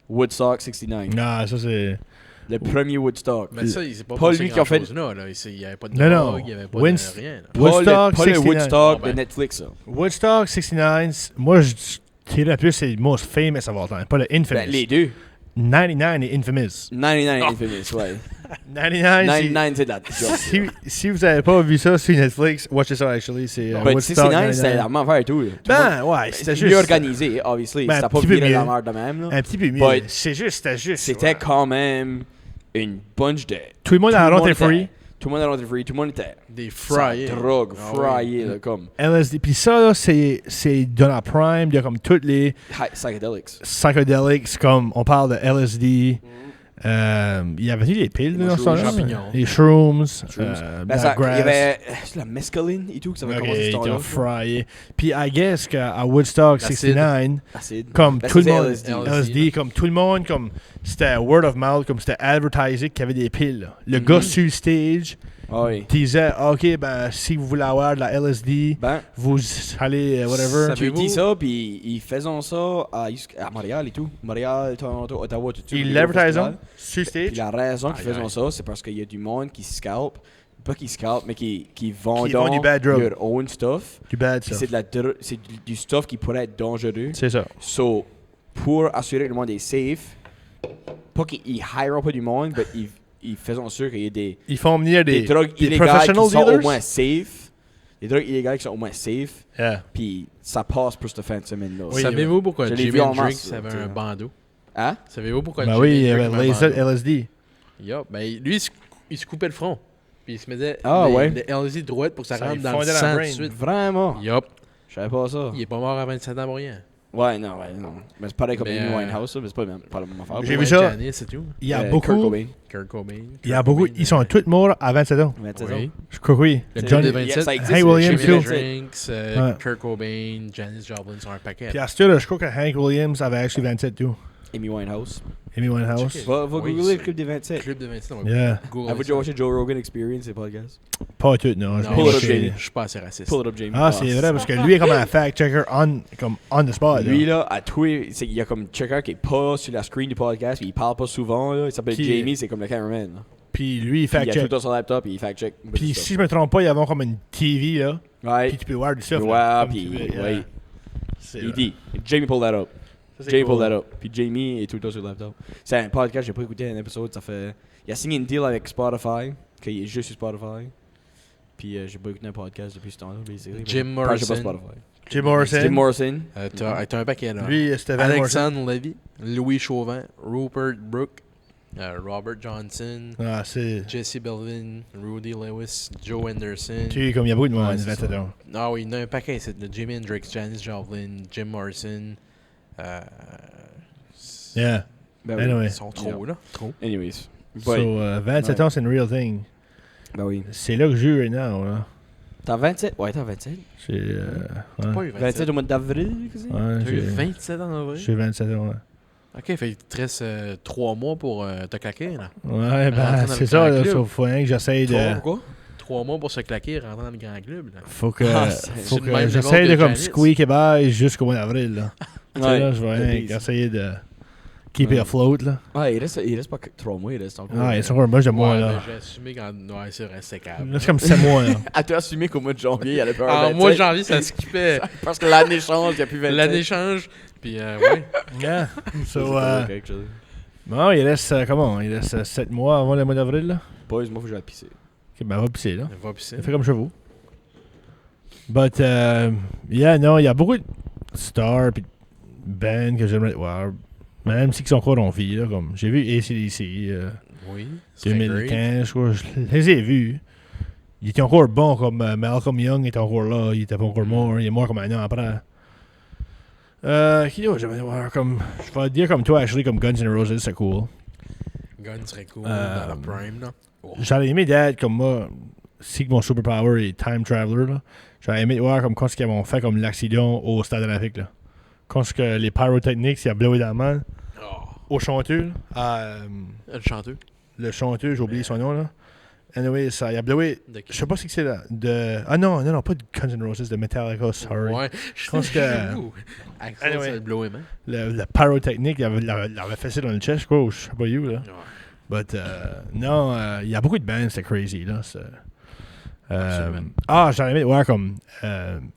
Woodstock 69. Non, ça c'est... Le premier Woodstock. Mais ça, il s'est pas Pas passé lui qui a fait- grand-chose là. Il n'y avait pas de Non, non. drogue, il n'y avait pas Winst- de rien. là. Pas Woodstock le, pas le 69. Woodstock Ah ben. de Netflix, ça. Woodstock 69, moi je dirais plus c'est le most famous of all time, pas le infamous. Ben, les deux. 99 est infamous. 99 infamous, ouais. 99, 99, c'est de la si vous avez pas vu ça sur Netflix, watchez ça actually, c'est Ben, Woodstock 69, c'était la même affaire et tout. Ben ouais, c'était C'était juste mieux organisé, obviously. Ben, C'était un pas petit peu viré mieux. la merde de même, là. un petit peu mieux. But C'était juste C'était quand même une bunch de... tout le monde a rentré free. Tout le monde était free, tout le monde était. Des fryés. Sans drogue, Ah fryé, là, comme. LSD. Puis ça, là, c'est dans la prime. Il y a comme toutes les Psychedelics. psychedelics, comme on parle de LSD. Il y avait des piles dans ce temps-là. champignons. Les shrooms. Ben, la ça, il y grass. avait la mescaline et tout, que ça avait Ok, commencé ce ils temps-là. ont fryé. Puis I guess qu'à Woodstock L'acide. 69, Acide. comme Ben, tout le c'est monde, LSD. LSD, comme tout le monde, comme c'était word of mouth, comme c'était advertisé qu'il y avait des piles. Là. Le gars sur le stage Ah oui. disait, ok, ben si vous voulez avoir de la LSD, Ben, vous allez whatever. Ça- tu Savez-vous- dis ça, puis ils faisaient ça à Montréal et tout. Montréal, Toronto, Ottawa, tout ça. Ils des l'advertisent gros festivals. sur Puis stage. la raison qu'ils Aïe, faisaient aïe. ça, c'est parce qu'il y a du monde qui scalp. Pas qui scalp, mais qui vendent Qui vendent du bad drug. leur own stuff. Du bad Puis stuff. c'est du stuff qui pourrait être dangereux. C'est ça. So, pour assurer que le monde est safe, pas qu'ils hire pas du monde, mais ils font en sûr qu'il y ait des Ils font venir des des drogues des illégales qui professional sont au dealers. moins safe. Des drogues illégales qui sont au moins safe. Yeah. Puis ça passe pour cette fin de semaine-là. Oui. Savez-vous pourquoi Je l'ai Jimi vu en Hendrix masse, avait tu sais. un bandeau? Hein? Savez-vous pourquoi Ben Jimi oui, il y Hendrix avait avait un laser bandeau? LSD. Yup. Ben, lui, il se coupait le front. Puis il se mettait Ah, ouais. les LSD droite pour que ça Ça rentre lui dans le fondait dans sang le tout brain. de suite. Vraiment? Yup. Je savais pas ça. Il est pas mort à 27 ans pour rien. Ouais, non. Mais c'est pareil comme Mais, Amy Winehouse, là, mais c'est pas la même affaire. J'ai Ouais, vu ça. Janis, c'est tout. Il y a Kurt beaucoup. Cobain. Kurt Cobain. Il y a beaucoup. Ils sont tous morts à 27 ans. 27 Oui. ans. Je crois que oui. Le John- club de 27. Ça existe, Hank Williams, Jimi too. Hendrix, Ouais. Kurt Cobain, Janis Joplin sont un paquet. Puis à ce là je crois que Hank Williams avait actually 27 tout. Amy Winehouse. Amy Winehouse. Checker. Va Oui, googler c'est- le club des 27. Club de 27, on va Yeah. googler Avez-vous ça. déjà watché Joe Rogan Experience, ces podcasts? Pas tout, non. je Non, l'ai Pull it up, watché. Jamie. je suis pas assez raciste. Pull it up, Jamie. Ah, c'est vrai, parce que lui est comme un fact-checker on the spot. Lui, là, à tous il y a comme un checker qui est pas sur la screen du podcast, puis il parle pas souvent, là. Il s'appelle Qui- Jamie, c'est comme le cameraman, là. Puis lui, il Puis il a tout fact-check. le temps son laptop, puis il fact-check. Puis si je me trompe pas, ils avaient comme une TV, là. Ouais. Puis tu peux voir du stuff. Ouais, là, comme puis tu veux, ouais. C'est Il vrai. dit, Jamie pull that up. Ça, c'est Jamie cool. pull that up. Puis Jamie est tout le temps sur le laptop. C'est un podcast, j'ai pas écouté un épisode, ça fait... Il a signé une deal avec Spotify, qu'il est juste sur Spotify. Puis j'ai pas écouté un podcast depuis ce temps-là, basically. Jim Mais- Parce que j'ai pas Morrison. Spotify. Jim Morrison. Jim Morrison. T'as un paquet, là. Lui, c'était Van Morrison. Alexandre Levy, Louis Chauvin, Rupert Brooke, Robert Johnson, Ah, c'est. Jesse Belvin, Rudy Lewis, Joe Anderson. Tu sais, comme il y a beaucoup de monde, Ouais, c'est 27 ça. ans. Ah oui, il y en a un paquet, c'est de Jimi Hendrix, Janis Joplin, Jim Morrison. Yeah. Ben oui. Anyway. Ils sont trop, là. Trop. Anyways. So, Ouais. 27 Ouais. ans, c'est une real thing. Ben oui. C'est là que je joue right now, là. T'as 27? Ouais, t'as 27. C'est. T'as Ouais. pas eu 27. 27 au mois d'avril, qu'est-ce que c'est? Ouais, T'as eu j'ai- 27 ans en vrai? j'ai 27 ans, ouais. Ok, fait qu'il te reste 3 mois pour te claquer, là. Ouais, Rentrer ben, dans c'est le ça, grand là. club. Sauf faut rien que j'essaye de. Pourquoi? 3 mois pour se claquer et rentrer dans le grand club, là. Faut que. Ah, Faut c'est le que même j'essaye level de que comme Janis. squeak et bye jusqu'au mois d'avril, là. Tu sais, là, je vais le rien beast. qu'essayer de. Keep it Ouais. afloat, là. Ouais, il reste pas 3 mois, il reste encore. Ah, il y a encore un bunch de mois, Ouais, là. mais j'ai assumé quand. Ouais, c'est vrai, c'est câble. Là, c'est comme 7 mois, là. Ah, t'as assumé qu'au mois de janvier, il y allait pas En mois de janvier, ça skippait. Parce que l'année change, il n'y a plus 27. L'année change, puis ouais. Yeah. So, C'est quelque chose. bon, il reste, comment? Il reste 7 mois avant le mois d'avril, là. Boys, moi, faut que j'aille pisser. Ok, ben, va pisser, là. Va pisser. Fait comme chez vous. But, yeah, non, il y a beaucoup de stars pis de bands que j'aimerais voir. Même si ils sont encore en vie, là, comme j'ai vu AC/DC Oui. c'est great. 2015, je crois, je les ai vus. Il était encore bon, comme Malcolm Young était encore là, il était pas encore mort, il est mort comme un an après. Qui d'autre j'aimerais voir comme, je vais dire comme toi, actually, comme Guns N' Roses, c'est cool. Gun serait cool Euh, dans la prime, là. Oh. J'aurais aimé d'être comme moi, si que mon superpower est time traveler, là. J'aurais aimé voir comme quand ils ont fait comme l'accident au Stade olympique, là. Quand ce que les pyrotechnics, il a blowé dans la main Oh. au chanteur, Le chanteur. le chanteur, j'ai oublié son nom, là. Anyway, ça, il a blowé, De qui? je sais pas si c'est là, de... Ah non, pas de Guns N' Roses, de Metallica, sorry. Ouais. pense que- Axel, Anyway. c'est le blow man. Le pyrotechnique, il avait fait ça dans le chest, quoi, ou je sais pas où, là. Ouais. But, non, il y a beaucoup de bands, c'est crazy, là. Absolument. J'aurais aimé voir comme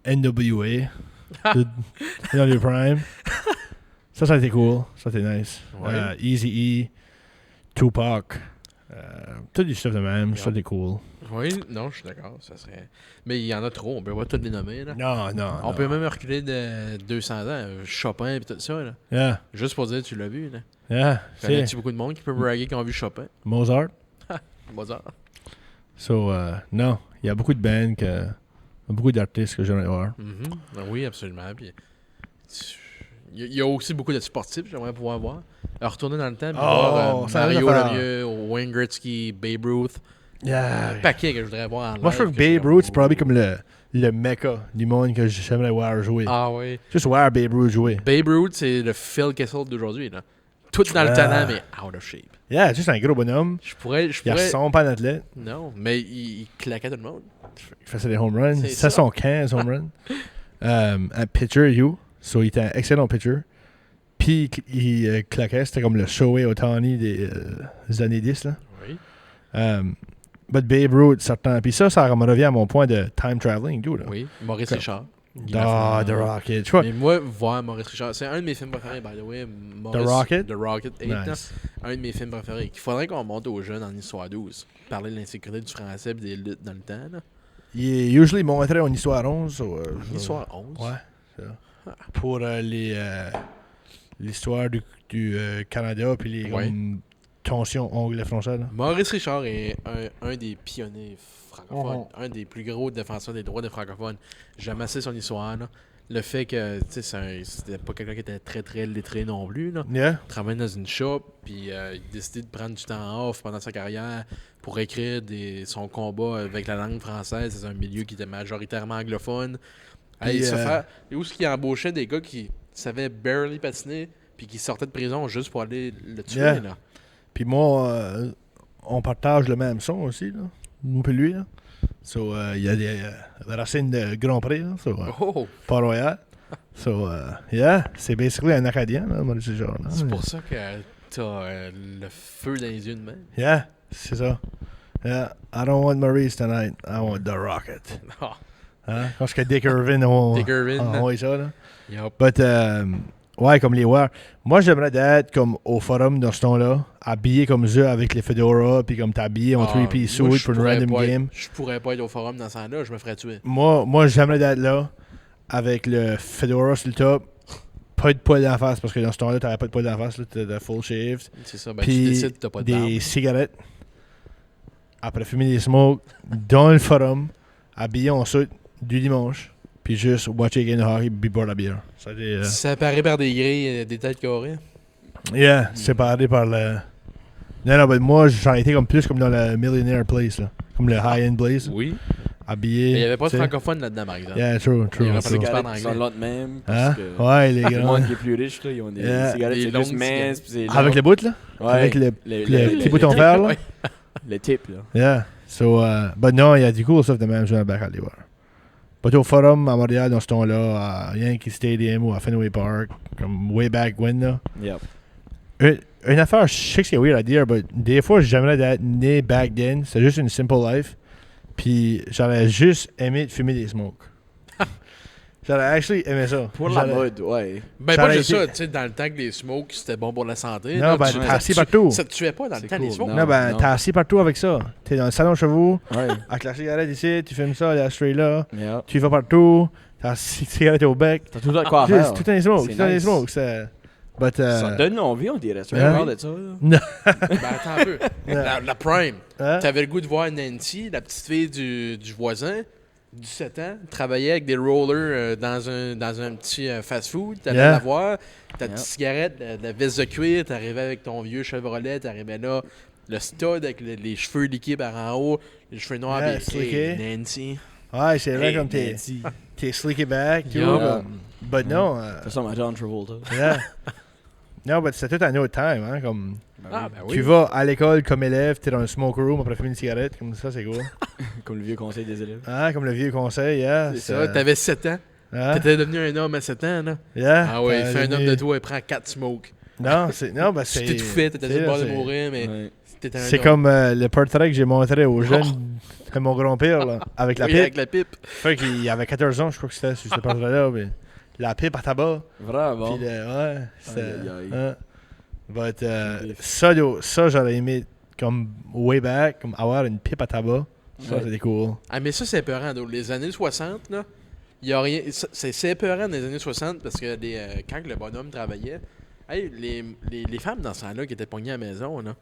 NWA, dans le Prime. Ça a été cool. Ça a été nice. Ouais. Eazy-E, Tupac, tout du stuff de même. Ça a été cool. Oui, non, je suis d'accord. Ça serait. Mais il y en a trop, on peut pas tous les nommer, là. Non. On peut même reculer de 200 ans, Chopin et tout ça, là. Yeah, Juste pour dire, tu l'as vu, là. yeah. Connais-tu C'est beaucoup de monde qui peut braguer qui ont vu Chopin? Mozart. Mozart. So, non, il y a beaucoup de bands, beaucoup d'artistes que j'aimerais voir. Oui, absolument. Puis, il y a aussi beaucoup de sportifs que j'aimerais pouvoir voir. Retourner dans le temps et voir ça Mario arrive à faire. Lemieux, Wayne Gretzky, Babe Ruth. Yeah. Un paquet que je voudrais voir en Moi, je trouve que Babe Ruth, c'est probablement comme le mecca du monde que j'aimerais voir jouer. Ah oui. Juste voir Babe Ruth jouer. Babe Ruth, c'est le Phil Kessel d'aujourd'hui. Là. Tout dans le talent, mais out of shape. Yeah, juste un gros bonhomme. Je pourrais... Il ressemble pas à un athlète. Non, mais il claquait tout le monde. Il faisait des home runs. C'est Ça, ça. son 15 home runs. Un pitcher, you. So, il était un excellent pitcher. Puis, il claquait. C'était comme le Shohei Ohtani des années 10, là. Oui. But Babe Ruth, certain. Puis ça me revient à mon point de time traveling, tout, là. Oui. Maurice Comme- Richard. The Rocket. Tu vois, Mais moi, voir Maurice Richard, c'est un de mes films préférés, by the way. Maurice, Rocket? The Rocket 8, là. nice. Un de mes films préférés. Il faudrait qu'on monte aux jeunes en histoire 12. Parler de l'insécurité du français et des luttes dans le temps. Là. Il est usually montré en histoire 11. So, Histoire 11. Ouais. Ça. Pour l'histoire du Canada puis les Ouais. tensions anglais-français. Là. Maurice Richard est un des pionniers francophones, un des plus gros défenseurs des droits des francophones. J'aime assez son histoire. Là. Le fait que c'était pas quelqu'un qui était très très lettré non plus. Là. Yeah. Il travaillait dans une shop, puis il a décidé de prendre du temps off pendant sa carrière pour écrire son combat avec la langue française. C'est un milieu qui était majoritairement anglophone. Puis, Et où est-ce qu'il embauchait des gars qui savaient barely patiner, puis qui sortaient de prison juste pour aller le tuer. Yeah. Là. Puis moi, on partage le même son aussi. Là. Nous et lui. Là. So, il y a des racines de Grand Prix. Là. So, Oh! Port-Royal. So, yeah, c'est basically un Acadien, là, Maurice Richard. Là. C'est pour ça que t'as le feu dans les yeux de même. Yeah, c'est ça. Yeah, I don't want Maurice tonight. I want The Rocket. Ah, Hein? Parce que Dick Irvin, on Dick Irvin. ouais, ça, là. yup. But, ouais, comme les Warriors. Moi, j'aimerais être comme au forum dans ce temps-là, habillé comme eux avec les fedoras, puis comme t'habillé en Ah, 3-piece moi, suit je pour une pourrais random pas game. Je pourrais pas être au forum dans ce temps-là, je me ferais tuer. Moi, j'aimerais être là, avec le fedora sur le top, pas de poils d'en face, parce que dans ce temps-là, t'avais pas de poils d'en face, là, t'étais full shaved. C'est ça, ben tu Puis décides que t'as pas de barbe. des cigarettes, après fumer des smokes, dans le forum, habillé en suit, du dimanche, puis juste watcher a game de hockey, puis boire la bière. Ça a été, Séparé par des grilles, des têtes carrées. yeah, séparé par le... Non, mais moi, j'en étais comme plus comme dans le Millionaire Place, là. Comme le high-end place, Oui. habillé. Mais il y avait pas de tu sais. francophone là-dedans, par exemple. Yeah, true. Il y aurait fallu true. que tu parles Cigarettes qui sont anglais. là de même. Hein? Parce que Ouais, les le grands. monde qui est plus riche, là, ils ont des Yeah. cigarettes, Des c'est longues plus mince. puis c'est Avec long. le bout, là? Ouais, Avec le petit bouton le- vert, là? ouais. le tip, là. Yeah. So, but non, il y a du cool stuff de même, je vais back à aller voir. Pas au Forum à Montréal dans ce temps-là, à Yankee Stadium ou à Fenway Park, comme way back when, là. Yep. Une affaire, je sais que c'est weird à dire, mais des fois, j'aimerais être né back then. C'est juste une simple life. Puis, j'aurais juste aimé de fumer des smokes. J'aurais actually aimé ça. Pour la J'aurais- mode, ouais. Ben, Ça pas aurait juste été- ça, tu sais, dans le temps que les smokes, c'était bon pour la santé. Non, là, ben, tu- t'es ça assis te- partout. Ça te tuait pas dans le C'est temps, cool. les smokes. Non. Non, ben, t'es assis partout avec ça. T'es dans le salon chez vous, Ouais. avec la cigarette ici, tu fumes ça, la straight là. Yep. Tu vas partout, t'as la cigarette au bec. T'as tout le temps quoi à faire. Juste, tout un smoke, C'est tout un nice. smoke. Ça but, Ça donne envie, on dirait. Tu Hein? parles de ça, là? Ben, attends un peu. La Prime. hein? T'avais le goût de voir Nancy, la petite fille du voisin, 17 ans, travaillait avec des rollers dans un petit fast-food. T'allais Yeah. la voir, ta petite Yeah. cigarette, la veste de cuir, t'arrivais avec ton vieux Chevrolet, t'arrivais là, le stud avec les cheveux liqués par en haut, les cheveux noirs, Yeah, puis slické. hey, Nancy. Ouais, c'est vrai Hey, comme Nancy. t'es slické back, tout. Yup. But non, Ça ressemble à John Travolta. yeah. Non, but c'est tout un autre time, hein, comme... Ah, ben oui. Tu vas à l'école comme élève, t'es dans un smoke room après fumer une cigarette, comme ça, c'est cool. Comme le vieux conseil des élèves. Hein, comme le vieux conseil, yeah. C'est ça, t'avais 7 ans. Hein? T'étais devenu un homme à 7 ans, là. Yeah. Ah ouais, t'as fais un devenu- homme de toi et prends 4 smokes. Non, ben Tu c'est... t'étouffais, t'étais sur le c'est- bord de c'est- mourir, mais Ouais. t'étais un C'est homme. comme le portrait que j'ai montré aux jeunes de mon grand-père, là, avec la Oui, pipe. avec la pipe. Fait qu'il avait 14 ans, je crois que c'était sur ce portrait-là, mais la pipe à tabac. Vraiment. Puis ouais, c'est... Aïe, aïe, aïe. hein. But, ça, j'aurais aimé, comme way back, comme avoir une pipe à tabac. Ça, Ouais. c'était cool. Ah, mais ça, c'est épeurant. Donc, les années 60, là, il y a rien. C'est épeurant dans les années 60 parce que quand le bonhomme travaillait, hey, les femmes dans ce temps-là qui étaient pognées à la maison, là,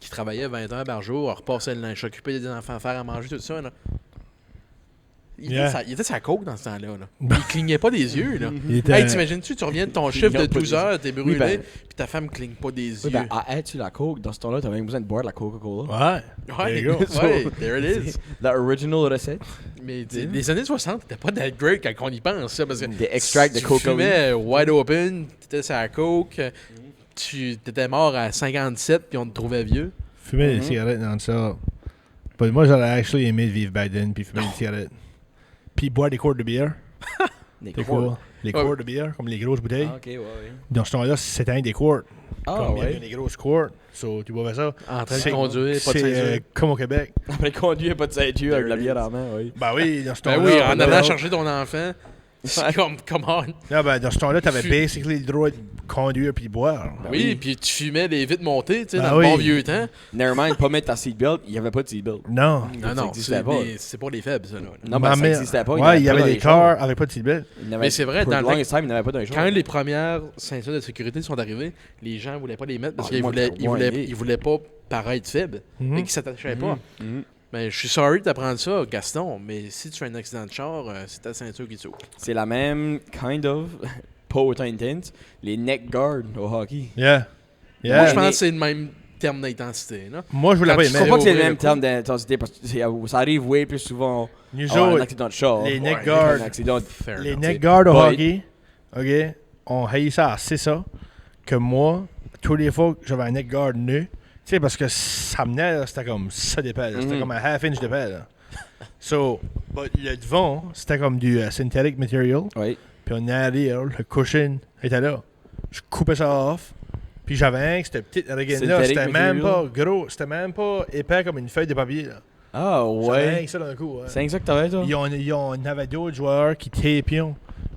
qui travaillait 20 heures par jour, repassait le linge, s'occupait des enfants, faire à manger, tout ça. Là. Il était sa coke dans ce temps-là. Là. Il clignait pas des yeux. Là. Hey, t'imagines-tu, tu reviens de ton chiffre de 12 heures, t'es brûlé, puis ta femme cligne pas des yeux. Oui, ben, tu la coke, dans ce temps-là, t'avais même besoin de boire de la Coca-Cola. Ouais. Ouais, There you go. ouais, there it is. La original recette. Mais les années 60, t'étais pas that great quand on y pense. Ça, parce que Des extracts de tu coca. fumais wide open, t'étais sur la coke, tu t'étais mort à 57 puis on te trouvait vieux. Fumer des cigarettes dans ça. Moi, j'aurais actually aimé vivre back then puis fumer des cigarettes. Puis boire des quarts de bière. C'est cool. Les quarts de bière, comme les grosses bouteilles. Ah, ok, ouais. Dans ce temps-là, c'était un des quarts. Ah, Comme il y avait ouais. des grosses quarts. So, tu boivais ça. En train de C'est- conduire, pas de C'est ceinture. comme au Québec. Après conduire, pas de ceinture, avec de la bière en main, oui. Ben oui, dans ce Ben temps-là. oui, en là, allant chercher ton enfant, c'est comme, come on. là, ben, dans ce temps-là, t'avais Fu- basically le droit de conduire puis de boire. Oui, puis tu fumais les vitres montées, tu sais, Ben dans le bon oui. vieux temps. Nevermind, pas mettre ta seatbelt, il n'y avait pas de seatbelt. Non. Non, non, existait pas. c'est pour les faibles, ça. Là. Non, Ma mais ça mère- n'existait pas. Ouais, il y pas avait dans des les chars. cars avec pas de seatbelt. Il n'y avait- Mais c'est vrai, pour dans le le longest time, il n'y avait pas dans les chars. Quand les premières ceintures de sécurité sont arrivées, les gens voulaient pas les mettre parce Ah, qu'ils moi, voulaient, moi, ils voulaient pas paraître faibles Mhm. et qu'ils s'attachaient pas. Mhm. Mais je suis sorry d'apprendre ça, Gaston, mais si tu fais un accident de char, c'est ta ceinture qui t'ouvre. C'est la même kind of, pas autant intense, les neck guards au hockey. Yeah. Yeah. Moi, je mais- pense que c'est le même terme d'intensité. Là. Moi, je voulais Quand pas tu les Je crois mettre. pas que c'est le ouvrir même le cou. terme d'intensité parce que ça arrive way plus souvent Nous à un autres, accident de char. les neck Ouais, guards, Un accident de- Fair les enough. neck guards au Ouais. hockey, ok, on haïssait assez ça que moi, tous les fois que j'avais un neck guard nu, tu sais, parce que ça menait, là, c'était comme ça d'épais, là. C'était Mhm. comme un half inch d'épais, là. So, but le devant, c'était comme du synthetic material, Oui. puis on allait, le cushion était là. Je coupais ça off, puis j'avais un, cette petite régine là, Synthetic c'était même pas material. gros, c'était même pas épais comme une feuille de papier, là. Ah J'avais ouais. un ça dans le coup, ouais. C'est ça que t'avais, toi? Ils en avaient d'autres joueurs qui tapions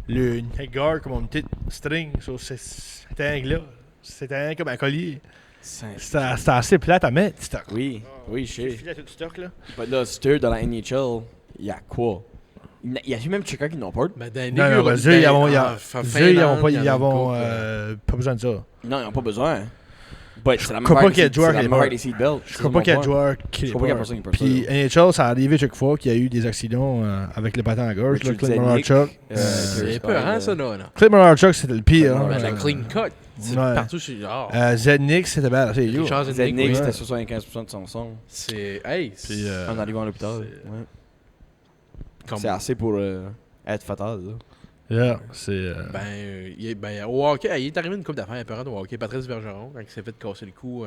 le neck guard comme une petite string. So, c'était un glas. C'était un comme un collier. C'était assez plate à mettre, stock. Oui, oui, je J'ai sais. filé tout stock, là. Mais là, si tu dans la NHL, il y a quoi? Il y a même quelqu'un qui n'en porte? Ben, dans les Non, non, lieux- ben, eux, ils avons, Finlande, il y en a une avont couple, pas besoin de ça. Non, ils n'ont pas besoin. But c'est la même crois pas affaire qu'il y a des de joueurs seat- c'est la qui même affaire les des seatbelts. Je crois pas qu'il y a de joueurs qui Je crois pas qu'il y a personne qui porte ça. Puis NHL, ça arrivé chaque fois qu'il y a eu des accidents avec le patin à gauche. Richard Clint Zednik. Malarchuk. C'est peu, hein, ça, là. Clint Malarchuk, c'était le pire. Ouais, hein. Ben, la clean cut. C'est Ouais. partout sur le Zednik, c'était bad. C'est you. Richard Zednik, Zednik, oui. c'était 75% de son son. C'est. Hey, Puis, En arrivant à l'hôpital. c'est- Ouais. comme- C'est assez pour être fatal, là. yeah, c'est. Au hockey, il est arrivé une coupe d'affaires apparentes au hockey. Patrice Bergeron, quand il s'est fait casser le cou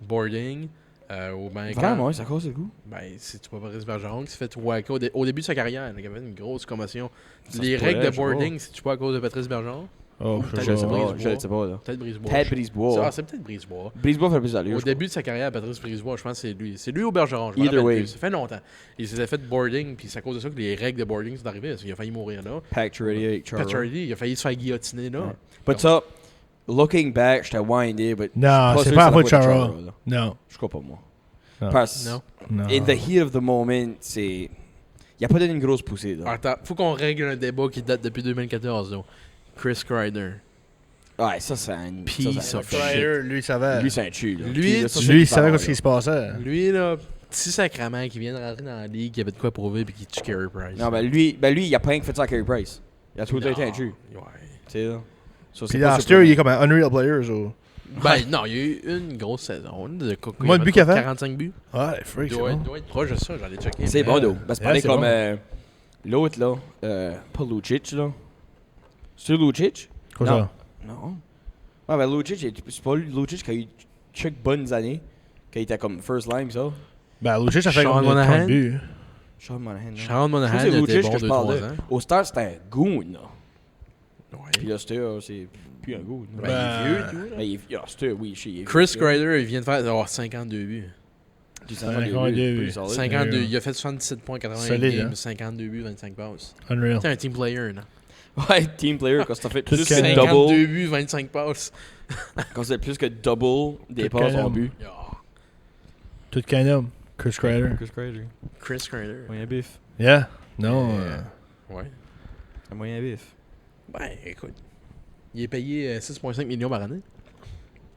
boarding. Ou ben, Vraiment, ouais, ça cause le coup. Ben, c'est pas Patrice Bergeron qui s'est fait whacker au début de sa carrière. Il avait fait une grosse commotion. Ça Les se règles pourrait, de je sais pas. boarding, c'est-tu pas à cause de Patrice Bergeron? Oh, peut-être Je le sais sais pas, Brisebois. je le sais pas, là. Peut-être Brisebois. Ted Ah, Brisebois. c'est peut-être Brisebois. Brisebois fait plus d'allure. Au je début de sa carrière, Patrice Brisebois, je pense que c'est lui. C'est lui ou Bergeron, je me Either rappelle way. plus. Ça fait longtemps. Il s'était fait boarding, puis c'est à cause de ça que les règles de boarding sont arrivées, parce qu'il a failli mourir là. crois. Pacioretty avec Chara. Pacioretty, il a failli se faire guillotiner là. Ouais. But ça, looking back, j'étais windé, but Non, je suis c'est sûr pas à que faute de c'est la Chara. faute de Chara, là. Non. Je crois pas, moi. Non. Parce Non. Non. in the heat of the moment, c'est... Il a pas donné une grosse poussée, là. Attends, faut qu'on règle un débat qui date depuis 2014. Là. Chris Kreider. Ouais, ça, c'est un... Piece ça, c'est un of shit. Ryder, lui, il savait. Lui, c'est un chu, là. Lui, là, ça, Lui, c'est il une savait parole, ce qui se passait. Lui, là, petit sacrament qui vient de rentrer dans la ligue, qui avait de quoi prouver, puis qui tue Carey Price. Non, ben lui, il a pas rien que fait ça à Carey Price. Il a tout le temps été un chu. Ouais. Tu sais, là. Ça, c'est Puis pas dans surprenant. il est comme un Unreal Player. So. Ben, non, il y a eu une grosse saison. Moi, le but qu'il a fait? 45 buts. Ouais, freak, c'est Doit bon. doit être proche de ça, j'allais checker. C'est mais- bon, though. Ben, c'est pareil c'est comme bon. l'autre, là. Pas Lucic, là. C'est Lucic? Quoi Non. ça? Non. Ah, ben Lucic, c'est pas Lucic qui a eu quelques bonnes années. Qui était comme first line, ça. Ben, Lucic, ça fait Sean comme Monahan? 30 buts. Sean Monahan. non. Sean Monahan, Je pense que il c'est était Lucic bon que je parle 2-3 de. ans. Au start, c'était un goon, là. Puis Ouais. là, c'était, c'est plus un goon. Ben, il est vieux, tout, là. Ben, c'était, oui, je sais, il est Chris vieux, Kreider, il vient de faire 52 buts. Puis 52 52 buts. plus solide. 52, ouais. il a fait 77 points, 80 Solide, games, hein? 52 buts, 25 passes. Unreal. T'es un team player, là. Ouais, team player, quand ça fait Tout plus que Canada. 52 double. buts, 25 passes. Quand c'est plus que double des Tout passes Canada. en but. Tout canon. Chris Kreider. Chris Kreider. Chris Kreider. Moyen bif. Yeah. Non. Ouais. Un moyen bif. Ben, écoute. Il est payé 6,5 millions par année.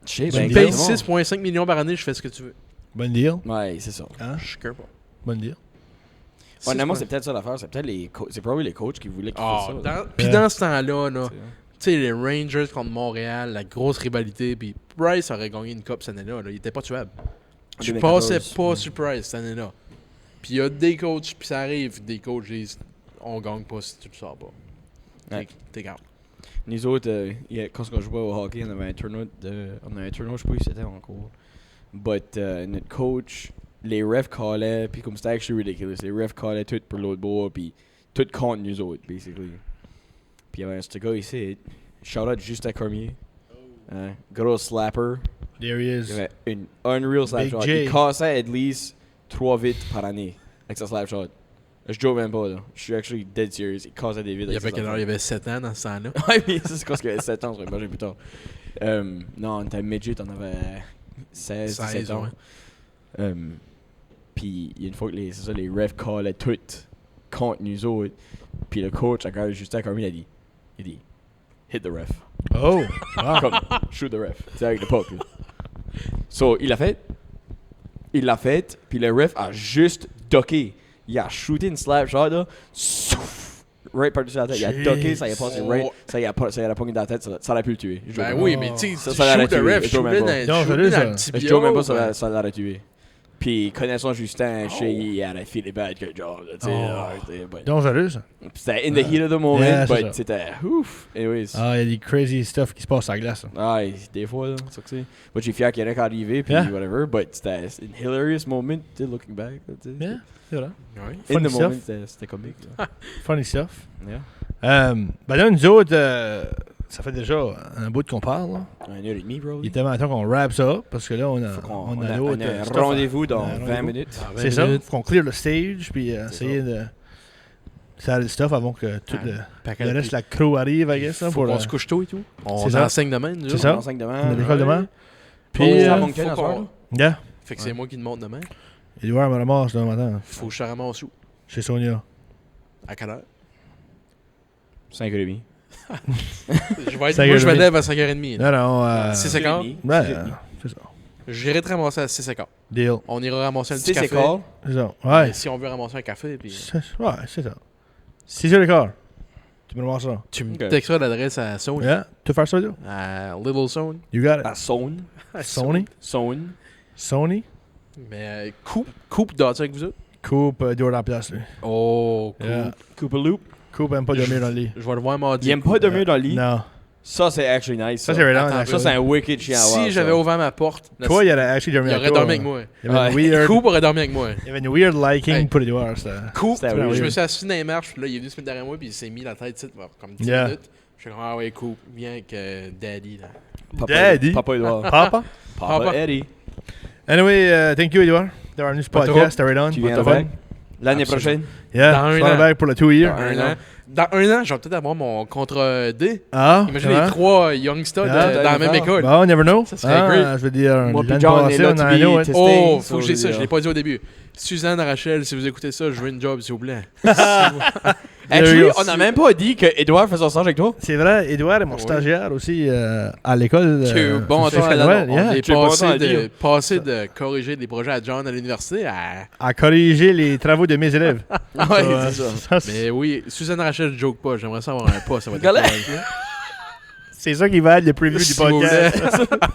Je sais, Tu Ben, me payes exactement. 6,5 millions par année, je fais ce que tu veux. Bonne deal. Ouais, c'est ça. Hein? Je sais pas. Bonne deal. Honnêtement, c'est peut-être ça l'affaire. C'est peut-être c'est probablement les coachs qui voulaient qu'ils Ah, fassent ça. puis dans ce temps-là, là, Tu sais. tu sais, les Rangers contre Montréal, la grosse rivalité, puis Price aurait gagné une coupe cette année-là. Là. Il était pas tuable. Je 2014. passais pas sur Price cette année-là. Puis il y a des coachs, puis ça arrive, des coachs disent on gagne pas si tu le sors pas. Ouais. T'es grave. Nous autres, quand on jouait au hockey, on avait un tournoi, je sais pas si c'était en cours. But notre coach, les refs callaient, puis comme c'était actually ridiculous, les refs callaient tout pour l'autre bord, puis tout contre nous autres, basically. Puis il y avait ce gars ici, shout out Justin Cormier, gros slapper, There he il is. y avait une unreal slap Big shot. J. Il cassait at least 3 vitres par année avec sa slap shot. Je joke même pas là, je suis actually dead serious, il cassait des vitres Il y avec avait sa quel slap âge? Il shot. y avait 7 ans dans ce temps-là. Ouais, mais ça, c'est parce qu'il avait 7 ans, on serait mangé plus tard. Non, on était midget, on avait 16, 17 ans. ouais. Puis il y a une fois que les refs callaient tout contre nous autres. Puis le coach a regardé Justin comme il a dit, hit the ref. Oh! Wow. Comme, shoot the ref. C'est avec le puck. Là. So, il l'a fait. Puis le ref a juste ducké. Il a shooté une slap shot là. Souf, right par-dessus la tête. Il a ducké, ça y a passé Oh. right. Ça y a pogné dans la tête, ça l'a pu le tuer. Je joke Ben même oui, pas. mais tu sais, Ça, tu ça l'aurait shoot the tué. ref, Je joue même shoot pas. dans Non, shoot salut, dans ça. le Je tibia. joue même pas, ben. ça l'aurait tué. Puis connaissant Justin, je sais, il aurait fait les bad good job. Là, tu sais, but- Dangereux, ça. C'était in the heat of the moment, Yeah, c'est ça. but c'était ouf. Anyways. Ah, il y a des crazy stuff qui se passe à la glace. là. Des fois, là, c'est ça que c'est. Moi, j'ai fier qu'il y en a qui arrivé, puis Yeah. whatever, but c'était un hilarious moment, tu sais, looking back. Tu sais. Yeah, c'est vrai. Ouais. In Funny the moment, stuff. c'était comique. Là. Funny stuff. Yeah. Ben là, nous autres, ça fait déjà un bout qu'on parle. Là. 1h30, bro. Il est tellement temps qu'on wrap ça up parce que là, on a, Faut qu'on- on on a a d'autres. un stuff à- rendez-vous dans un 20 rendez-vous. minutes. Ah, 20 C'est ça. minutes. Faut qu'on clear le stage puis essayer de faire le stuff avant que tout le reste de la crew arrive, I guess. Là, Faut pour, qu'on se couche tôt et tout. On c'est ça. enseigne demain, nous C'est autres. ça. On enseigne demain. on a l'école demain. Puis, Puis, à euh, Moncton, faut à soir, qu'on- là. yeah. Fait que c'est moi qui te monte demain. Edouard me ramasse demain matin Faut que je te ramasse où? chez Sonia. À quelle heure? 5h30. Moi, je 5h30. me lève à 5h30. Non, non. 6h15? Ouais, c'est ça. J'irai te ramasser à 6h15. Deal. On ira ramasser un petit C'est café. call. C'est ça. Ouais. Si on veut ramasser un café, puis Ouais, c'est ça. 6h15. Tu me ramasses ça. tu me Ok. texteras l'adresse à Sony. Yeah. Tu veux faire ça, vidéo? À Little Zone. You got it. À Saône. Sony. Sony. Mais coupe date avec vous autres? Coupe Edouard en place, lui. Oh, cool. Yeah. Cooper Loop. Coupe aime pas dormir dans le lit. Je vais le voir mardi. Il aime pas dormir dans le lit. Non. Ça, c'est actually nice. Ça, c'est vraiment Attends, nice. Ça, c'est un wicked chien à voir. Si j'avais ouvert ma porte, Toi, il aurait actually dormi il avec aurait toi. dormi avec moi. Il y avait une Ouais. weird... Coupe aurait dormi avec moi. Il y avait une weird liking Hey. pour Edouard, ça. Coupe, C'était je weird. me suis assis dans les marches, puis là, il est venu se mettre derrière moi, puis il s'est mis la tête, comme 10 Yeah. minutes. Je suis comme, ah ouais, coupe, viens avec Daddy, là. Daddy. Papa Edouard. Papa. Papa Eddie. Anyway, thank you, Edouard. D'avoir venu ce Pas podcast. C'était right on. Tu Pas viens de fun. avec. L'année Absolument. prochaine. Yeah. Dans un Je an. back pour le 2 year. Dans un an, je vais peut-être avoir mon contrat D. Ah. Imagine comment? les 3 youngsters Ah, dans la même école. Bon, never know. Ça serait great. Je veux dire, Moi, l'année puis John est passée, là, on tu en a, vis, ouais. t'es- Oh, Testing, faut que je dise ça, ça, je l'ai pas dit au début. Suzanne, Rachel, si vous écoutez ça, je veux une job, s'il vous plaît. Actually, There you go. on n'a même pas dit que Edouard fait son stage avec toi. C'est vrai, Edouard est mon Oui. stagiaire aussi à l'école. Que bon Frédéric temps à la- Noël, on yeah. J'ai Tu es bon passé temps à dire. de corriger des projets à John à l'université à... À corriger les travaux de mes élèves. Ouais, Ça, c'est ça. ça, c'est Mais oui, Suzanne Rachel, je joke pas. J'aimerais ça avoir un pas, ça va être Regarde. incroyable. c'est ça qui va être le preview du Si vous podcast.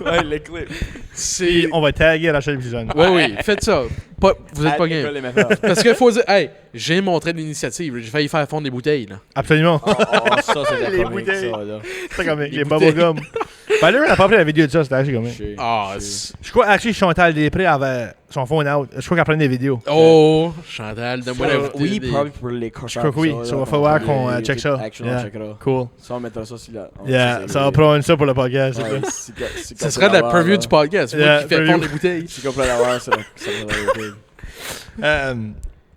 Ouais, les clips. C'est... On va taguer Rachel et Suzanne. Oui, faites ça. Vous êtes pas game. Parce qu'il faut dire, hey, j'ai montré de l'initiative. J'ai failli faire fondre des bouteilles, là. Absolument. Oh, ça, c'était Les comique, bouteilles. ça, là. C'est comme les bouteilles. bubblegum. Ben là, on a pas pris la vidéo de ça, c'était assez comme Ah, Je crois actually Chantal Després avait son phone out. Je crois qu'elle prenait des vidéos. oh, Chantal, donne-moi la bouteille. Oui, des- probablement pour les cochons. Je crois que oui. Ça va falloir qu'on check ça. Actually, Yeah. on checkera. Cool. Ça, on mettra ça sur la... Yeah, ça va prendre ça pour le podcast. c'est Ouais, ça. Ce serait la preview du podcast. Moi Yeah, qui fais preview. fondre des bouteilles. C'est complet d'avoir, ça va être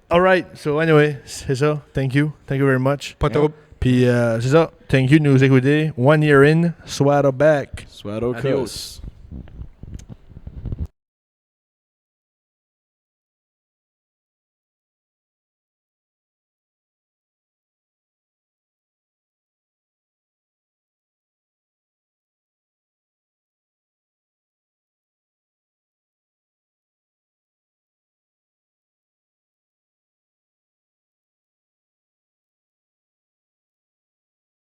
Alright, so anyway, c'est ça. Thank you. Thank you very much. Pas trop. Puis c'est ça. Thank you de nous écouter. 1 year in, swat back. Soit au Adios.